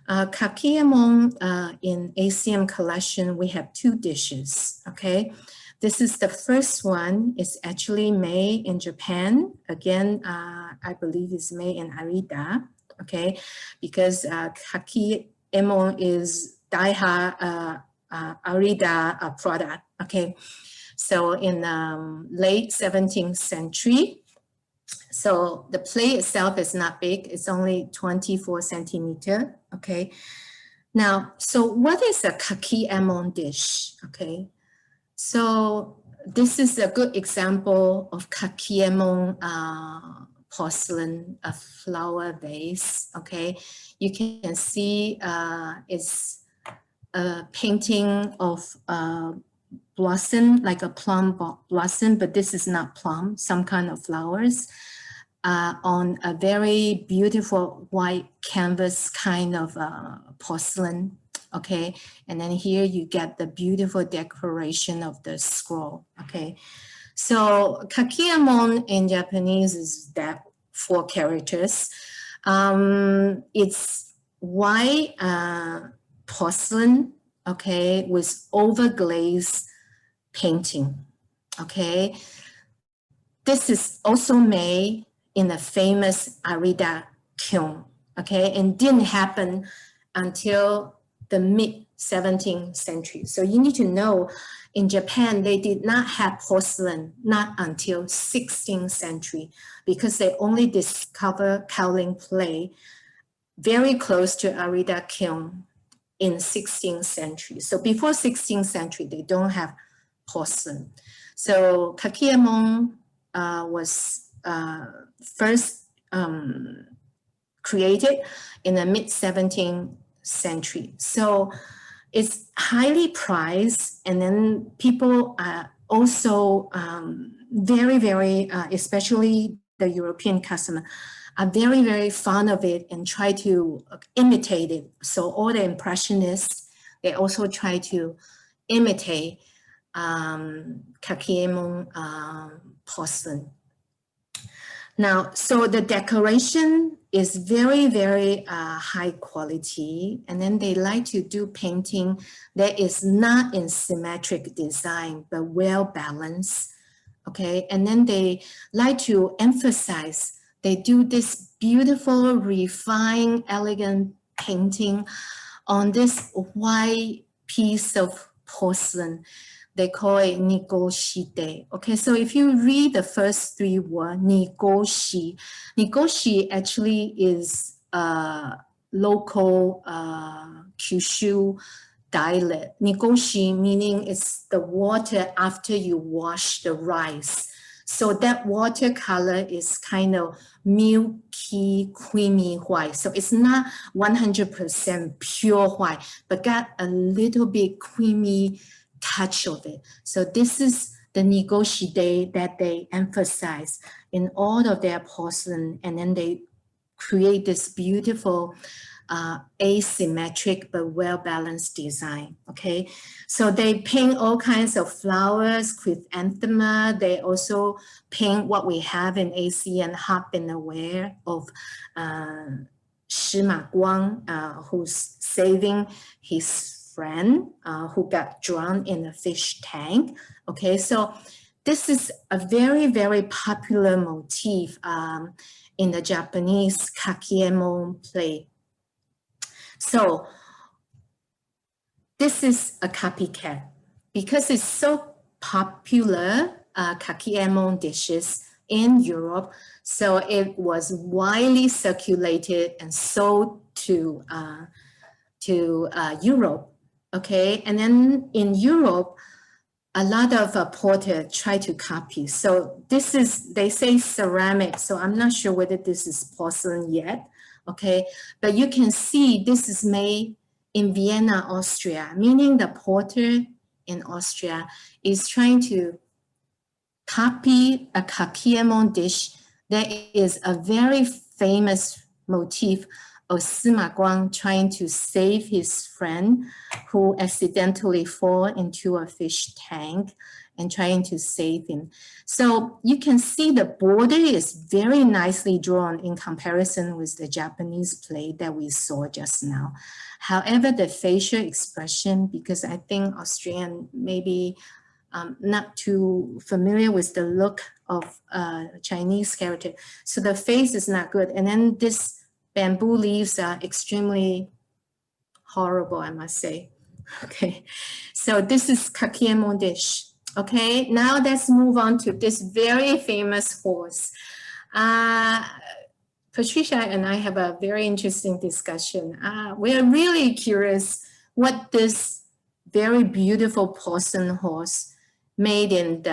Speaker 8: Kakiemon in ACM collection, we have two dishes, okay? This is the first one. It's actually made in Japan. Again, I believe it's made in Arita, okay? Because Kakeyemon is Daiha Arida product, okay? So in late 17th century, so the plate itself is not big, it's only 24 centimeter, okay? Now, so what is a Kakeyemon dish, okay? So this is a good example of Kakeyemon porcelain, a flower vase, okay? You can see it's a painting of blossom, like a plum blossom, but this is not plum, some kind of flowers on a very beautiful white canvas kind of porcelain, okay? And then here you get the beautiful decoration of the scroll, okay? So Kakeyemon in Japanese is that 4 characters. It's white porcelain, okay, with overglazed painting, okay? This is also made in the famous Arida kiln, okay, and didn't happen until the mid 17th century. So you need to know in Japan, they did not have porcelain, not until 16th century, because they only discovered kaolin clay very close to Arida kiln in 16th century. So before 16th century, they don't have porcelain. So Kakeyemon was first created in the mid 17th century. So it's highly prized, and then people are also very, very, especially the European customer, are very, very fond of it and try to imitate it. So all the impressionists, they also try to imitate Kakeyemon porcelain. Now, so the decoration is very, very high quality, and then they like to do painting that is not in symmetric design, but well balanced, okay? And then they like to emphasize, they do this beautiful, refined, elegant painting on this white piece of porcelain. They call it nigoshi. Okay, so if you read the first 3 words, nigoshi actually is a local Kyushu dialect. Nigoshi meaning it's the water after you wash the rice. So that watercolor is kind of milky, creamy white. So it's not 100% pure white, but got a little bit creamy touch of it. So this is the nigoshi that they emphasize in all of their porcelain, and then they create this beautiful asymmetric but well-balanced design, okay? So they paint all kinds of flowers, chrysanthemum. They also paint what we have in AC and have been aware of Shima Guang, who's saving his friend who got drowned in a fish tank. Okay, so this is a very, very popular motif in the Japanese Kakeyemon play. So this is a copycat because it's so popular, Kakeyemon dishes in Europe. So it was widely circulated and sold to Europe. Okay, and then in Europe, a lot of porter try to copy. So this is, they say ceramic, so I'm not sure whether this is porcelain yet, okay? But you can see this is made in Vienna, Austria, meaning the porter in Austria is trying to copy a Kakeyemon dish that is a very famous motif of Sima Guang trying to save his friend who accidentally fall into a fish tank and trying to save him. So you can see the border is very nicely drawn in comparison with the Japanese play that we saw just now. However, the facial expression, because I think Austrian maybe not too familiar with the look of Chinese character, so the face is not good. And then this bamboo leaves are extremely horrible, I must say. Okay, so this is kakemo dish. Okay, now let's move on to this very famous horse. Patricia and I have a very interesting discussion. We're really curious what this very beautiful porcelain horse made in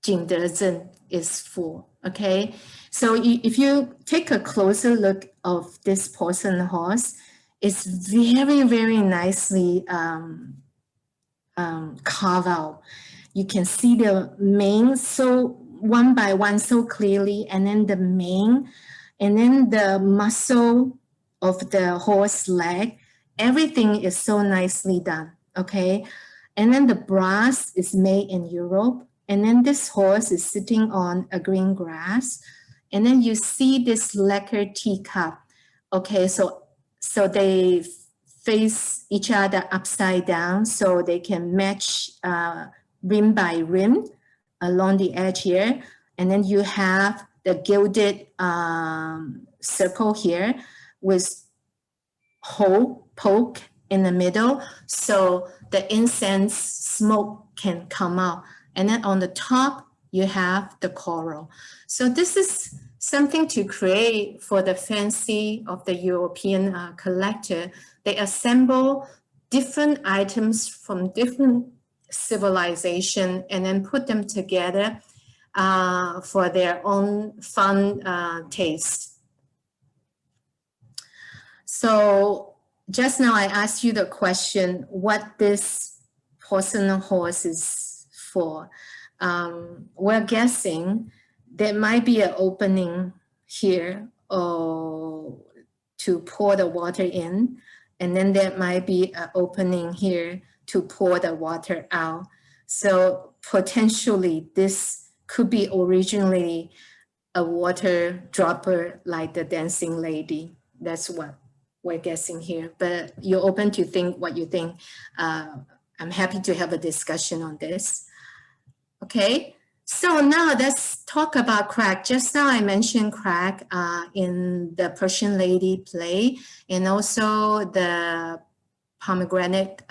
Speaker 8: Jingdezhen is for. Okay, so if you take a closer look of this porcelain horse, it's very, very nicely carved out. You can see the mane so one by one so clearly, and then the mane, and then the muscle of the horse leg. Everything is so nicely done, okay? And then the brass is made in Europe. And then this horse is sitting on a green grass. And then you see this lacquer teacup. Okay, so they face each other upside down so they can match rim by rim along the edge here. And then you have the gilded circle here with hole poke in the middle so the incense smoke can come out. And then on the top, you have the coral. So this is something to create for the fancy of the European collector. They assemble different items from different civilization and then put them together for their own fun taste. So just now I asked you the question, what this porcelain horse is for. We're guessing there might be an opening here to pour the water in, and then there might be an opening here to pour the water out. So potentially this could be originally a water dropper like the dancing lady. That's what we're guessing here, but you're open to think what you think. I'm happy to have a discussion on this. Okay, so now let's talk about crack. Just now I mentioned crack in the Persian lady play and also the pomegranate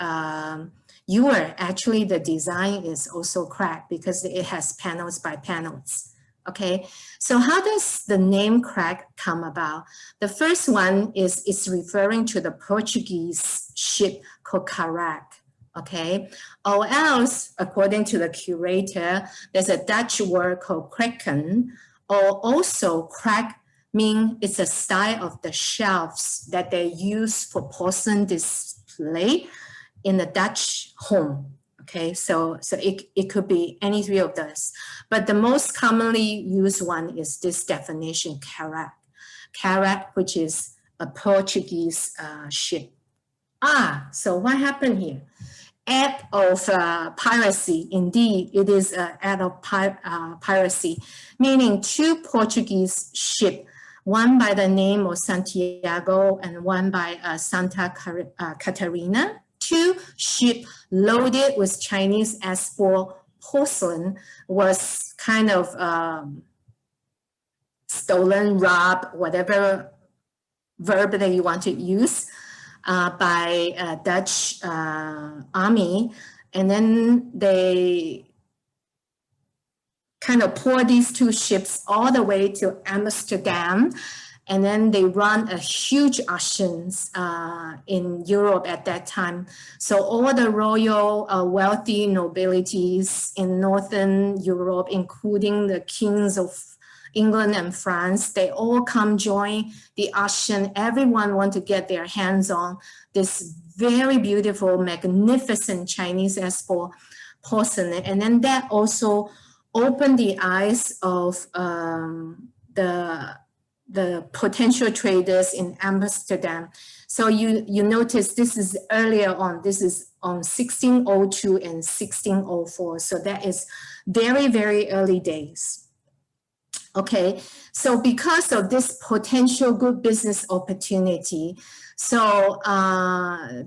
Speaker 8: ewer. Actually, the design is also crack because it has panels by panels. Okay, so how does the name crack come about? The first one is it's referring to the Portuguese ship called Carac. Okay, or else, according to the curator, there's a Dutch word called kraken, or also crack mean it's a style of the shelves that they use for porcelain display in the Dutch home. Okay, so it could be any three of those. But the most commonly used one is this definition, carac. Carac, which is a Portuguese ship. So what happened here? Act of piracy. Indeed, it is an act of piracy, meaning two Portuguese ships, one by the name of Santiago and one by Santa Catarina. Two ships loaded with Chinese export porcelain was kind of stolen, robbed, whatever verb that you want to use by a Dutch army. And then they kind of pour these two ships all the way to Amsterdam. And then they run a huge auctions in Europe at that time. So all the royal wealthy nobilities in Northern Europe, including the kings of England and France, they all come join the auction. Everyone want to get their hands on this very beautiful, magnificent Chinese export porcelain. And then that also opened the eyes of the potential traders in Amsterdam. So you notice this is earlier on, this is on 1602 and 1604. So that is very, very early days. Okay, so because of this potential good business opportunity, so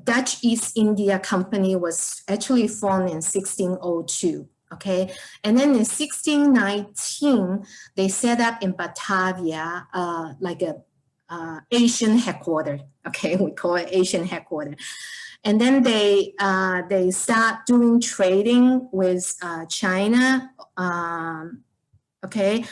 Speaker 8: Dutch East India Company was actually formed in 1602. Okay, and then in 1619, they set up in Batavia like a Asian headquarters. Okay, we call it Asian headquarters. And then they start doing trading with China. Okay,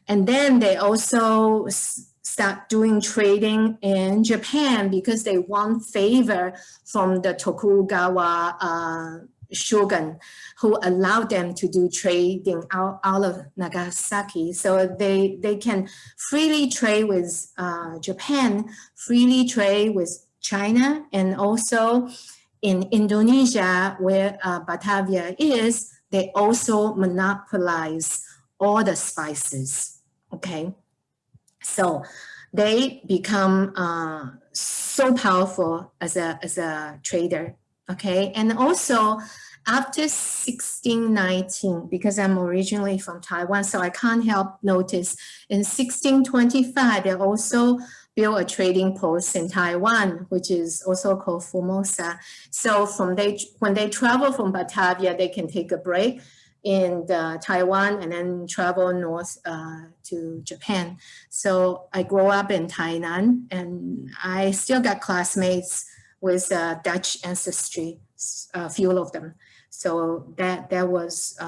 Speaker 8: and then they also start doing trading in Japan because they want favor from the Tokugawa shogun, who allowed them to do trading out of Nagasaki. So they can freely trade with Japan, freely trade with China, and also in Indonesia, where Batavia is, they also monopolize all the spices. Okay, so they become so powerful as a trader. Okay, and also after 1619, because I'm originally from Taiwan, so I can't help notice in 1625 they also built a trading post in Taiwan, which is also called Formosa. So when they travel from Batavia, they can take a break in Taiwan and then travel north to Japan. So I grew up in Tainan, and I still got classmates with Dutch ancestry, a few of them. So that was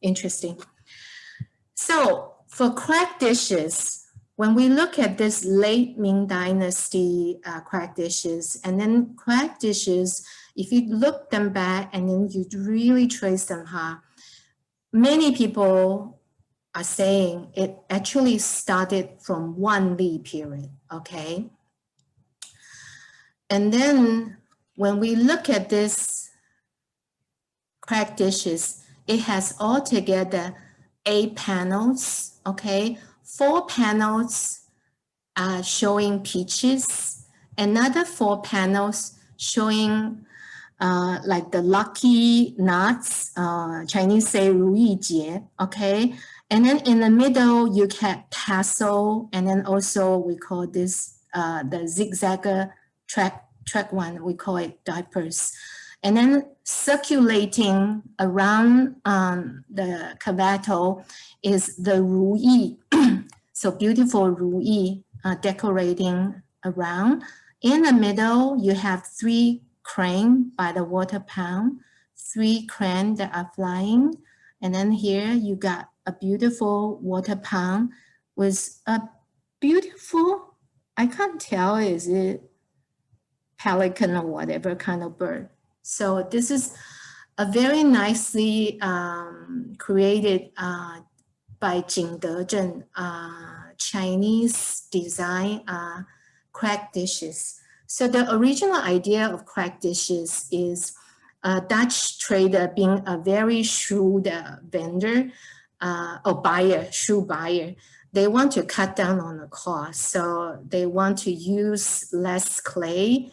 Speaker 8: interesting. So for cracked dishes, when we look at this late Ming Dynasty cracked dishes, and then cracked dishes, if you look them back and then you really trace them, many people are saying it actually started from one Li period, okay? And then when we look at this cracked dishes, it has altogether 8 panels, okay? 4 panels showing peaches, another 4 panels showing like the lucky nuts, Chinese say 如意节, okay? And then in the middle, you get tassel, and then also we call this the zigzag track one, we call it diapers. And then circulating around the cavato is the 如意, so beautiful 如意 decorating around. In the middle, you have 3 crane by the water pound, 3 crane that are flying. And then here you got a beautiful water pound with a beautiful, I can't tell, is it pelican or whatever kind of bird. So this is a very nicely created by Jing Dezhen Chinese design cracked dishes. So the original idea of cracked dishes is a Dutch trader being a very shrewd vendor or buyer, shrewd buyer. They want to cut down on the cost. So they want to use less clay,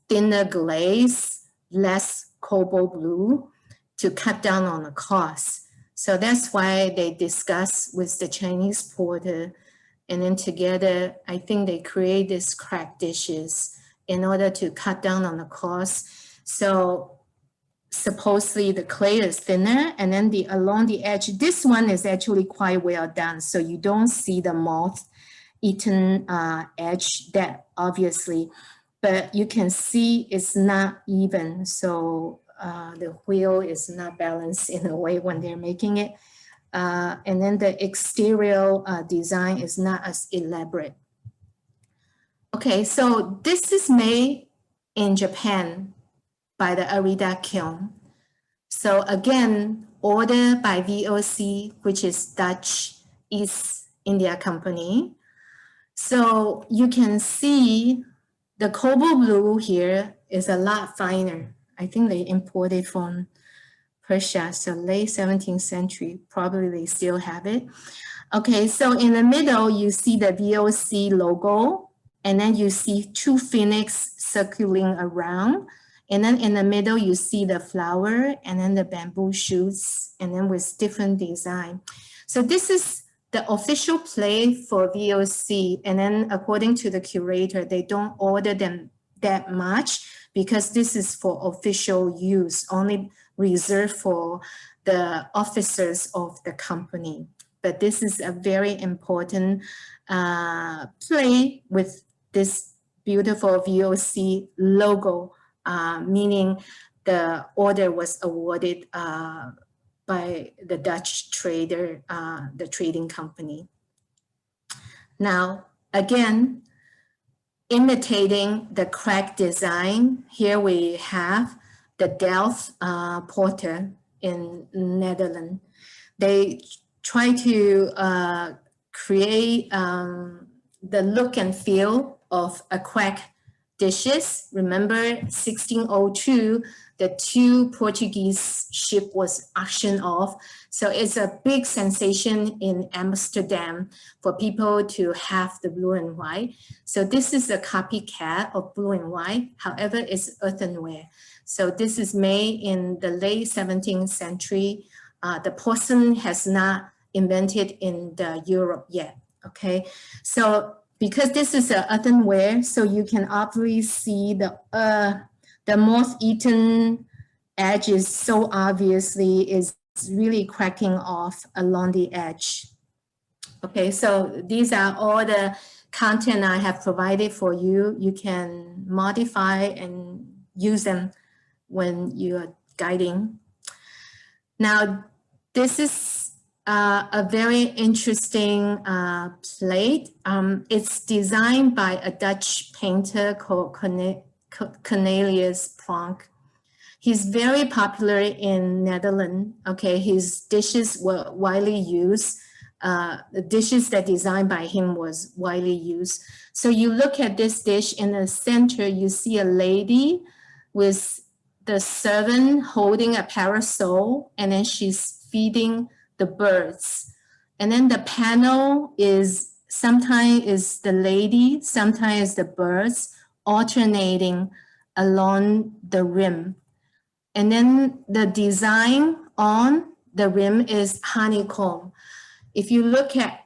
Speaker 8: thinner glaze, less cobalt blue to cut down on the cost. So that's why they discuss with the Chinese porter, and then together, I think they create these cracked dishes in order to cut down on the cost. So supposedly the clay is thinner, and then along the edge, this one is actually quite well done. So you don't see the moth-eaten edge that obviously, but you can see it's not even. So the wheel is not balanced in a way when they're making it. And then the exterior design is not as elaborate. Okay, so this is made in Japan by the Arida kiln. So again, ordered by VOC, which is Dutch East India Company. So you can see the cobalt blue here is a lot finer. I think they imported from Persia, so late 17th century, probably they still have it. Okay, so in the middle, you see the VOC logo, and then you see 2 phoenix circling around. And then in the middle, you see the flower and then the bamboo shoots, and then with different design. So this is the official plate for VOC. And then according to the curator, they don't order them that much because this is for official use, only reserved for the officers of the company. but this is a very important play with this beautiful VOC logo, meaning the order was awarded by the Dutch trader, the trading company. Now, again, imitating the crack design, here we have the Delft Porter in Netherlands. They try to create the look and feel of a crack dishes. Remember 1602, the 2 Portuguese ship was auctioned off. So it's a big sensation in Amsterdam for people to have the blue and white. So this is a copycat of blue and white. However, it's earthenware. So this is made in the late 17th century. The porcelain has not invented in Europe yet, okay? So because this is an earthenware, so you can obviously see the moth-eaten edges so obviously is really cracking off along the edge. Okay, so these are all the content I have provided for you. You can modify and use them when you're guiding. Now, this is a very interesting plate. It's designed by a Dutch painter called Cornelius Planck. He's very popular in Netherlands. Okay, his dishes were widely used. The dishes that designed by him was widely used. So you look at this dish in the center, you see a lady with the servant holding a parasol, and then she's feeding the birds. And then the panel is sometimes is the lady, sometimes the birds, alternating along the rim. And then the design on the rim is honeycomb. If you look at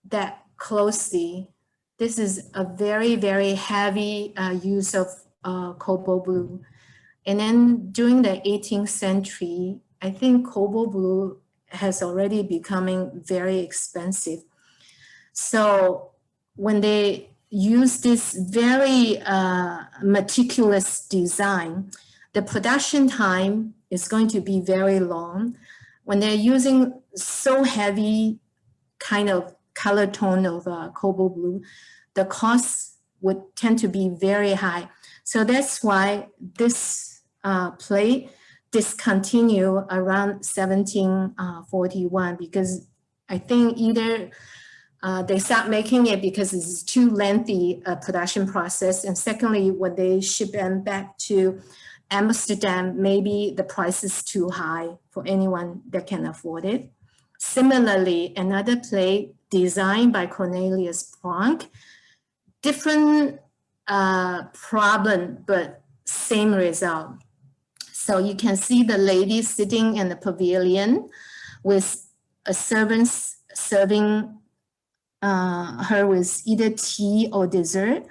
Speaker 8: that closely, this is a very, very heavy use of cobalt blue. And then during the 18th century, I think cobalt blue has already becoming very expensive. So when they use this very meticulous design, the production time is going to be very long. When they're using so heavy kind of color tone of cobalt blue, the costs would tend to be very high. So that's why this plate discontinued around 1741, because I think either they stopped making it because it's too lengthy a production process, and secondly, when they ship them back to Amsterdam, maybe the price is too high for anyone that can afford it. Similarly, another plate designed by Cornelius Planck, different problem, but same result. So you can see the lady sitting in the pavilion with a servant serving her with either tea or dessert.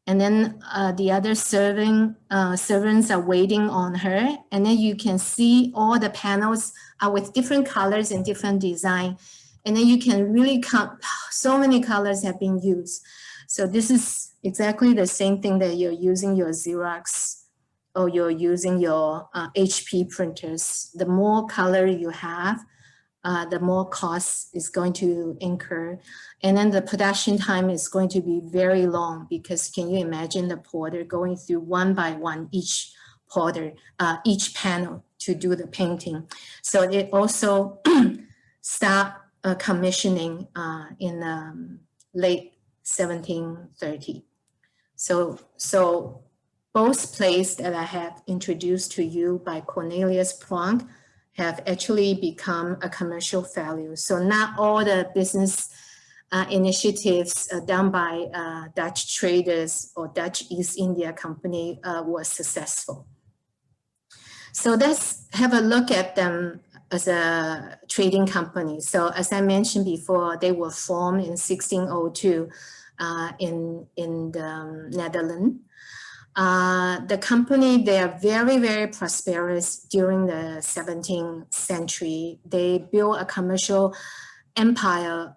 Speaker 8: And then the other servants are waiting on her. And then you can see all the panels are with different colors and different design. And then you can really count, so many colors have been used. So this is exactly the same thing that you're using your Xerox or you're using your HP printers. The more color you have, the more cost is going to incur. And then the production time is going to be very long, because can you imagine the porter going through one by one each porter, each panel to do the painting. So it also stopped commissioning in late 1730. So both plays that I have introduced to you by Cornelius Planck have actually become a commercial value. So not all the business initiatives done by Dutch traders or Dutch East India Company were successful. So let's have a look at them as a trading company. So as I mentioned before, they were formed in 1602 in the Netherlands. The company, they are very, very prosperous during the 17th century. They built a commercial empire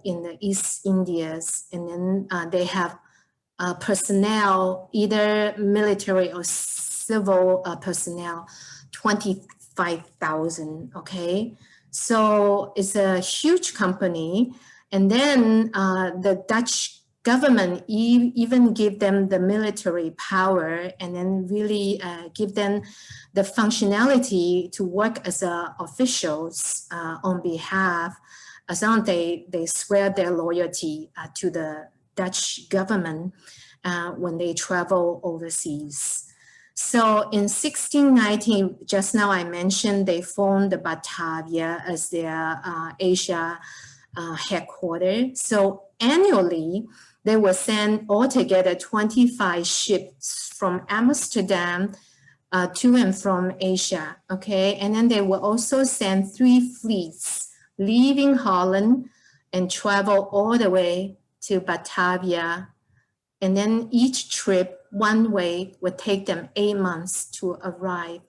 Speaker 8: in the East Indies, and then they have personnel, either military or civil personnel, 25,000, okay? So it's a huge company. And then the Dutch government even give them the military power, and then really give them the functionality to work as officials on behalf, as long as they swear their loyalty to the Dutch government when they travel overseas. So in 1619, just now I mentioned they formed the Batavia as their Asia headquarters. So annually, they will send altogether 25 ships from Amsterdam to and from Asia, okay? And then they will also send 3 fleets leaving Holland and travel all the way to Batavia. And then each trip, one way, would take them 8 months to arrive.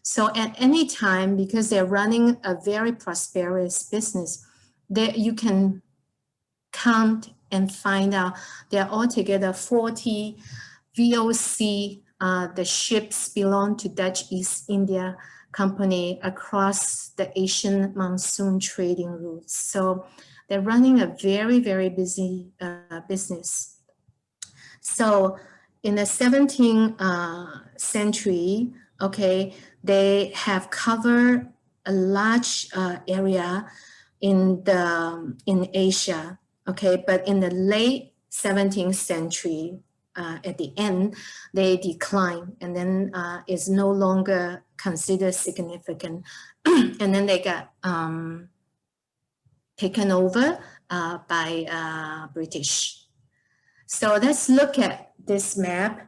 Speaker 8: So at any time, because they're running a very prosperous business, you can count and find out there are altogether 40 VOC. The ships belong to Dutch East India Company across the Asian monsoon trading routes. So they're running a very, very busy business. So in the 17th century, okay, they have covered a large area in Asia, okay, but in the late 17th century, at the end, they decline, and then is no longer considered significant, and then they got taken over by British. So let's look at this map.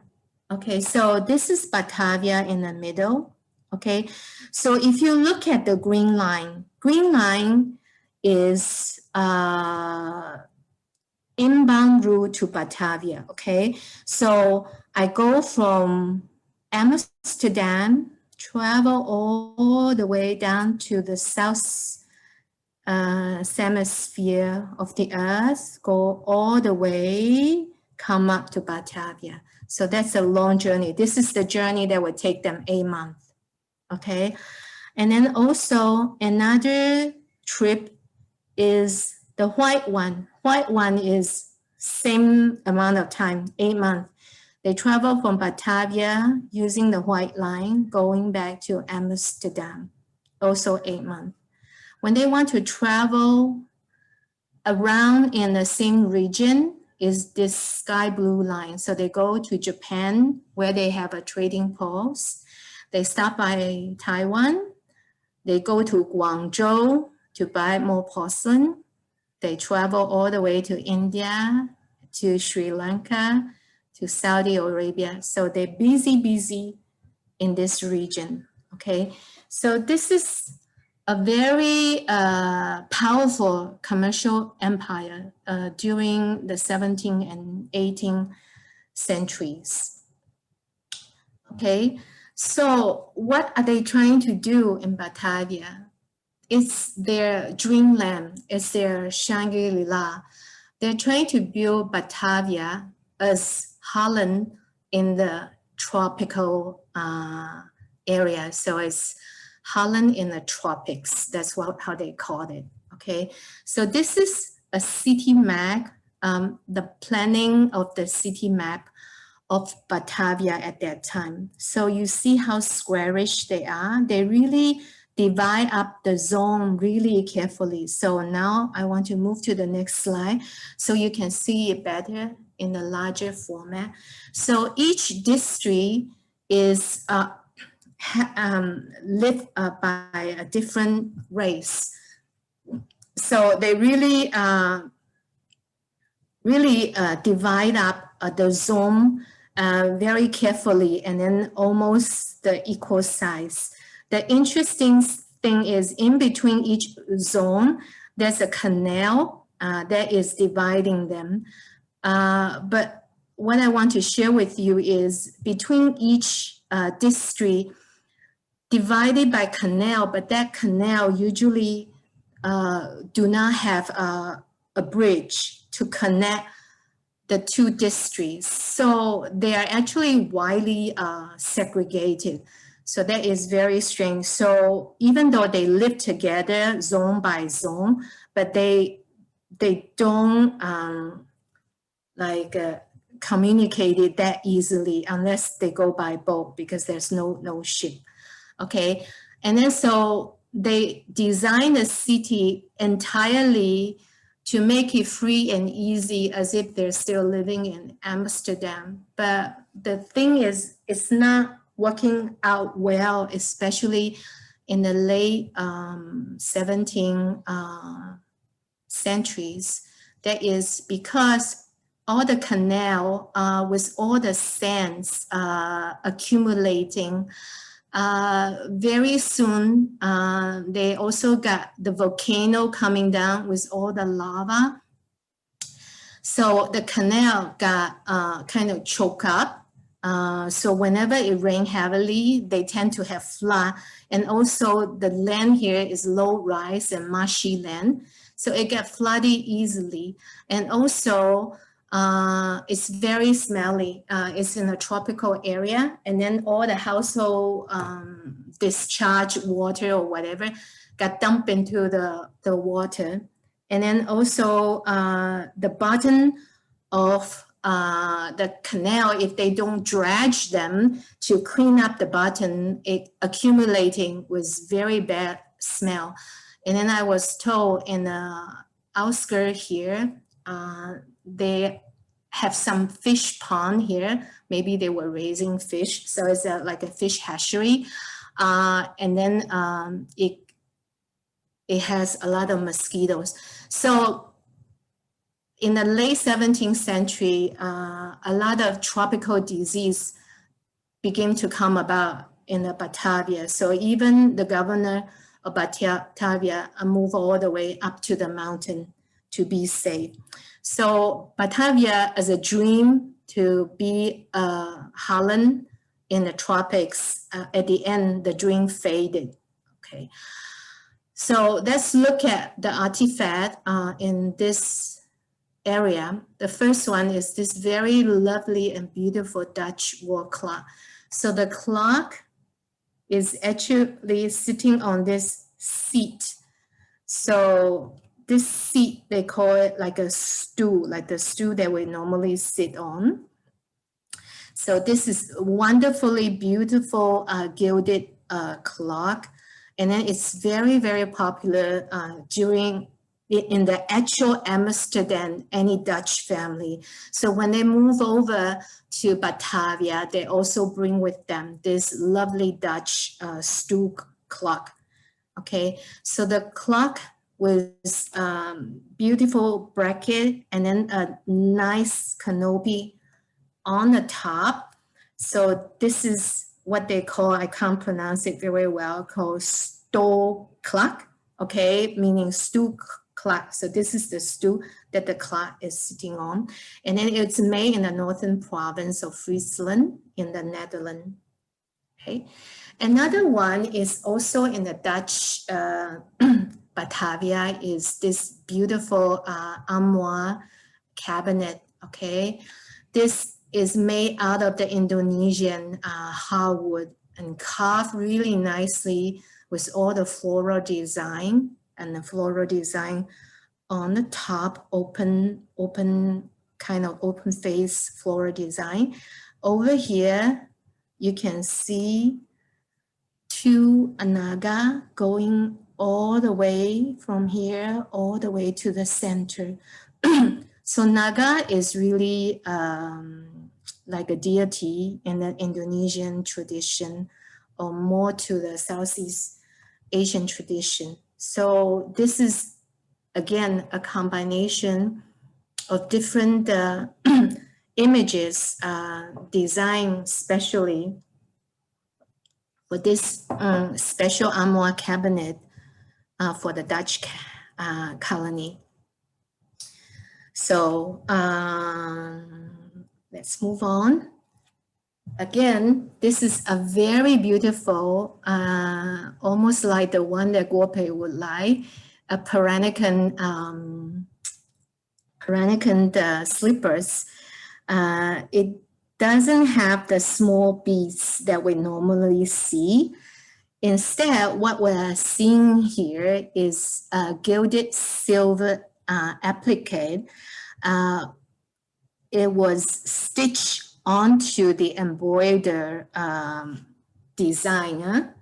Speaker 8: Okay, so this is Batavia in the middle. Okay, so if you look at the green line is inbound route to Batavia. Okay, so I go from Amsterdam, travel all the way down to the south hemisphere of the earth, go all the way, come up to Batavia. So that's a long journey. This is the journey that would take them 8 months, okay? And then also another trip is the white one. White one is same amount of time, 8 months. They travel from Batavia using the white line, going back to Amsterdam, also 8 months. When they want to travel around in the same region is this sky blue line. So they go to Japan where they have a trading post. They stop by Taiwan. They go to Guangzhou to buy more porcelain. They travel all the way to India, to Sri Lanka, to Saudi Arabia. So they're busy in this region, okay? So this is a very powerful commercial empire during the 17th and 18th centuries. Okay, so what are they trying to do in Batavia? It's their dreamland, it's their Shangri-La. They're trying to build Batavia as Holland in the tropical area. So it's Holland in the tropics, that's how they called it, okay? So this is a city map, the planning of the city map of Batavia at that time. So you see how squarish they are. They really divide up the zone really carefully. So now I want to move to the next slide so you can see it better in the larger format. So each district is lived by a different race. So they really divide up the zone very carefully, and then almost the equal size. The interesting thing is in between each zone, there's a canal that is dividing them. But what I want to share with you is between each district, divided by canal, but that canal usually do not have a bridge to connect the two districts. So they are actually widely segregated. So that is very strange. So even though they live together zone by zone, but they don't communicate it that easily unless they go by boat because there's no ship. Okay, and then so they designed the city entirely to make it free and easy as if they're still living in Amsterdam. But the thing is, it's not working out well, especially in the late 17th centuries. That is because all the canal with all the sands accumulating, very soon, they also got the volcano coming down with all the lava. So the canal got kind of choked up. So whenever it rained heavily, they tend to have flood. And also the land here is low rise and marshy land. So it got flooded easily. And also it's very smelly. It's in a tropical area. And then all the household discharge water or whatever got dumped into the water. And then also the bottom of the canal, if they don't dredge them to clean up the bottom, it accumulating with very bad smell. And then I was told in the outskirts here, they have some fish pond here. Maybe they were raising fish. So it's like a fish hatchery. And then it has a lot of mosquitoes. So in the late 17th century, a lot of tropical disease began to come about in the Batavia. So even the governor of Batavia moved all the way up to the mountain to be safe. So Batavia as a dream to be Holland in the tropics, at the end, the dream faded, okay. So let's look at the artifact in this area. The first one is this very lovely and beautiful Dutch wall clock. So the clock is actually sitting on this seat. So this seat, they call it like a stool, like the stool that we normally sit on. So this is wonderfully beautiful gilded clock. And then it's very, very popular in the actual Amsterdam, any Dutch family. So when they move over to Batavia, they also bring with them this lovely Dutch stool clock. Okay, so the clock with beautiful bracket and then a nice canopy on the top. So this is what they call, I can't pronounce it very well, called stoel clock, okay, meaning stool clock. So this is the stool that the clock is sitting on. And then it's made in the northern province of Friesland in the Netherlands, okay. Another one is also in the Dutch Batavia is this beautiful armoire cabinet, okay. This is made out of the Indonesian hardwood and carved really nicely with all the floral design, and the floral design on the top, open kind of open face floral design. Over here, you can see two naga going all the way from here, all the way to the center. So naga is really like a deity in the Indonesian tradition, or more to the Southeast Asian tradition. So this is, again, a combination of different images designed specially for this special armoire cabinet for the Dutch colony. So let's move on. Again, this is a very beautiful, almost like the one that Guopei would like. a Peranakan slippers. It doesn't have the small beads that we normally see. Instead, what we're seeing here is a gilded silver applique. It was stitched onto the embroidered design.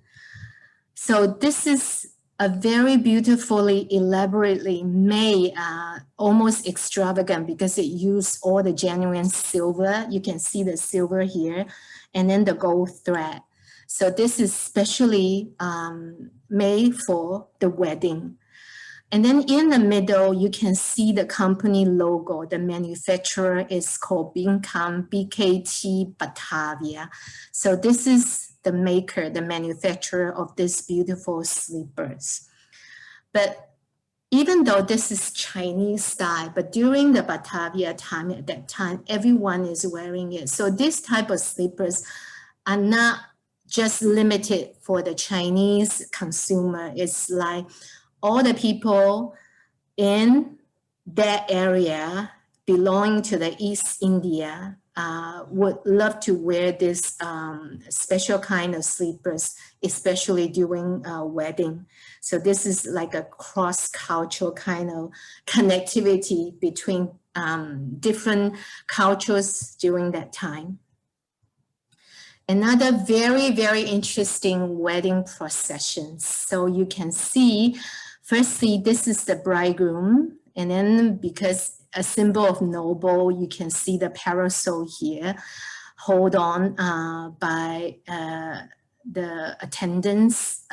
Speaker 8: So this is a very beautifully, elaborately made, almost extravagant because it used all the genuine silver. You can see the silver here, and then the gold thread. So this is specially made for the wedding. And then in the middle, you can see the company logo. The manufacturer is called Bincam BKT Batavia. So this is the maker, the manufacturer of these beautiful slippers. But even though this is Chinese style, but during the Batavia time, at that time, everyone is wearing it. So this type of slippers are not just limited for the Chinese consumer. It's like all the people in that area belonging to the East India would love to wear this special kind of slippers, especially during a wedding. So this is like a cross-cultural kind of connectivity between different cultures during that time. Another very, very interesting wedding procession. So you can see, firstly, this is the bridegroom. And then because a symbol of noble, you can see the parasol here, hold on by the attendants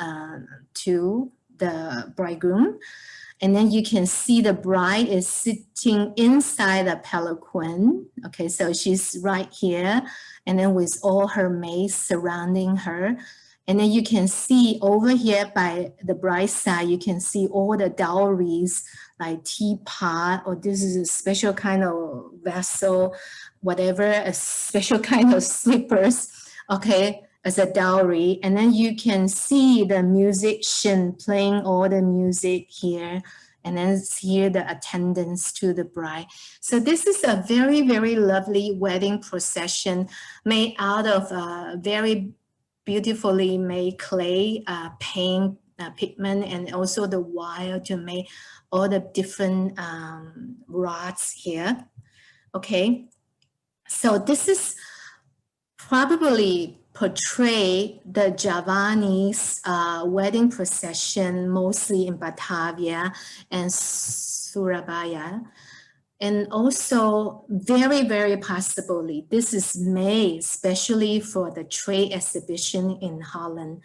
Speaker 8: to the bridegroom. And then you can see the bride is sitting inside the palanquin. Okay, so she's right here. And then with all her maids surrounding her. And then you can see over here by the bride's side, you can see all the dowries like teapot, or this is a special kind of vessel, whatever, a special kind of slippers, okay, as a dowry. And then you can see the musician playing all the music here, and then here the attendants to the bride. So this is a very, very lovely wedding procession made out of very beautifully made clay paint pigment, and also the wire to make all the different rods here. Okay, so this is probably portray the Javanese wedding procession, mostly in Batavia and Surabaya. And also very, very possibly, this is made especially for the trade exhibition in Holland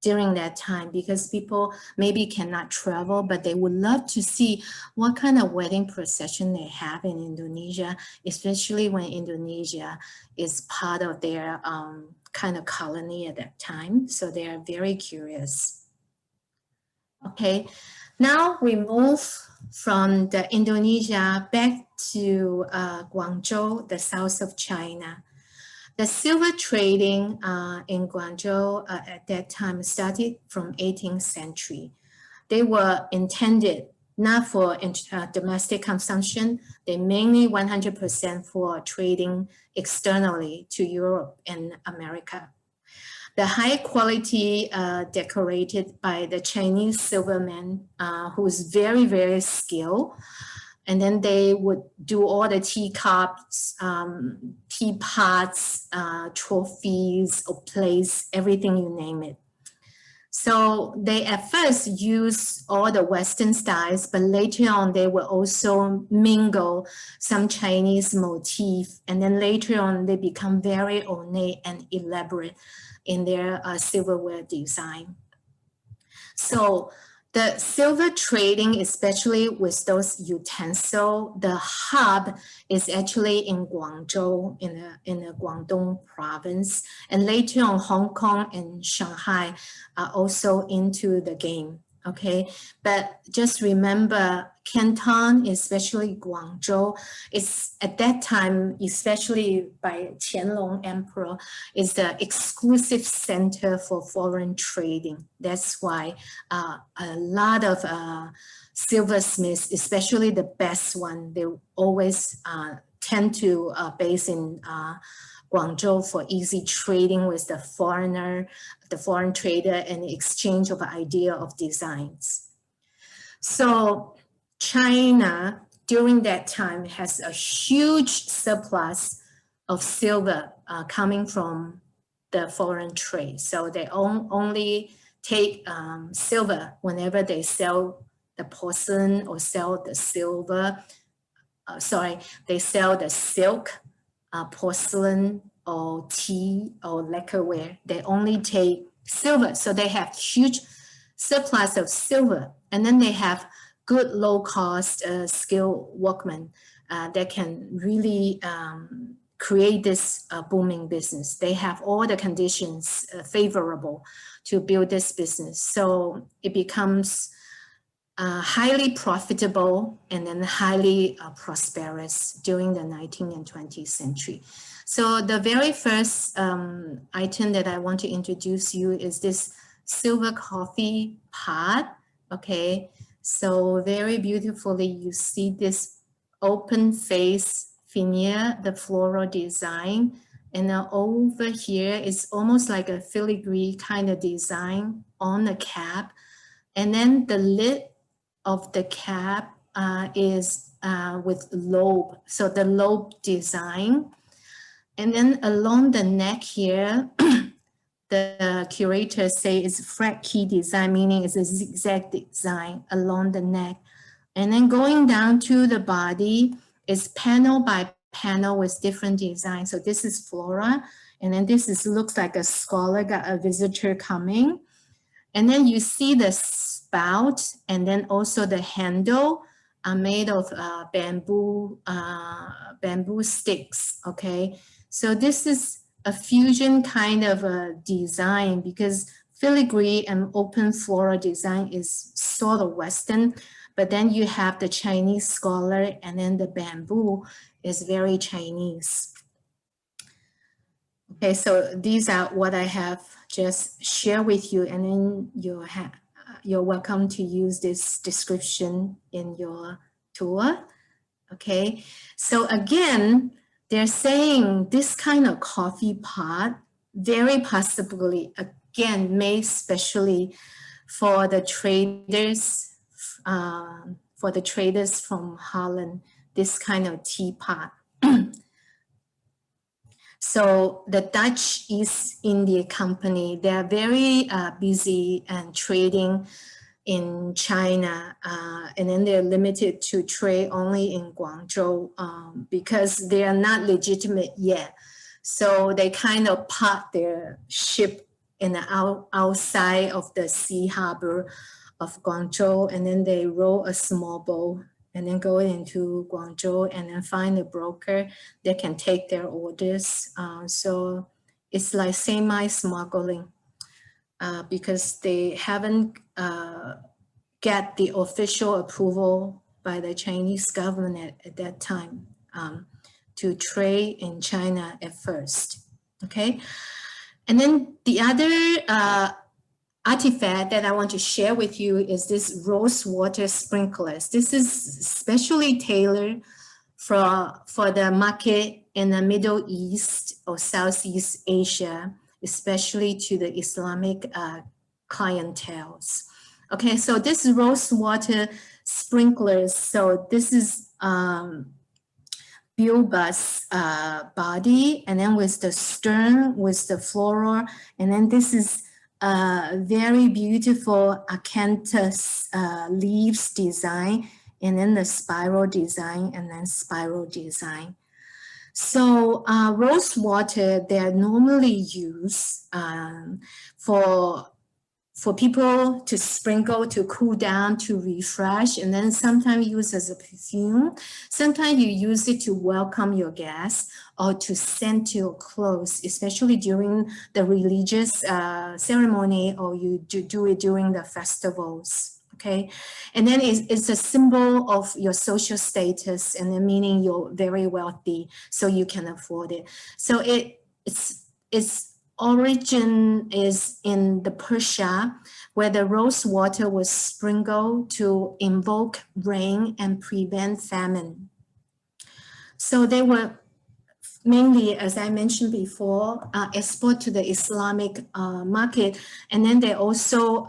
Speaker 8: during that time, because people maybe cannot travel, but they would love to see what kind of wedding procession they have in Indonesia, especially when Indonesia is part of their kind of colony at that time. So they are very curious. Okay, now we move from the Indonesia back to Guangzhou, the south of China. The silver trading in Guangzhou at that time started from 18th century. They were intended not for domestic consumption. They mainly 100% for trading externally to Europe and America. The high quality decorated by the Chinese silverman who's very, very skilled. And then they would do all the teacups, teapots, trophies, or plates, everything you name it. So they at first use all the Western styles, but later on they will also mingle some Chinese motif. And then later on they become very ornate and elaborate in their silverware design. So the silver trading, especially with those utensils, the hub is actually in Guangzhou, in the Guangdong province. And later on, Hong Kong and Shanghai are also into the game. Okay, but just remember, Canton, especially Guangzhou, is at that time, especially by Qianlong Emperor, is the exclusive center for foreign trading. That's why a lot of silversmiths, especially the best one, they always tend to base in Guangzhou for easy trading with the foreign trader, and the exchange of idea of designs. So China during that time has a huge surplus of silver coming from the foreign trade. So they only take silver whenever they sell the porcelain or sell the silver. They sell the silk, porcelain, or tea or lacquerware. They only take silver. So they have huge surplus of silver. And then they have good low-cost skilled workmen that can really create this booming business. They have all the conditions favorable to build this business. So it becomes highly profitable and then highly prosperous during the 19th and 20th century. So the very first item that I want to introduce you is this silver coffee pot. Okay, so very beautifully you see this open face veneer, the floral design, and then over here is almost like a filigree kind of design on the cap, and then the lid of the cap is with lobe, so the lobe design. And then along the neck here, the curators say it's fret key design, meaning it's a zigzag design along the neck. And then going down to the body is panel by panel with different designs. So this is flora, and then this looks like a scholar got a visitor coming. And then you see the spout, and then also the handle are made of bamboo sticks, okay? So this is a fusion kind of a design, because filigree and open floral design is sort of Western, but then you have the Chinese scholar, and then the bamboo is very Chinese. Okay, so these are what I have just shared with you, and then you're welcome to use this description in your tour. Okay, so again, they're saying this kind of coffee pot, very possibly, again, made specially for the traders, from Holland, this kind of teapot. So the Dutch East India Company, they're very busy and trading in China, and then they're limited to trade only in Guangzhou because they are not legitimate yet. So they kind of park their ship in the outside of the sea harbor of Guangzhou, and then they row a small boat and then go into Guangzhou and then find a broker that can take their orders. So it's like semi-smuggling because they haven't get the official approval by the Chinese government at that time to trade in China at first, okay? And then the other artifact that I want to share with you is this rose water sprinklers. This is specially tailored for the market in the Middle East or Southeast Asia, especially to the Islamic clienteles. Okay, so this rose water sprinklers, so this is bulbous body, and then with the stern, with the floral, and then this is very beautiful acanthus leaves design, and then the spiral design, and then spiral design. So rose water, they're normally used for people to sprinkle, to cool down, to refresh, and then sometimes use as a perfume. Sometimes you use it to welcome your guests or to scent to your clothes, especially during the religious ceremony, or you do it during the festivals, okay? And then it's a symbol of your social status, and then meaning you're very wealthy, so you can afford it. So it's origin is in the Persia, where the rose water was sprinkled to invoke rain and prevent famine. So they were mainly, as I mentioned before, export to the Islamic market, and then they also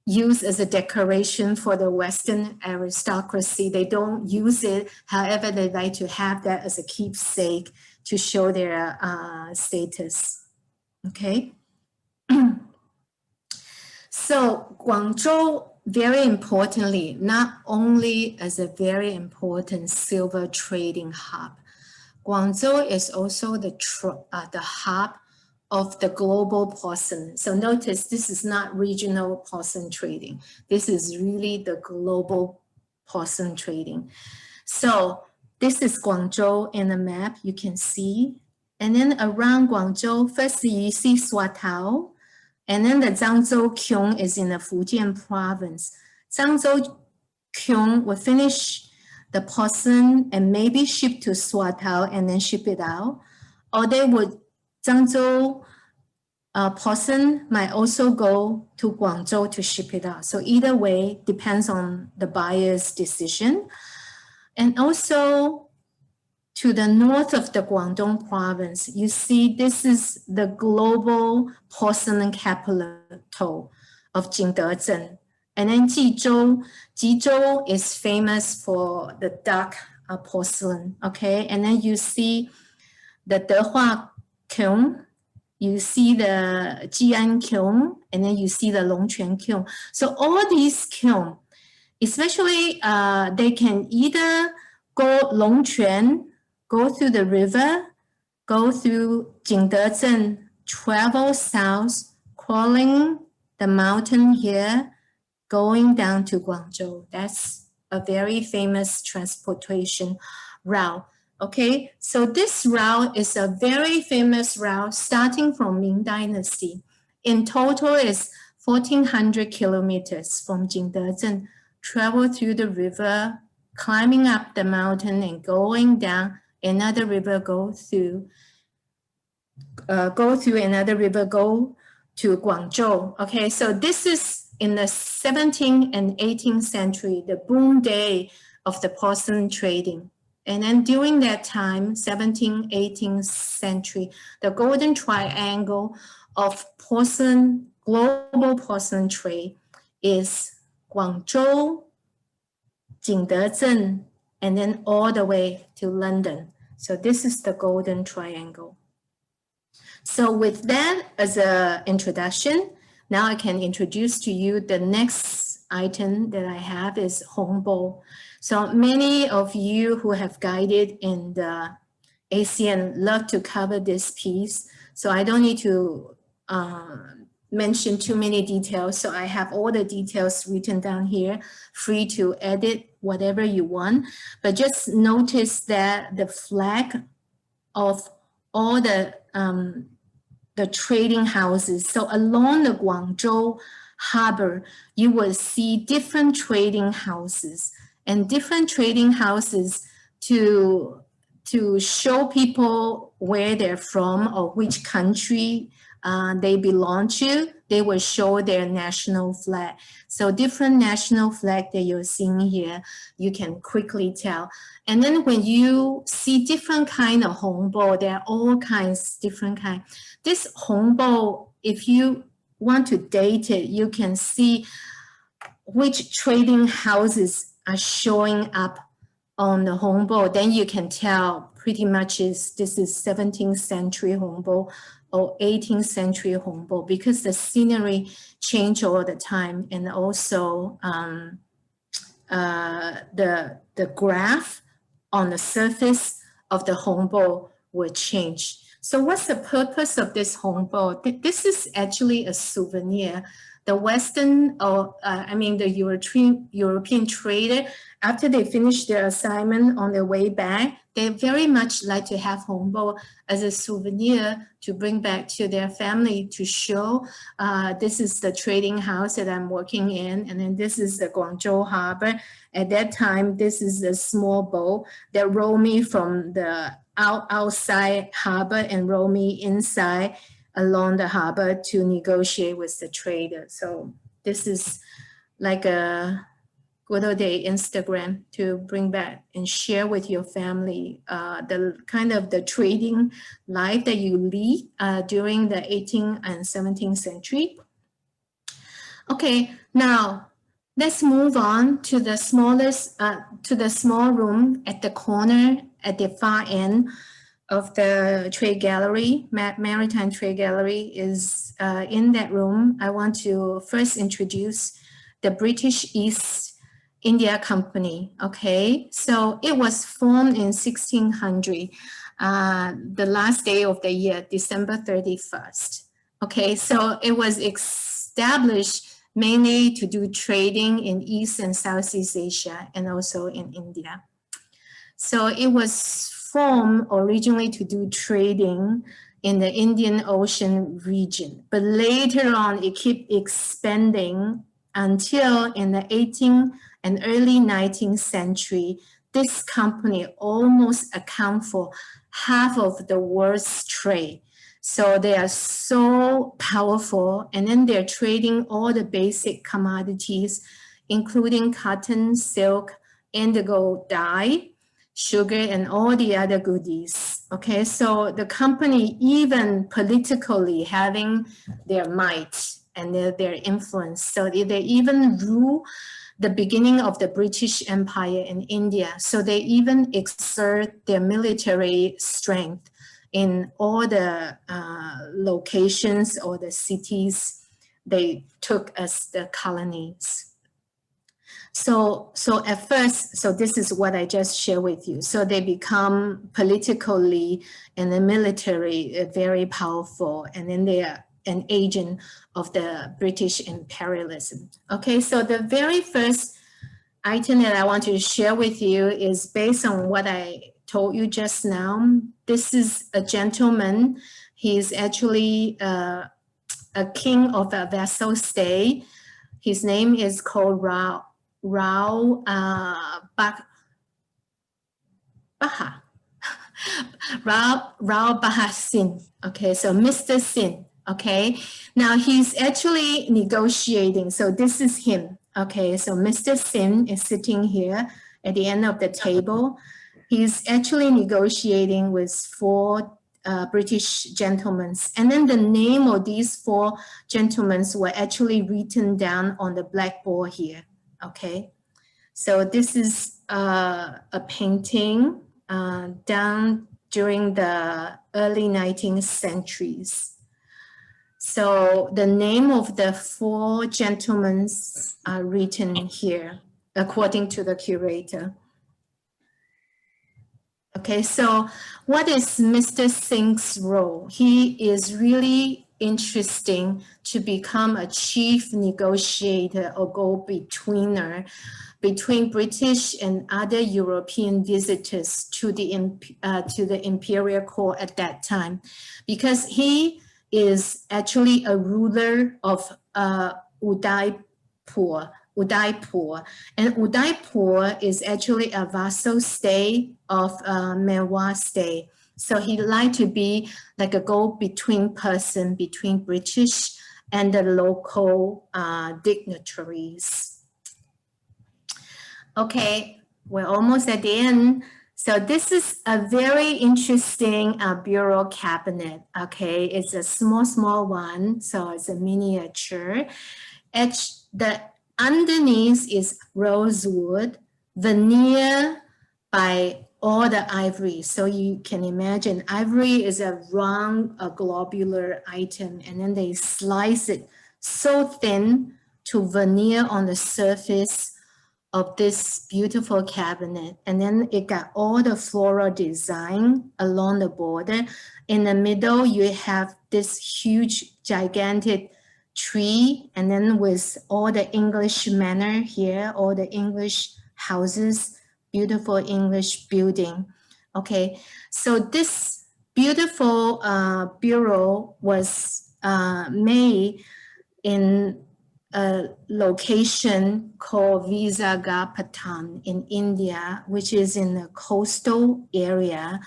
Speaker 8: use as a decoration for the Western aristocracy. They don't use it, however, they like to have that as a keepsake to show their status. Okay. So Guangzhou, very importantly, not only as a very important silver trading hub, Guangzhou is also the hub of the global porcelain. So notice this is not regional porcelain trading. This is really the global porcelain trading. So this is Guangzhou in the map, you can see. And then around Guangzhou, first you see Swatao, and then the Zhangzhou Kyong is in the Fujian province. Zhangzhou Kyong will finish the porcelain and maybe ship to Swatao and then ship it out. Or they would, Zhangzhou porcelain might also go to Guangzhou to ship it out. So either way, depends on the buyer's decision. And also to the north of the Guangdong province, you see this is the global porcelain capital of Jingdezhen. And then Jizhou is famous for the dark porcelain, okay? And then you see the Dehua Kiln, you see the Jian Kiln, and then you see the Longquan Kiln. So all these kilns, especially they can either go Longquan, go through the river, go through Jingdezhen, travel south, crawling the mountain here, going down to Guangzhou. That's a very famous transportation route. Okay, so this route is a very famous route starting from Ming Dynasty. In total, is 1,400 kilometers from Jingdezhen, travel through the river, climbing up the mountain and going down another river, go through another river, go to Guangzhou. Okay, so this is in the 17th and 18th century, the boom day of the porcelain trading. And then during that time, 17th, 18th century, the golden triangle of porcelain, global porcelain trade is Guangzhou, Jingdezhen, and then all the way to London. So this is the golden triangle. So with that as an introduction, now I can introduce to you the next item that I have is Hongbo. So many of you who have guided in the ACN love to cover this piece. So I don't need to mention too many details. So I have all the details written down here, free to edit whatever you want. But just notice that the flag of all the trading houses. So along the Guangzhou harbor, you will see different trading houses and different trading houses to show people where they're from or which country they belong to. They will show their national flag. So different national flag that you're seeing here, you can quickly tell. And then when you see different kind of Hongbo, there are all kinds, different kind. This Hongbo, if you want to date it, you can see which trading houses are showing up on the Hongbo. Then you can tell pretty much this is 17th century Hongbo or 18th century Hongbo, because the scenery change all the time, and also the graph on the surface of the Hongbo will change. So what's the purpose of this Hongbo? This is actually a souvenir the Western, or the European trader, after they finish their assignment on their way back, they very much like to have Hongbo as a souvenir to bring back to their family to show this is the trading house that I'm working in, and then this is the Guangzhou harbor. At that time, this is a small boat that row me from the outside harbor and row me inside along the harbor to negotiate with the trader. So this is like a good old day Instagram to bring back and share with your family the kind of the trading life that you lead during the 18th and 17th century. Okay, now let's move on to the smallest, to the small room at the corner at the far end of the trade gallery. Maritime Trade Gallery is in that room. I want to first introduce the British East India Company. Okay, so it was formed in 1600, the last day of the year, December 31st. Okay, so it was established mainly to do trading in East and Southeast Asia and also in India. So it was formed originally to do trading in the Indian Ocean region, but later on it kept expanding until in the 18th and early 19th century, this company almost account for half of the world's trade. So they are so powerful, and then they're trading all the basic commodities, including cotton, silk, indigo dye, sugar, and all the other goodies. Okay, so the company even politically having their might and their influence. So they even rule the beginning of the British Empire in India. So they even exert their military strength in all the locations or the cities they took as the colonies. So at first, so this is what I just shared with you. So they become politically and the military very powerful, and then they are an agent of the British imperialism. Okay, so the very first item that I want to share with you is based on what I told you just now. This is a gentleman. He's actually a king of a vassal state. His name is called Rao Baha Sin. Okay, so Mr. Sin. Okay, now he's actually negotiating. So this is him. Okay, so Mr. Sin is sitting here at the end of the table. He's actually negotiating with 4 British gentlemen. And then the name of these 4 gentlemen were actually written down on the blackboard here. Okay, so this is a painting done during the early 19th centuries. So the name of the 4 gentlemen are written here, according to the curator. Okay, so what is Mr. Singh's role? He is really interesting to become a chief negotiator or go-betweener between British and other European visitors to the imperial court at that time, because he is actually a ruler of Udaipur. And Udaipur is actually a vassal state of Mewar state. So he liked to be like a go-between person between British and the local dignitaries. Okay, we're almost at the end. So this is a very interesting bureau cabinet. Okay, it's a small one, so it's a miniature. Underneath is rosewood, veneer by all the ivory. So you can imagine ivory is a round, a globular item, and then they slice it so thin to veneer on the surface of this beautiful cabinet. And then it got all the floral design along the border. In the middle, you have this huge, gigantic tree, and then with all the English manor here, all the English houses, beautiful English building. Okay, so this beautiful bureau was made in a location called Visakhapatnam in India, which is in the coastal area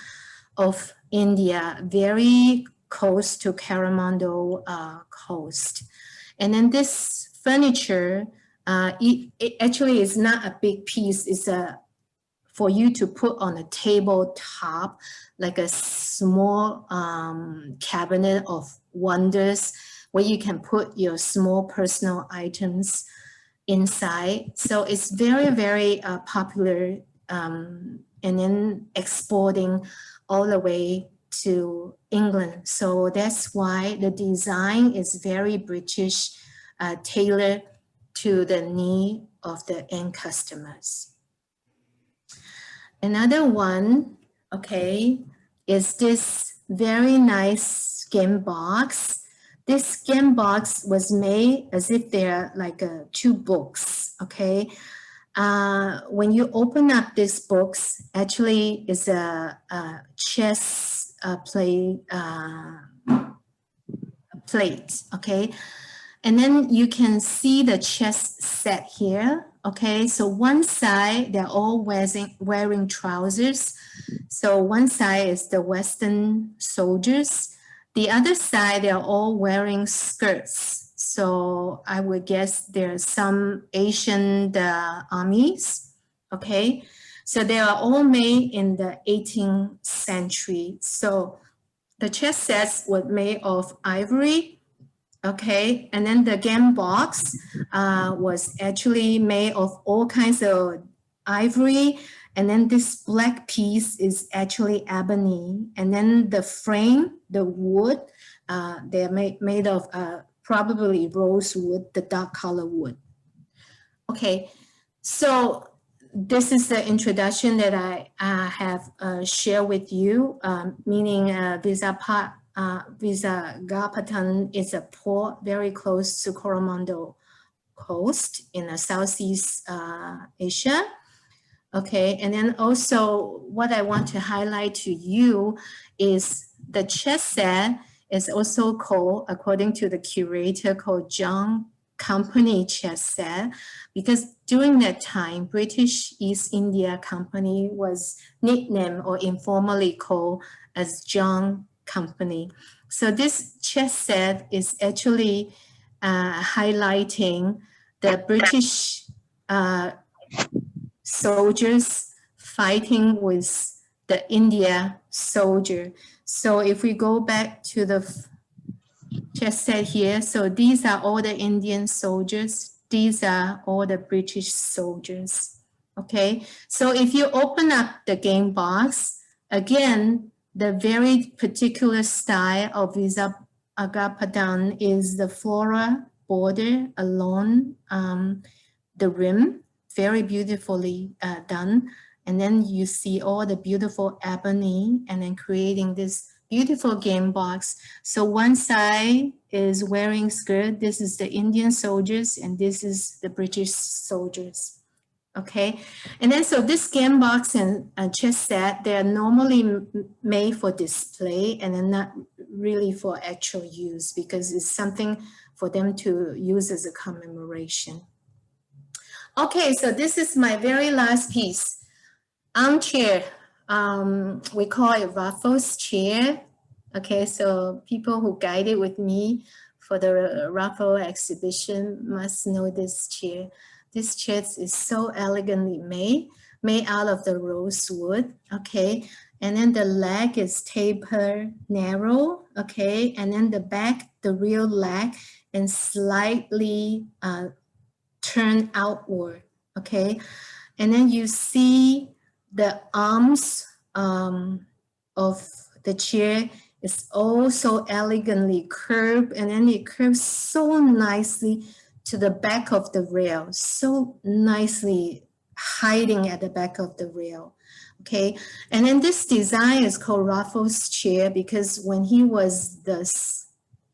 Speaker 8: of India, very close to Coromandel coast. And then this furniture, it actually is not a big piece. It's for you to put on a tabletop, like a small cabinet of wonders where you can put your small personal items inside. So it's very, very popular, and then exporting all the way to England. So that's why the design is very British, tailored to the need of the end customers. Another one, okay, is this very nice game box. This game box was made as if they're like two books, okay? When you open up this books, actually it's a chess plate, okay? And then you can see the chess set here, okay? So one side, they're all wearing trousers. So one side is the Western soldiers. The other side, they're all wearing skirts. So I would guess there's some Asian armies, okay? So they are all made in the 18th century. So the chess sets were made of ivory, okay? And then the game box was actually made of all kinds of ivory. And then this black piece is actually ebony. And then the frame, the wood, they're made of probably rosewood, the dark color wood. Okay, so this is the introduction that I have shared with you, meaning Visakhapatnam is a port very close to Coromandel coast in Southeast Asia. Okay, and then also what I want to highlight to you is the chess set is also called, according to the curator, called John Company chess set, because during that time, British East India Company was nicknamed or informally called as John Company. So this chess set is actually highlighting the British soldiers fighting with the India soldier. So if we go back to the chess set here, so these are all the Indian soldiers. These are all the British soldiers. Okay, so if you open up the game box, again, the very particular style of Visakhapatnam is the floral border along the rim, very beautifully done. And then you see all the beautiful ebony and then creating this beautiful game box. So one side is wearing skirt. This is the Indian soldiers and this is the British soldiers. Okay, and then so this game box and chess set, they are normally made for display and then not really for actual use because it's something for them to use as a commemoration. Okay, so this is my very last piece. Armchair. We call it Raffles chair. Okay, so people who guided with me for the Raffles exhibition must know this chair. This chair is so elegantly made out of the rosewood. Okay, and then the leg is tapered narrow. Okay, and then the back, the real leg, and slightly turned outward. Okay, and then you see the arms of the chair is also elegantly curved, and then it curves so nicely to the back of the rail, so nicely hiding at the back of the rail. Okay, and then this design is called Raffles chair because when he was the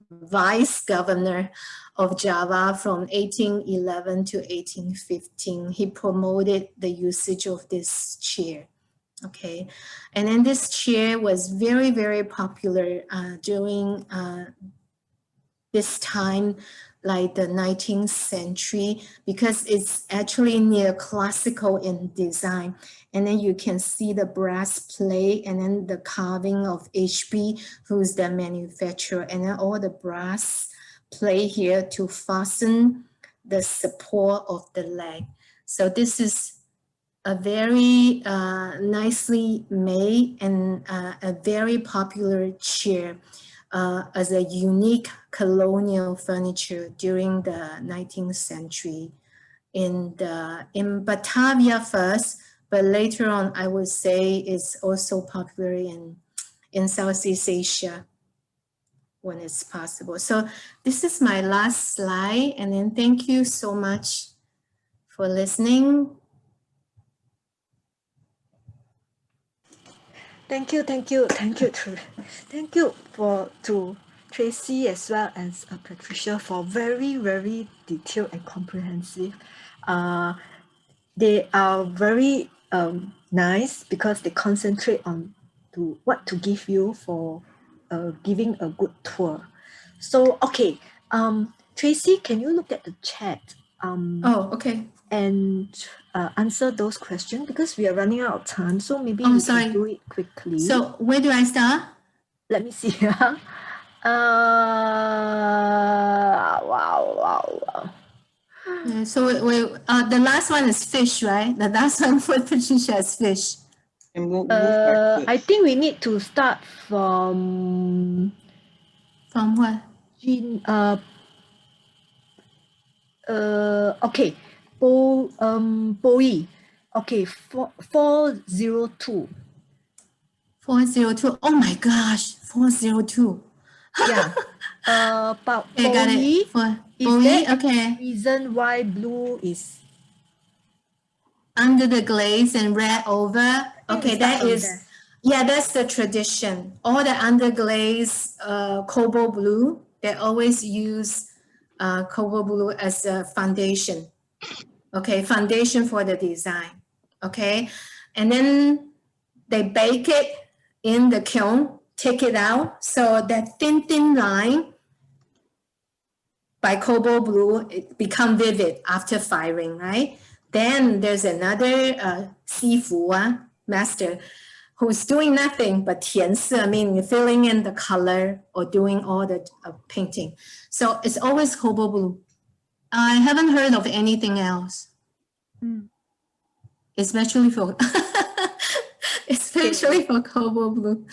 Speaker 8: vice governor of Java from 1811 to 1815. He promoted the usage of this chair. Okay, and then this chair was very, very popular during this time, like the 19th century, because it's actually neoclassical in design. And then you can see the brass plate and then the carving of HB, who's the manufacturer, and then all the brass plate here to fasten the support of the leg. So this is a very nicely made and a very popular chair as a unique colonial furniture during the 19th century in Batavia first, but later on I would say it's also popular in Southeast Asia when it's possible. So this is my last slide, and then thank you so much for listening.
Speaker 2: Thank you to Tracy as well as Patricia for very, very detailed and comprehensive. They are very nice because they concentrate on what to give you for giving a good tour. So, okay, Tracy, can you look at the chat?
Speaker 8: Oh, okay.
Speaker 2: And answer those questions because we are running out of time. So maybe
Speaker 8: Oh,
Speaker 2: we
Speaker 8: sorry.
Speaker 2: can do it quickly.
Speaker 8: So where do I start?
Speaker 2: Let me see. Wow.
Speaker 8: Yeah, so the last one is fish, right? The last one for Patricia is fish.
Speaker 3: And move backwards.
Speaker 2: I think we need to start from
Speaker 8: what?
Speaker 2: Okay. Bowie. Okay, 402.
Speaker 8: 402. Oh my gosh, 402.
Speaker 2: Yeah. But
Speaker 8: Okay, got
Speaker 2: Bowie,
Speaker 8: it. For
Speaker 2: is
Speaker 8: Bowie,
Speaker 2: there
Speaker 8: okay.
Speaker 2: reason why blue is
Speaker 8: Under the glaze and red over. Okay,
Speaker 2: start
Speaker 8: that
Speaker 2: from
Speaker 8: is,
Speaker 2: there.
Speaker 8: yeah, that's the tradition. All the underglaze cobalt blue, they always use cobalt blue as a foundation. Okay, foundation for the design. Okay, and then they bake it in the kiln, take it out. So that thin line by cobalt blue, it become vivid after firing, right? Then there's another Sifu master who's doing nothing but 填色, meaning filling in the color or doing all the painting. So it's always cobalt blue. I haven't heard of anything else, especially for for cobalt blue.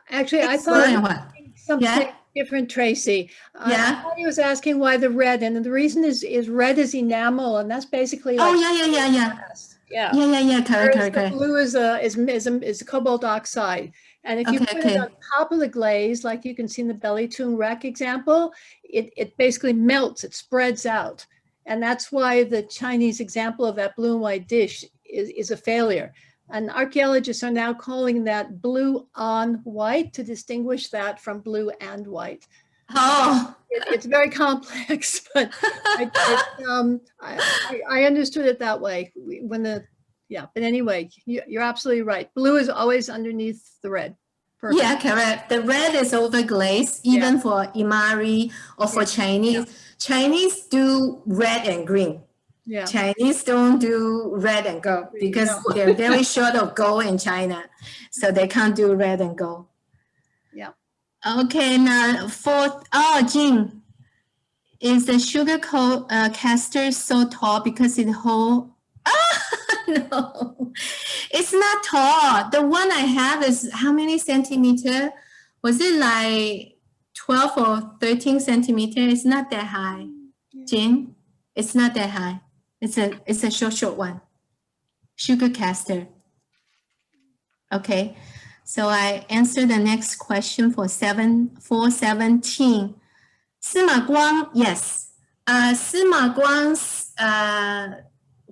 Speaker 1: Actually, I
Speaker 8: Sorry,
Speaker 1: thought
Speaker 8: what?
Speaker 1: something
Speaker 8: Yeah.
Speaker 1: different, Tracy.
Speaker 8: Yeah.
Speaker 1: I thought he was asking why the red, and the reason is red is enamel, and that's basically
Speaker 8: Oh,
Speaker 1: like
Speaker 8: yeah.
Speaker 1: yeah.
Speaker 8: Correct.
Speaker 1: Whereas the blue is cobalt oxide, and if you
Speaker 8: Okay,
Speaker 1: put it on top of the glaze, like you can see in the belly tune wreck example, it basically melts, it spreads out, and that's why the Chinese example of that blue and white dish is a failure. And archaeologists are now calling that blue on white to distinguish that from blue and white.
Speaker 8: Oh.
Speaker 1: It's very complex, but I understood it that way but anyway, you're absolutely right. Blue is always underneath the red. Perfect.
Speaker 8: Yeah, correct. The red is over glaze, even for Imari or for Chinese.
Speaker 1: Yeah.
Speaker 8: Chinese do red and green.
Speaker 1: Yeah.
Speaker 8: Chinese don't do red and gold because they're very short of gold in China. So they can't do red and gold.
Speaker 1: Yeah.
Speaker 8: Okay, now Jing, is the sugar caster so tall because it holds? No, it's not tall. The one I have is how many centimeter? Was it like 12 or 13 centimeter? It's not that high. Jing, it's not that high. It's a short one. Sugar caster. Okay, so I answer the next question for 417. Sima Guang, yes. Sima Guang's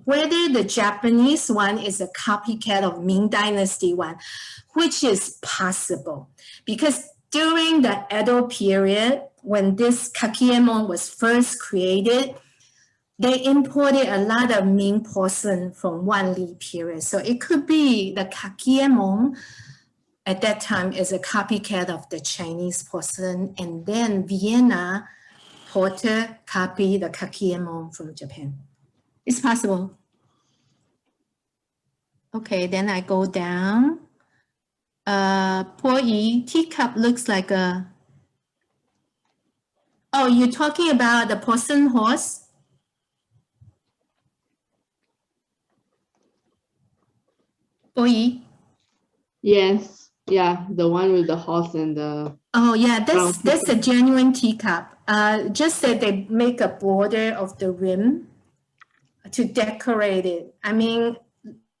Speaker 8: whether the Japanese one is a copycat of Ming Dynasty one, which is possible because during the Edo period, when this Kakiemon was first created, they imported a lot of Ming porcelain from Wanli period. So it could be the Kakiemon at that time is a copycat of the Chinese porcelain, and then Vienna Porter copied the Kakiemon from Japan. It's possible. Okay, then I go down. Po Yi, teacup looks like a, oh, you're talking about the porcelain horse? Po Yi?
Speaker 9: Yes, yeah, the one with the horse and the
Speaker 8: Oh yeah,
Speaker 9: brown
Speaker 8: that's a
Speaker 9: teacup.
Speaker 8: genuine teacup. Just that they make a border of the rim to decorate it. I mean,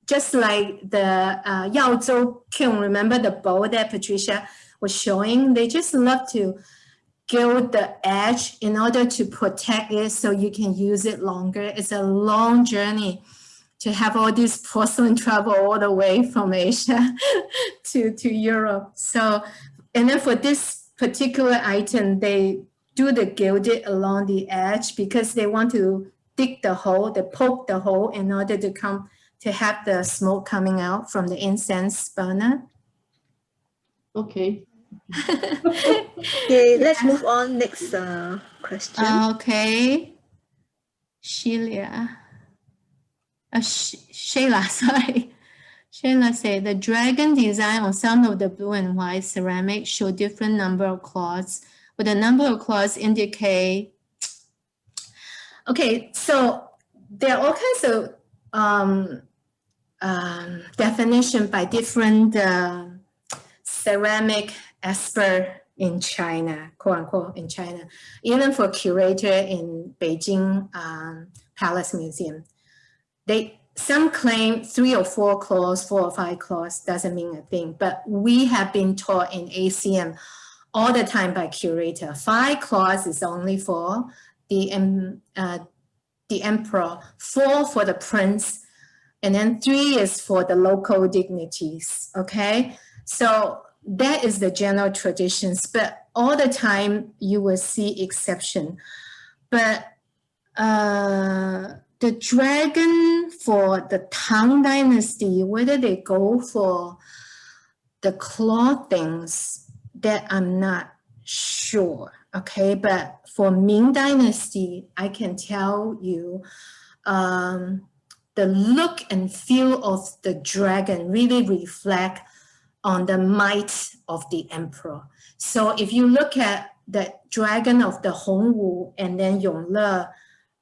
Speaker 8: just like the Yaozhou kiln, remember the bow that Patricia was showing? They just love to gild the edge in order to protect it so you can use it longer. It's a long journey to have all this porcelain travel all the way from Asia to Europe. So, and then for this particular item, they do the gilded along the edge because they want to dig the hole, they poke the hole in order to have the smoke coming out from the incense burner.
Speaker 9: Okay.
Speaker 2: Okay, let's move on. Next question.
Speaker 8: Okay. Sheila. Shayla, sorry. Shayla said, the dragon design on some of the blue and white ceramic show different number of claws. Would the number of claws indicate? Okay, so there are all kinds of definition by different ceramic expert in China, quote unquote, in China. Even for curator in Beijing Palace Museum. Some claim 3 or 4 claws, 4 or 5 claws, doesn't mean a thing. But we have been taught in ACM all the time by curator. 5 claws is only for the emperor, 4 for the prince, and then 3 is for the local dignities, okay? So that is the general traditions, but all the time you will see exception. But the dragon for the Tang Dynasty, whether they go for the claw things, that I'm not sure, okay? But for Ming Dynasty, I can tell you the look and feel of the dragon really reflect on the might of the emperor. So if you look at the dragon of the Hongwu and then Yongle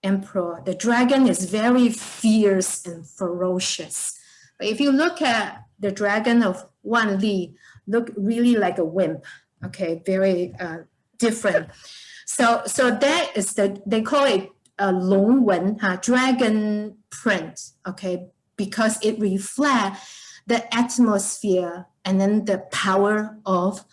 Speaker 8: emperor, the dragon is very fierce and ferocious. But if you look at the dragon of Wanli, look really like a wimp, okay, very different. So that is they call it a Long Wen, dragon print, okay, because it reflects the atmosphere and then the power of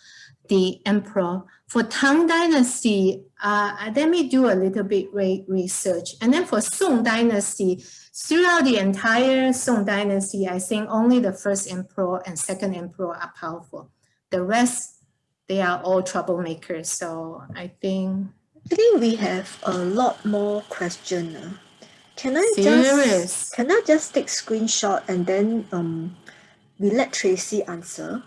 Speaker 8: the emperor. For Tang Dynasty, let me do a little bit research. And then for Song Dynasty, throughout the entire Song Dynasty, I think only the first emperor and second emperor are powerful. The rest, they are all troublemakers. So I think...
Speaker 2: I think we have a lot more questions. Can I just take screenshot and then we let Tracy answer?